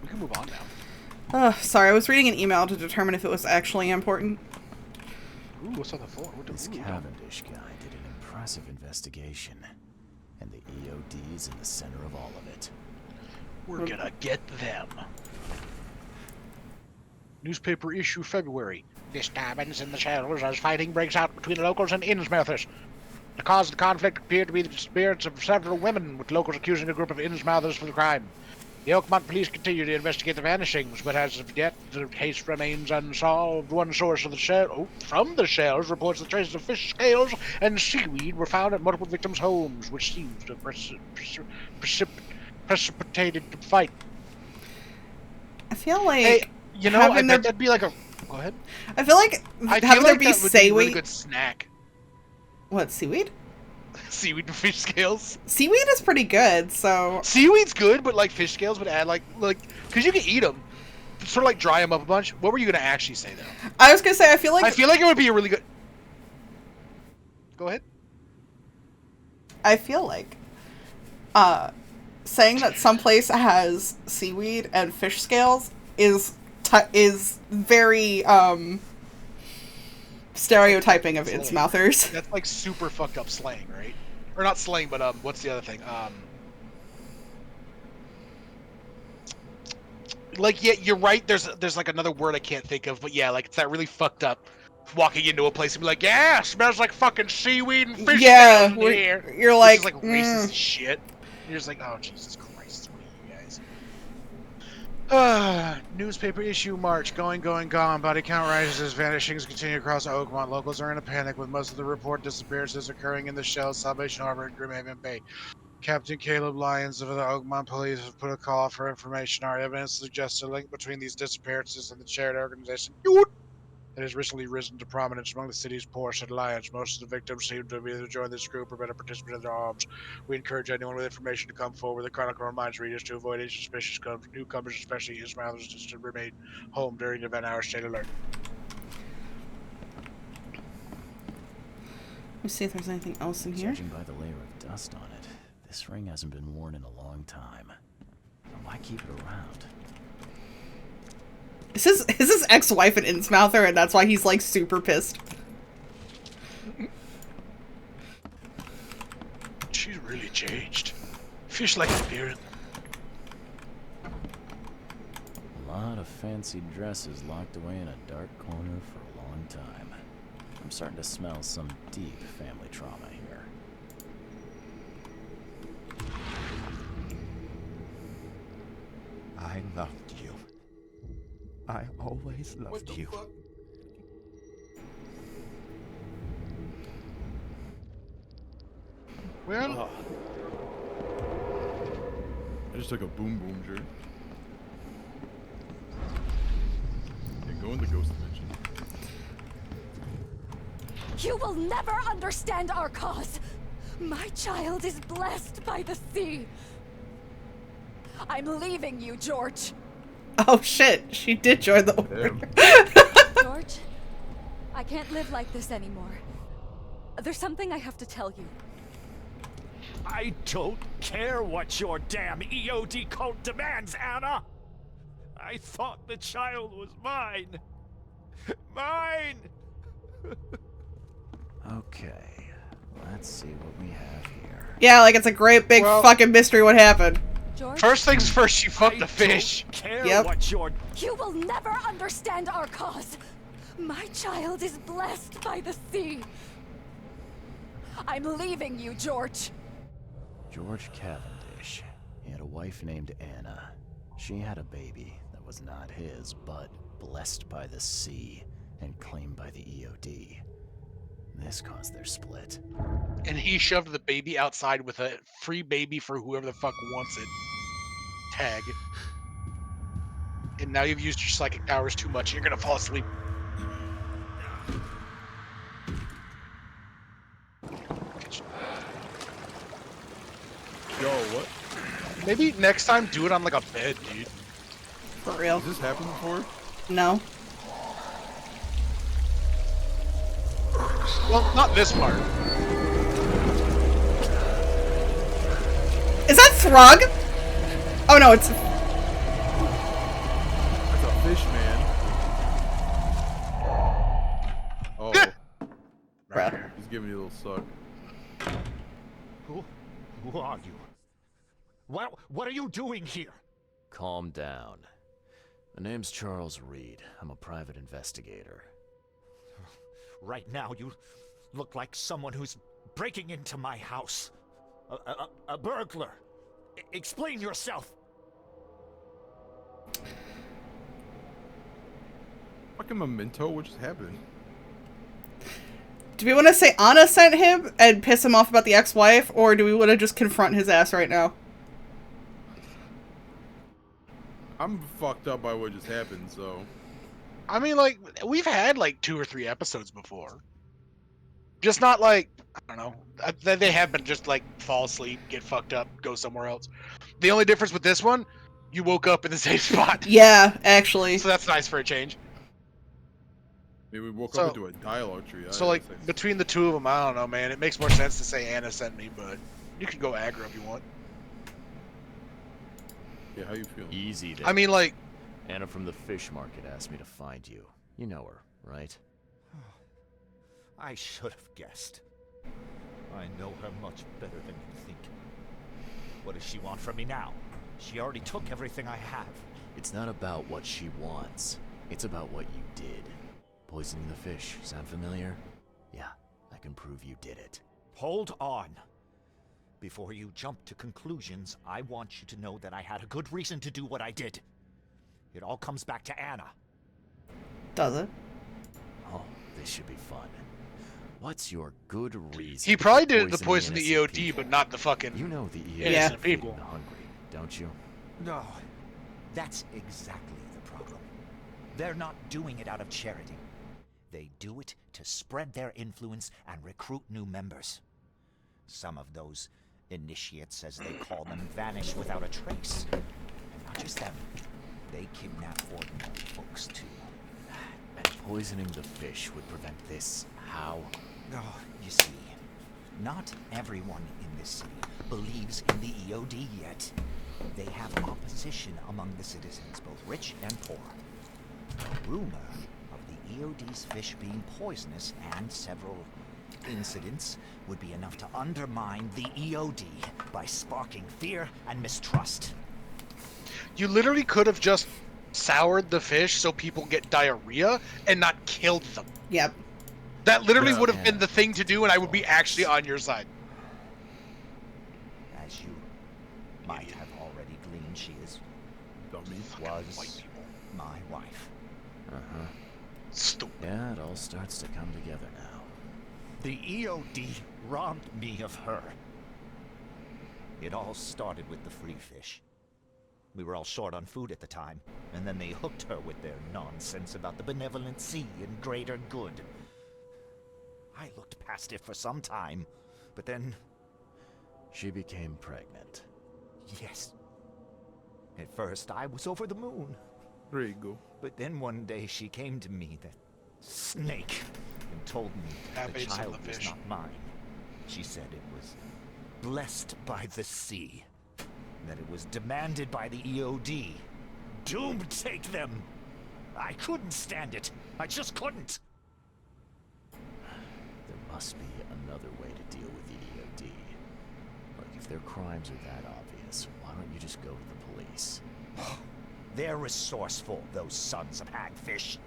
We can move on now. Sorry, I was reading an email to determine if it was actually important. Ooh, what's on the floor? This Cavendish guy did an impressive investigation, and the EOD's in the center of all of it. We're gonna get them. Newspaper issue February. Disturbance in the shells as fighting breaks out between locals and Innsmouthers. The cause of the conflict appeared to be the disappearance of several women, with locals accusing a group of Innsmouthers for the crime. The Oakmont police continue to investigate the vanishings, but as of yet, the case remains unsolved. One source of from the shells reports that traces of fish scales and seaweed were found at multiple victims' homes, which seems to have precipitated the fight. I feel like... Hey, you know, I bet that'd be like a... Go ahead. I feel like having there be seaweed... a really good snack. What, seaweed? Seaweed and fish scales. Seaweed is pretty good, so... Seaweed's good, but like fish scales would add like... Because you can eat them. Sort of like dry them up a bunch. What were you going to actually say, though? I was going to say, I feel like it would be a really good... Go ahead. I feel like... saying that someplace has seaweed and fish scales is very, stereotyping of Innsmouthers. That's like super fucked up slang, right? Or not slang, but what's the other thing? Like, yeah, you're right. There's like another word I can't think of, but yeah, like it's that really fucked up. Walking into a place and be like, yeah, smells like fucking seaweed and fish scales in here. You're like, which is like racist shit. You're just like, oh Jesus Christ, what are you guys? Newspaper issue March, going, gone. Body count rises as vanishings continue across Oakmont. Locals are in a panic with most of the report disappearances occurring in the Shell, Salvation Harbor, and Grimhaven Bay. Captain Caleb Lyons of the Oakmont Police have put a call for information. Our evidence suggests a link between these disappearances and the shared organization that has recently risen to prominence among the city's poorest and Lyons. Most of the victims seem to have either joined this group or been a participant in their arms. We encourage anyone with information to come forward. The Chronicle reminds readers to avoid any suspicious newcomers, especially Innsmouthers, to remain home during the event hour. Stay alert. Let me see if there's anything else in here. Judging by the layer of dust on it, this ring hasn't been worn in a long time. Why keep it around? Is his ex-wife an Innsmouther, and that's why he's like super pissed? She's really changed. Fish-like appearance. A lot of fancy dresses locked away in a dark corner for a long time. I'm starting to smell some deep family trauma here. I loved you. I always loved you. Fuck? Well, I just took a boom jerk. Yeah, go in the ghost dimension. You will never understand our cause. My child is blessed by the sea. I'm leaving you, George. Oh shit, she did join the order. George, I can't live like this anymore. There's something I have to tell you. I don't care what your damn EOD cult demands, Anna! I thought the child was mine. Mine! Okay, let's see what we have here. Yeah, like it's a great big fucking mystery what happened. George? First things first, she fucked the fish. Yep. You will never understand our cause. My child is blessed by the sea. I'm leaving you, George. George Cavendish. He had a wife named Anna. She had a baby that was not his, but blessed by the sea and claimed by the EOD. This caused their split. And he shoved the baby outside with a free baby for whoever the fuck wants it tag. And now you've used your psychic powers too much. You're gonna fall asleep. Yo, what? Maybe next time do it on like a bed, dude. For real. Has this happened before? No. Well, not this part. Is that Throg? Oh no, it's... That's a fish, man. Oh. Bruh. He's giving you a little suck. Who are you? What are you doing here? Calm down. My name's Charles Reed. I'm a private investigator. Right now, you look like someone who's breaking into my house. A burglar. Explain yourself. Fucking Memento, what just happened? Do we want to say Anna sent him and piss him off about the ex-wife, or do we want to just confront his ass right now? I'm fucked up by what just happened, so... I mean, like, we've had, like, 2 or 3 episodes before. Just not, like, I don't know. They have been just, like, fall asleep, get fucked up, go somewhere else. The only difference with this one, you woke up in the same spot. Yeah, actually. So that's nice for a change. Maybe we woke up into a dialogue tree. So, like, between the two of them, I don't know, man. It makes more sense to say Anna sent me, but you can go aggro if you want. Yeah, how you feeling? Easy there. I mean, like... Anna from the fish market asked me to find you. You know her, right? I should have guessed. I know her much better than you think. What does she want from me now? She already took everything I have. It's not about what she wants. It's about what you did. Poisoning the fish. Sound familiar? Yeah, I can prove you did it. Hold on. Before you jump to conclusions, I want you to know that I had a good reason to do what I did. It all comes back to Anna. Does it? Oh, this should be fun. What's your good reason? He probably did it to poison the EOD, but not the fucking you know the EOD innocent people. The hungry, don't you? No, that's exactly the problem. They're not doing it out of charity. They do it to spread their influence and recruit new members. Some of those initiates, as they call them, vanish without a trace. And not just them. They kidnap ordinary folks, too. And poisoning the fish would prevent this. How? Oh, you see, not everyone in this city believes in the EOD yet. They have opposition among the citizens, both rich and poor. A rumor of the EOD's fish being poisonous and several incidents would be enough to undermine the EOD by sparking fear and mistrust. You literally could have just soured the fish so people get diarrhea and not killed them. Yep. That literally would have been the thing to do, and I would be actually on your side. As you might have already gleaned, she is was my wife. Uh-huh. Stupid. Yeah, it all starts to come together now. The EOD robbed me of her. It all started with the free fish. We were all short on food at the time, and then they hooked her with their nonsense about the benevolent sea and greater good. I looked past it for some time, but then... She became pregnant. Yes. At first, I was over the moon. There you go. But then one day she came to me, that snake, and told me the child was not mine. She said it was blessed by the sea. That it was demanded by the EOD. Doomed take them! I couldn't stand it. I just couldn't. There must be another way to deal with the EOD. Like, if their crimes are that obvious, why don't you just go to the police? They're resourceful, those sons of hagfish.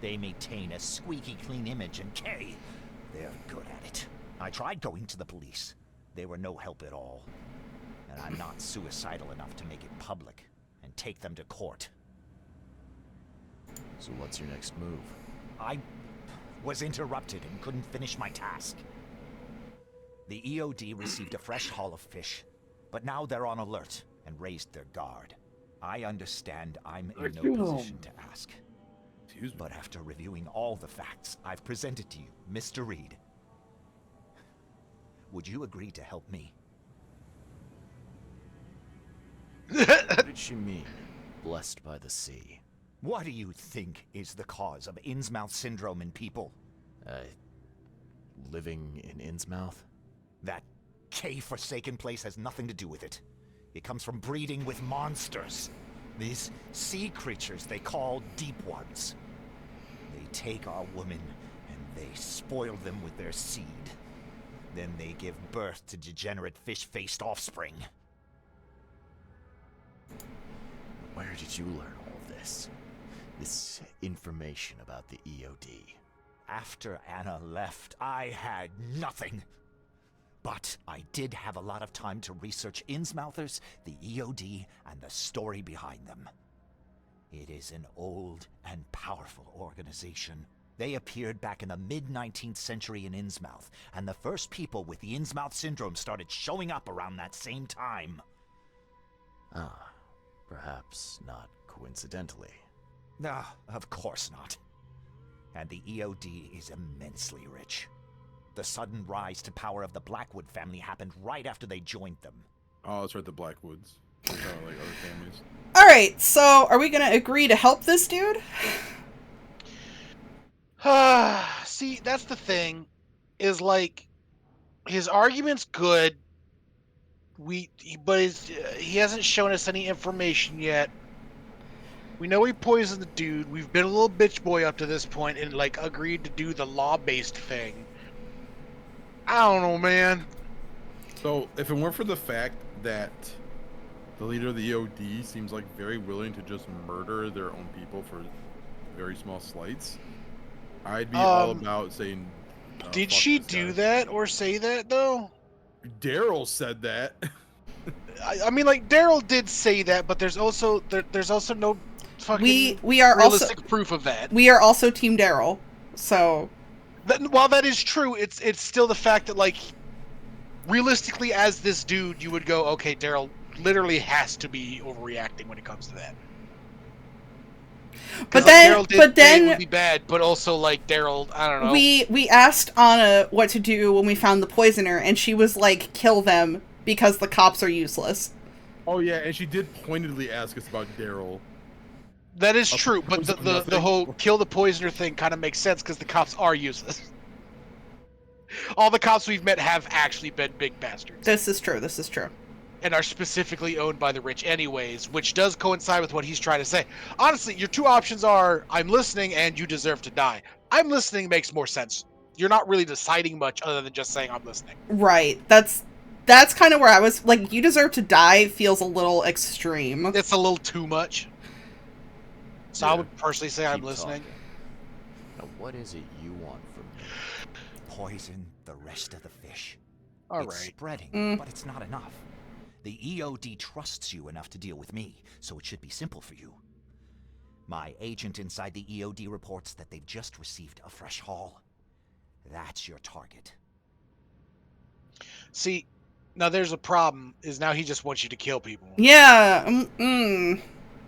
They maintain a squeaky clean image, and Kay, they're good at it. I tried going to the police. They were no help at all. And I'm not suicidal enough to make it public and take them to court. So what's your next move? I was interrupted and couldn't finish my task. The EOD received a fresh haul of fish, but now they're on alert and raised their guard. I understand I'm in no position to ask. But after reviewing all the facts I've presented to you, Mr. Reed, would you agree to help me? What did she mean? blessed by the sea. What do you think is the cause of Innsmouth syndrome in people? Living in Innsmouth? That cave-forsaken place has nothing to do with it. It comes from breeding with monsters. These sea creatures they call Deep Ones. They take our women and they spoil them with their seed. Then they give birth to degenerate fish-faced offspring. Where did you learn all this? This information about the EOD? After Anna left, I had nothing. But I did have a lot of time to research Innsmouthers, the EOD, and the story behind them. It is an old and powerful organization. They appeared back in the mid-19th century in Innsmouth, and the first people with the Innsmouth syndrome started showing up around that same time. Ah, perhaps not coincidentally. Ah, of course not. And the EOD is immensely rich. The sudden rise to power of the Blackwood family happened right after they joined them. Oh, that's right, the Blackwoods. Kind of like other families. Alright, so are we gonna agree to help this dude? See, that's the thing, is like, his argument's good, but he hasn't shown us any information yet. We know he poisoned the dude. We've been a little bitch boy up to this point and, like, agreed to do the law-based thing. I don't know, man. So, if it weren't for the fact that the leader of the EOD seems like very willing to just murder their own people for very small slights, I'd be all about saying... did she do that or say that, though? Daryl said that. I mean, like, Daryl did say that, but there's also no fucking we are realistic also, proof of that. We are also Team Daryl, so... While that is true, it's still the fact that, like, realistically, as this dude, you would go, okay, Daryl literally has to be overreacting when it comes to that. But then, it would be bad, but also, like, Daryl, I don't know. We asked Anna what to do when we found the poisoner, and she was like, kill them because the cops are useless. Oh yeah, and she did pointedly ask us about Daryl. That is true, but the whole kill the poisoner thing kind of makes sense because the cops are useless. All the cops we've met have actually been big bastards. This is true. And are specifically owned by the rich anyways, which does coincide with what he's trying to say. Honestly, your two options are, I'm listening and you deserve to die. I'm listening makes more sense. You're not really deciding much other than just saying I'm listening. Right. That's kind of where I was, like, you deserve to die feels a little extreme. It's a little too much. So yeah. I would personally say I'm listening. Now, what is it you want from me? Poison the rest of the fish. All it's right. Spreading, but it's not enough. The EOD trusts you enough to deal with me, so it should be simple for you. My agent inside the EOD reports that they've just received a fresh haul. That's your target. See, now there's a problem, is now he just wants you to kill people. Yeah.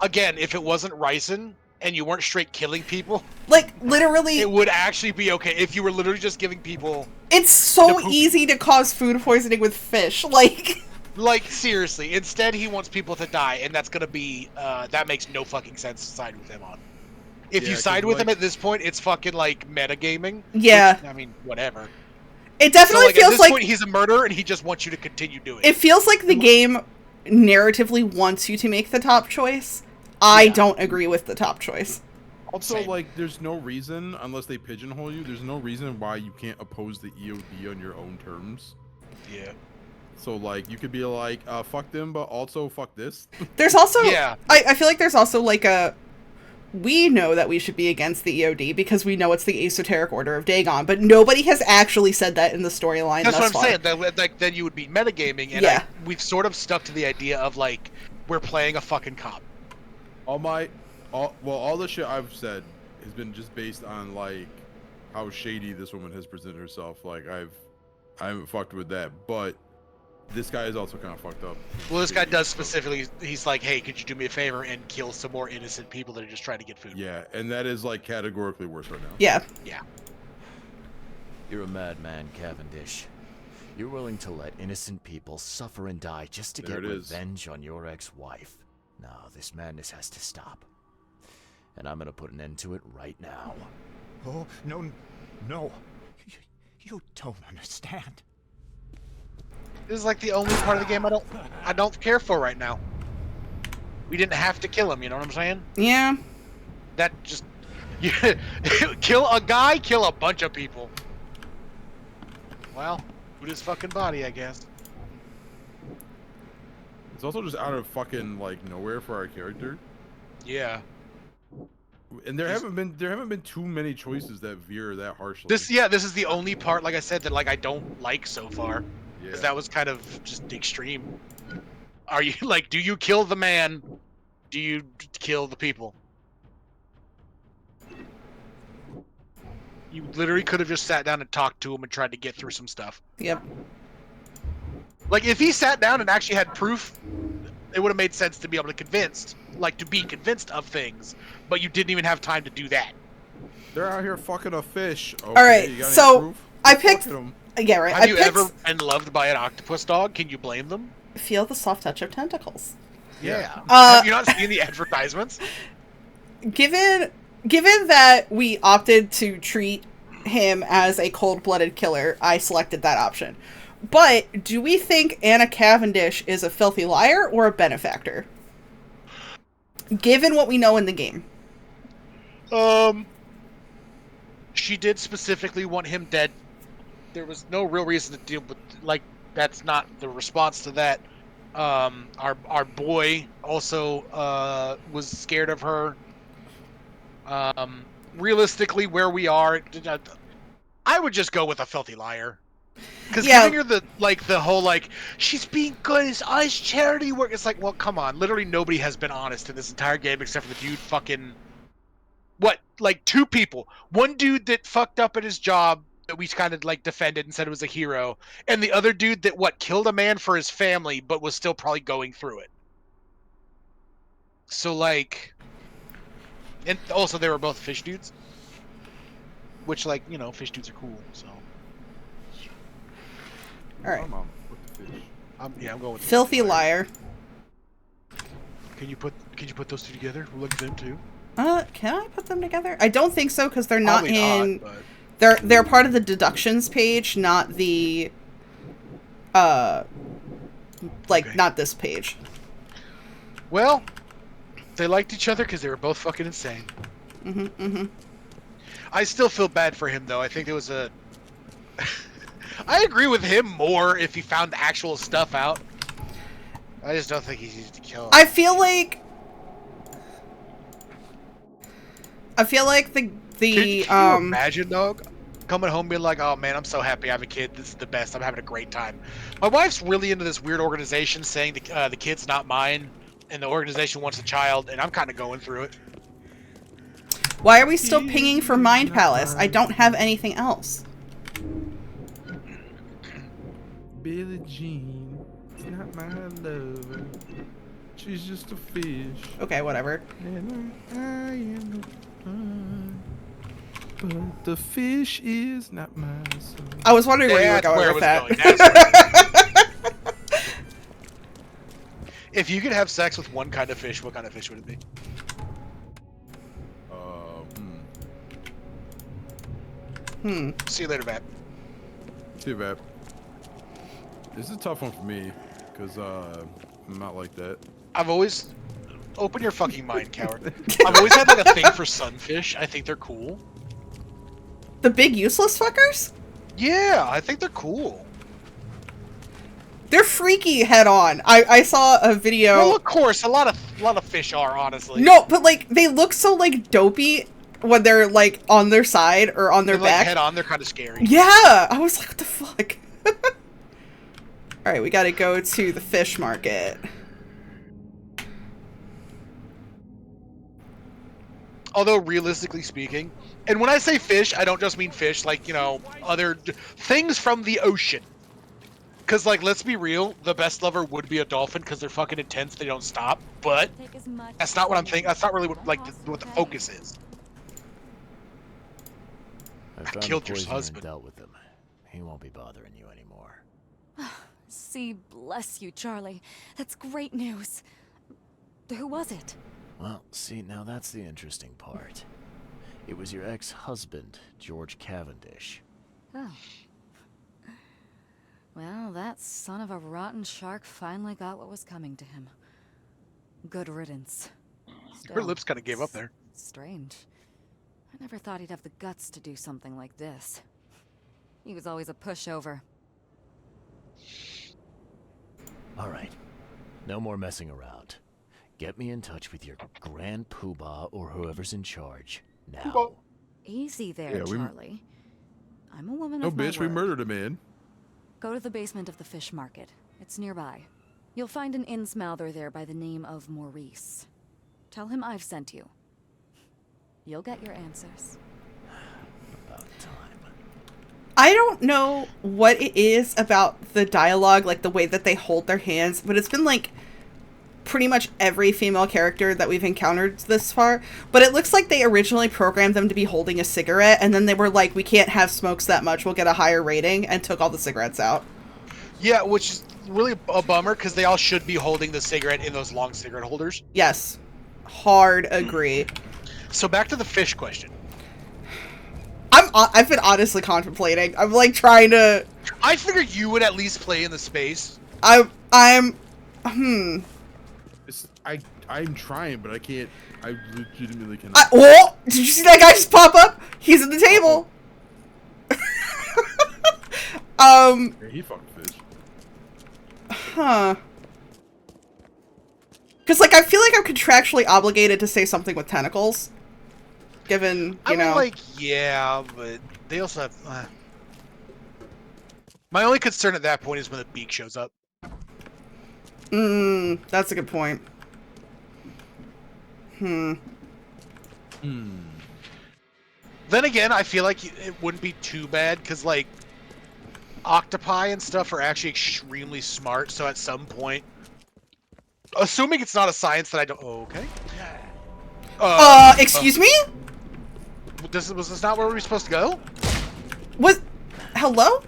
Again, if it wasn't ricin and you weren't straight killing people, like, literally, it would actually be okay if you were literally just giving people... It's so easy to cause food poisoning with fish, like... Like, seriously. Instead, he wants people to die, and that's gonna be, that makes no fucking sense to side with him on. If you side with him at this point, it's fucking, like, metagaming. Yeah. Which, I mean, whatever. It definitely feels at this point, he's a murderer, and he just wants you to continue doing it. It feels like the game narratively wants you to make the top choice. I don't agree with the top choice. Also, like, there's no reason, unless they pigeonhole you, there's no reason why you can't oppose the EOD on your own terms. Yeah. So, like, you could be like, fuck them, but also fuck this. There's also... Yeah. I feel like there's also, like, a... We know that we should be against the EOD because we know it's the Esoteric Order of Dagon, but nobody has actually said that in the storyline thus far. That's what I'm saying. That, like, then you would be metagaming, and we've sort of stuck to the idea of, like, we're playing a fucking cop. All the shit I've said has been just based on, like, how shady this woman has presented herself. Like, I haven't fucked with that, but this guy is also kind of fucked up. Well, this guy does specifically, he's like, hey, could you do me a favor and kill some more innocent people that are just trying to get food? Yeah, and that is, like, categorically worse right now. Yeah. Yeah. You're a madman, Cavendish. You're willing to let innocent people suffer and die just to get revenge on your ex-wife. No, this madness has to stop. And I'm gonna put an end to it right now. Oh, no, no. You don't understand. This is like the only part of the game I don't care for right now. We didn't have to kill him, you know what I'm saying? Yeah. That just kill a guy, kill a bunch of people. Well, with his fucking body, I guess. It's also just out of fucking like nowhere for our character. Yeah. And there haven't been too many choices that veer that harshly. This is the only part, like I said, that like I don't like so far. Because that was kind of just extreme. Are you like, do you kill the man? Do you kill the people? You literally could have just sat down and talked to him and tried to get through some stuff. Yep. Like if he sat down and actually had proof, it would have made sense to be able to be convinced of things. But you didn't even have time to do that. They're out here fucking a fish. Okay, all right, so I picked. Yeah, right. Have you ever been loved by an octopus dog? Can you blame them? Feel the soft touch of tentacles. Yeah. Have you not seen the advertisements? Given that we opted to treat him as a cold-blooded killer, I selected that option. But do we think Anna Cavendish is a filthy liar or a benefactor? Given what we know in the game. She did specifically want him dead. There was no real reason to deal with, like, that's not the response to that. Our boy also was scared of her. Realistically, where we are, I would just go with a filthy liar. Because giving her the whole, like, she's being good, it's honest charity work. It's like, well, come on. Literally nobody has been honest in this entire game except for the dude fucking... What? Like, two people. One dude that fucked up at his job that we kind of, like, defended and said it was a hero. And the other dude that, killed a man for his family but was still probably going through it. So, like... And also, they were both fish dudes. Which, like, you know, fish dudes are cool, so... Alright. I'm going with filthy liar. Can you put those two together? We'll look at them too. Can I put them together? I don't think so because they're not Probably in. Not, but... They're part of the deductions page, not the. Not this page. Well, they liked each other because they were both fucking insane. I still feel bad for him though. I think there was a. I agree with him more if he found the actual stuff out. I just don't think he needs to kill him. I feel like the Can you imagine, dog? Coming home being like, oh man, I'm so happy I have a kid. This is the best. I'm having a great time. My wife's really into this weird organization saying the kid's not mine and the organization wants a child, and I'm kind of going through it. Why are we still pinging for Mind Palace? I don't have anything else. Billie Jean, it's not my lover. She's just a fish. Okay, whatever. And I am the fun. But the fish is not my son. I was wondering where you were going with that. If you could have sex with one kind of fish, what kind of fish would it be? See you later, Matt. See you, Matt. This is a tough one for me, because I'm not like that. I've always... Open your fucking mind, coward. I've always had like a thing for sunfish. I think they're cool. The big useless fuckers? Yeah, I think they're cool. They're freaky head on. I saw a video... Well, of course, a lot of fish are, honestly. No, but like, they look so like dopey when they're like on their side or on their back. Like, head on, they're kind of scary. Yeah! I was like, what the fuck? Alright, we gotta go to the fish market. Although, realistically speaking, and when I say fish, I don't just mean fish, like, you know, other things from the ocean. Because, like, let's be real, the best lover would be a dolphin because they're fucking intense, they don't stop. But that's not what I'm thinking. That's not really what, like, what the focus is. I killed your husband. Dealt with him. He won't be bothering you anymore. See, bless you, Charlie. That's great news. Who was it? Well, see, now that's the interesting part. It was your ex-husband, George Cavendish. Oh. Well, that son of a rotten shark finally got what was coming to him. Good riddance. Her lips kind of gave up there. Strange. I never thought he'd have the guts to do something like this. He was always a pushover. All right. No more messing around. Get me in touch with your Grand Poobah or whoever's in charge. Now. Easy there, Yeah, Charlie. I'm a woman No, of my bitch, we word. murdered a man. Go to the basement of the fish market. It's nearby. You'll find an Innsmouther there by the name of Maurice. Tell him I've sent you. You'll get your answers. About time. I don't know what it is about the dialogue, like the way that they hold their hands, but it's been like pretty much every female character that we've encountered this far. But it looks like they originally programmed them to be holding a cigarette, and then they were like, we can't have smokes that much, we'll get a higher rating, and took all the cigarettes out. Yeah, which is really a bummer because they all should be holding the cigarette in those long cigarette holders. Yes. Hard agree. So back to the fish question. I've been honestly contemplating. I'm like trying to. I figured you would at least play in the space. I'm I'm trying, but I can't. I legitimately cannot. Oh! Did you see that guy just pop up? He's at the table. Yeah, he fucking fish. Huh. Because, like, I feel like I'm contractually obligated to say something with tentacles. Given, you know. Like, yeah, but they also have... My only concern at that point is when the beak shows up. That's a good point. Then again, I feel like it wouldn't be too bad, because, like, octopi and stuff are actually extremely smart, so at some point... Assuming it's not a science that I don't... Oh, okay. Excuse me? Was this not where we were supposed to go? What? Hello?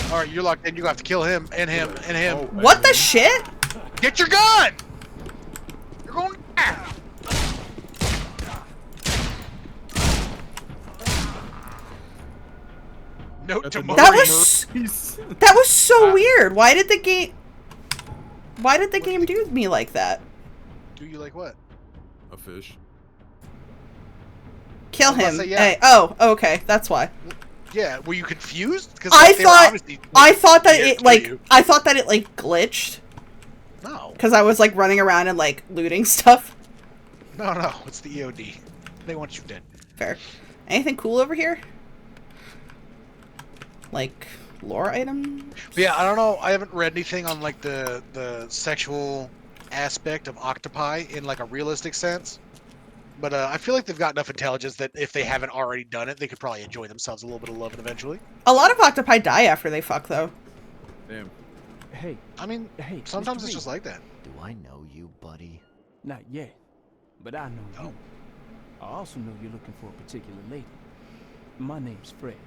Alright, you're locked in. You have to kill him, and him, and him. What the shit? Get your gun! You're going... Note to That was so weird. Why did the game do me like that? Do you like what? A fish. Kill I was about him. to say, yeah. Hey, oh, okay, that's why. Yeah, were you confused? Because I thought that it like glitched. No. Because I was like running around and like looting stuff. No, it's the EOD. They want you dead. Fair. Anything cool over here? Like lore items? Yeah, I don't know. I haven't read anything on like the sexual aspect of octopi in like a realistic sense. But I feel like they've got enough intelligence that if they haven't already done it, they could probably enjoy themselves a little bit of loving eventually. A lot of octopi die after they fuck, though. Damn. Hey. I mean, hey, sometimes Mr. it's just Reed. like that. Do I know you, buddy? Not yet, but I know you. I also know you're looking for a particular lady. My name's Fred.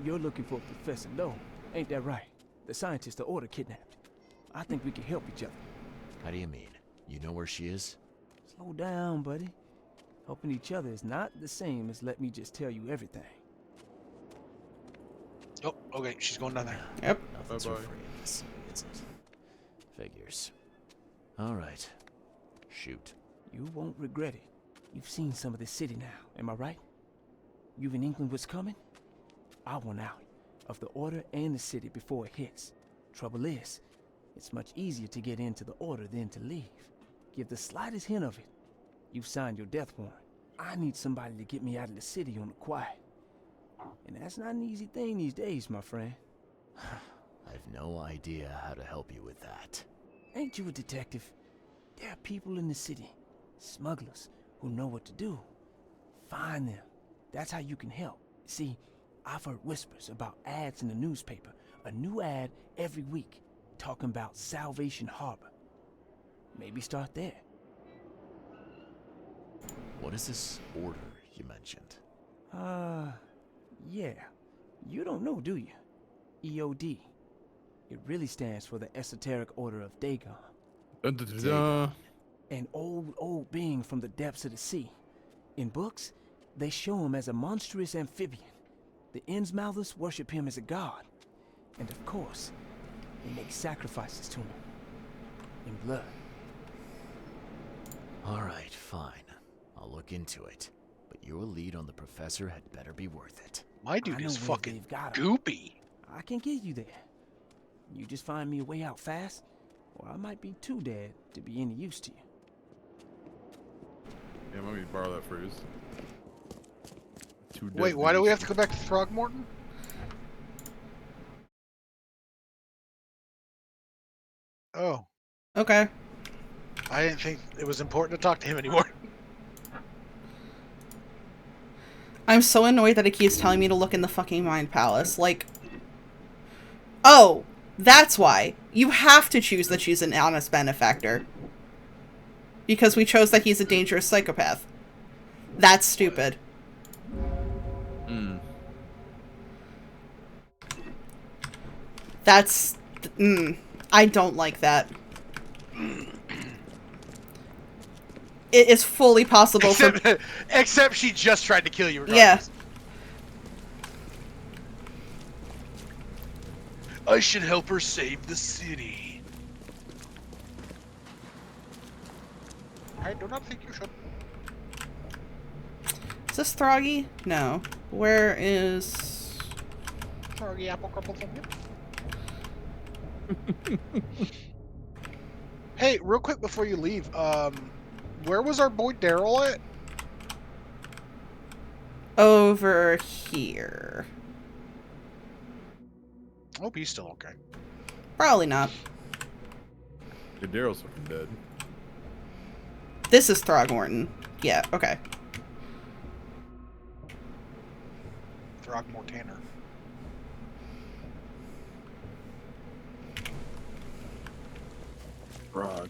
You're looking for Professor Lowe, ain't that right? The scientist the Order kidnapped. I think we can help each other. How do you mean? You know where she is? Slow down, buddy. Helping each other is not the same as let me just tell you everything. Oh, okay, she's going down there. Yep. Nothing's for free in this city, is it? Figures. All right. Shoot. You won't regret it. You've seen some of this city now, am I right? You've in England what's coming? I want out of the Order and the city before it hits. Trouble is, it's much easier to get into the Order than to leave. Give the slightest hint of it, you've signed your death warrant. I need somebody to get me out of the city on the quiet. And that's not an easy thing these days, my friend. I've no idea how to help you with that. Ain't you a detective? There are people in the city, smugglers, who know what to do. Find them. That's how you can help. See, I've heard whispers about ads in the newspaper. A new ad every week, talking about Salvation Harbor. Maybe start there. What is this order you mentioned? Yeah. You don't know, do you? EOD. It really stands for the Esoteric Order of Dagon. Dun-dun-dun-dun. An old being from the depths of the sea. In books, they show him as a monstrous amphibian. The Innsmouthers worship him as a god. And of course, they make sacrifices to him. In blood. Alright, fine. I'll look into it. But your lead on the professor had better be worth it. My dude is fucking goopy. I can get you there. You just find me a way out fast, or I might be too dead to be any use to you. Yeah, let me borrow that phrase. Wait, why do we have to go back to Throgmorton? Oh. Okay. I didn't think it was important to talk to him anymore. I'm so annoyed that it keeps telling me to look in the fucking Mind Palace. Like, oh, that's why. You have to choose that she's an honest benefactor. Because we chose that he's a dangerous psychopath. That's stupid. That's... I don't like that. It is fully possible Except she just tried to kill you regardless. Yeah. I should help her save the city. I do not think you should. Is this Throggy? No. Where is... Throggy apple crumble something? Hey, real quick before you leave, where was our boy Daryl at? Over here. Hope he's still okay. Probably not. Yeah, Daryl's fucking dead. This is Throgmorton. Yeah, okay. Throgmortaner. Frog.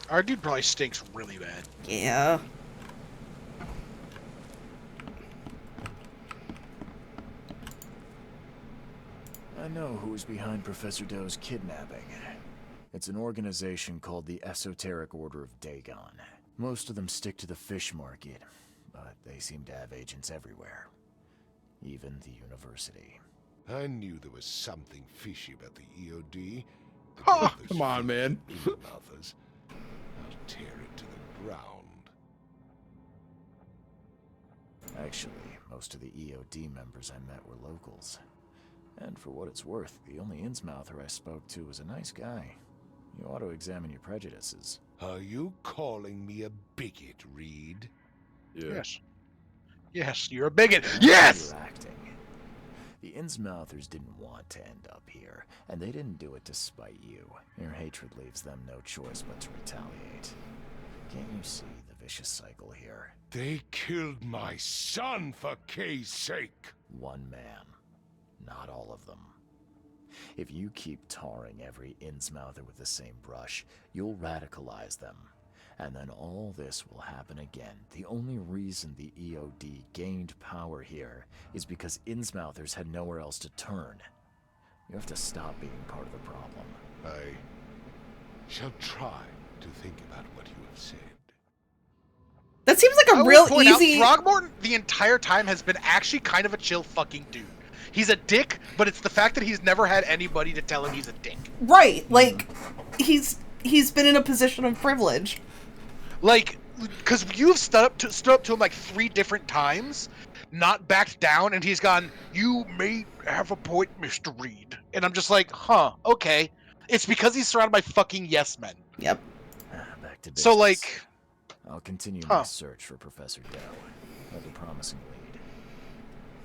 Our dude probably stinks really bad. Yeah. I know who's behind Professor Doe's kidnapping. It's an organization called the Esoteric Order of Dagon. Most of them stick to the fish market, but they seem to have agents everywhere. Even the university. I knew there was something fishy about the EOD. Oh, come on, man. Others. I'll tear it to the ground. Actually, most of the EOD members I met were locals. And for what it's worth, the only Innsmouther I spoke to was a nice guy. You ought to examine your prejudices. Are you calling me a bigot, Reed? Yeah. Yes. Yes, you're a bigot. Yes! You're acting. The Innsmouthers didn't want to end up here, and they didn't do it to spite you. Your hatred leaves them no choice but to retaliate. Can't you see the vicious cycle here? They killed my son for Kay's sake. One man, not all of them. If you keep tarring every Innsmouther with the same brush, you'll radicalize them. And then all this will happen again. The only reason the EOD gained power here is because Innsmouthers had nowhere else to turn. You have to stop being part of the problem. I shall try to think about what you have said. That seems like a real easy... Throgmorton the entire time has been actually kind of a chill fucking dude. He's a dick, but it's the fact that he's never had anybody to tell him he's a dick. Right, like, he's been in a position of privilege. Like, because you've stood up to him like 3 different times, not backed down, and he's gone, "You may have a point, Mr. Reed." And I'm just like, huh, okay. It's because he's surrounded by fucking yes men. Yep. Back to business. So, like... I'll continue my search for Professor Doe. I have a promising lead.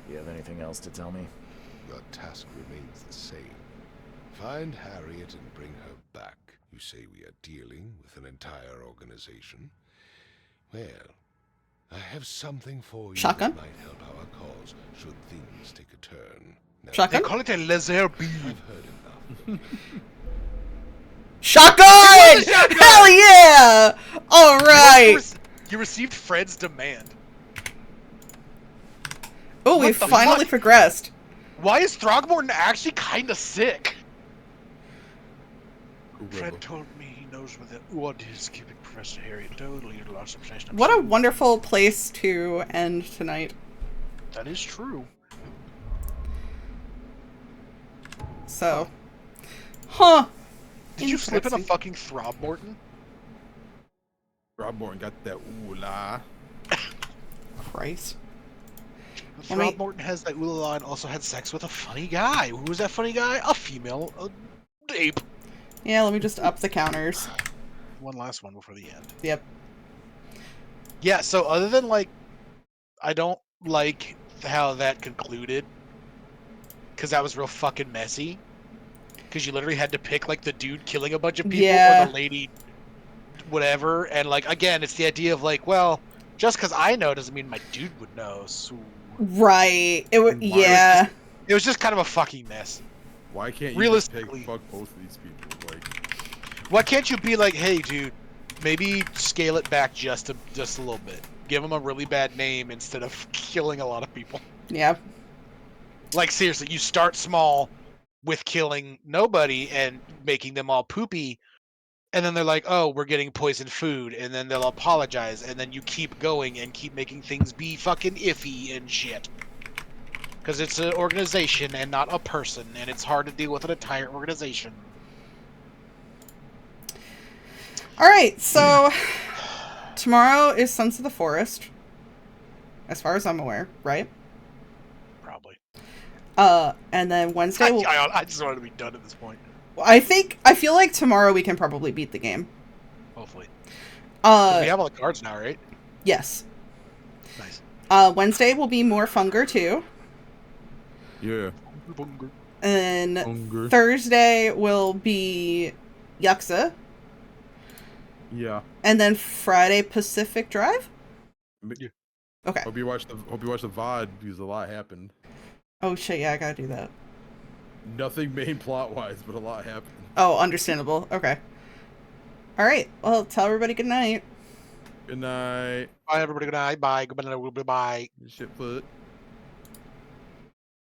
Do you have anything else to tell me? Your task remains the same. Find Harriet and bring her back. You say we are dealing with an entire organization? Well, I have something for you Shotgun? that might help our cause should things take a turn. Now, Shotgun? They call it a laser beam. I've heard enough. Shotgun! Hell yeah! All right. You received Fred's demand. Oh, we finally progressed. Why is Throgmorton actually kind of sick? Fred told me he knows where the Ood is, keeping Professor Harriet totally lost obsession. What a wonderful place to end tonight. That is true. So, huh? Did you slip in a Interesting. fucking Throgmorton? Throgmorton got that ooh la. Christ. Throgmorton has that ooh la la and also had sex with a funny guy. Who was that funny guy? A female ape. Yeah, let me just up the counters. One last one before the end. Yep. Yeah, so other than, like, I don't like how that concluded. Because that was real fucking messy. Because you literally had to pick, like, the dude killing a bunch of people Yeah. or the lady whatever. And, like, again, it's the idea of, like, well, just because I know doesn't mean my dude would know. So... Right. It would. Yeah. It was just kind of a fucking mess. Why can't you realistically just fuck both of these people? Like, why can't you be like, hey, dude, maybe scale it back just a little bit. Give them a really bad name instead of killing a lot of people. Yeah. Like, seriously, you start small with killing nobody and making them all poopy, and then they're like, oh, we're getting poisoned food, and then they'll apologize, and then you keep going and keep making things be fucking iffy and shit. Because it's an organization and not a person, and it's hard to deal with an entire organization. Alright, so tomorrow is Sons of the Forest. As far as I'm aware, right? Probably. And then Wednesday will... I just wanted to be done at this point. I feel like tomorrow we can probably beat the game. Hopefully. We have all the cards now, right? Yes. Nice. Wednesday will be more Funger 2. yeah. And Funger. Thursday will be Yuxa. Yeah. And then Friday, Pacific Drive? Yeah. Okay. Hope you watch the VOD because a lot happened. Oh shit, yeah, I gotta do that. Nothing main plot wise, but a lot happened. Oh, understandable. Okay. Alright, well, tell everybody good night. Good night. Bye, everybody. Good night. Bye. Goodbye. Bye. Shit foot.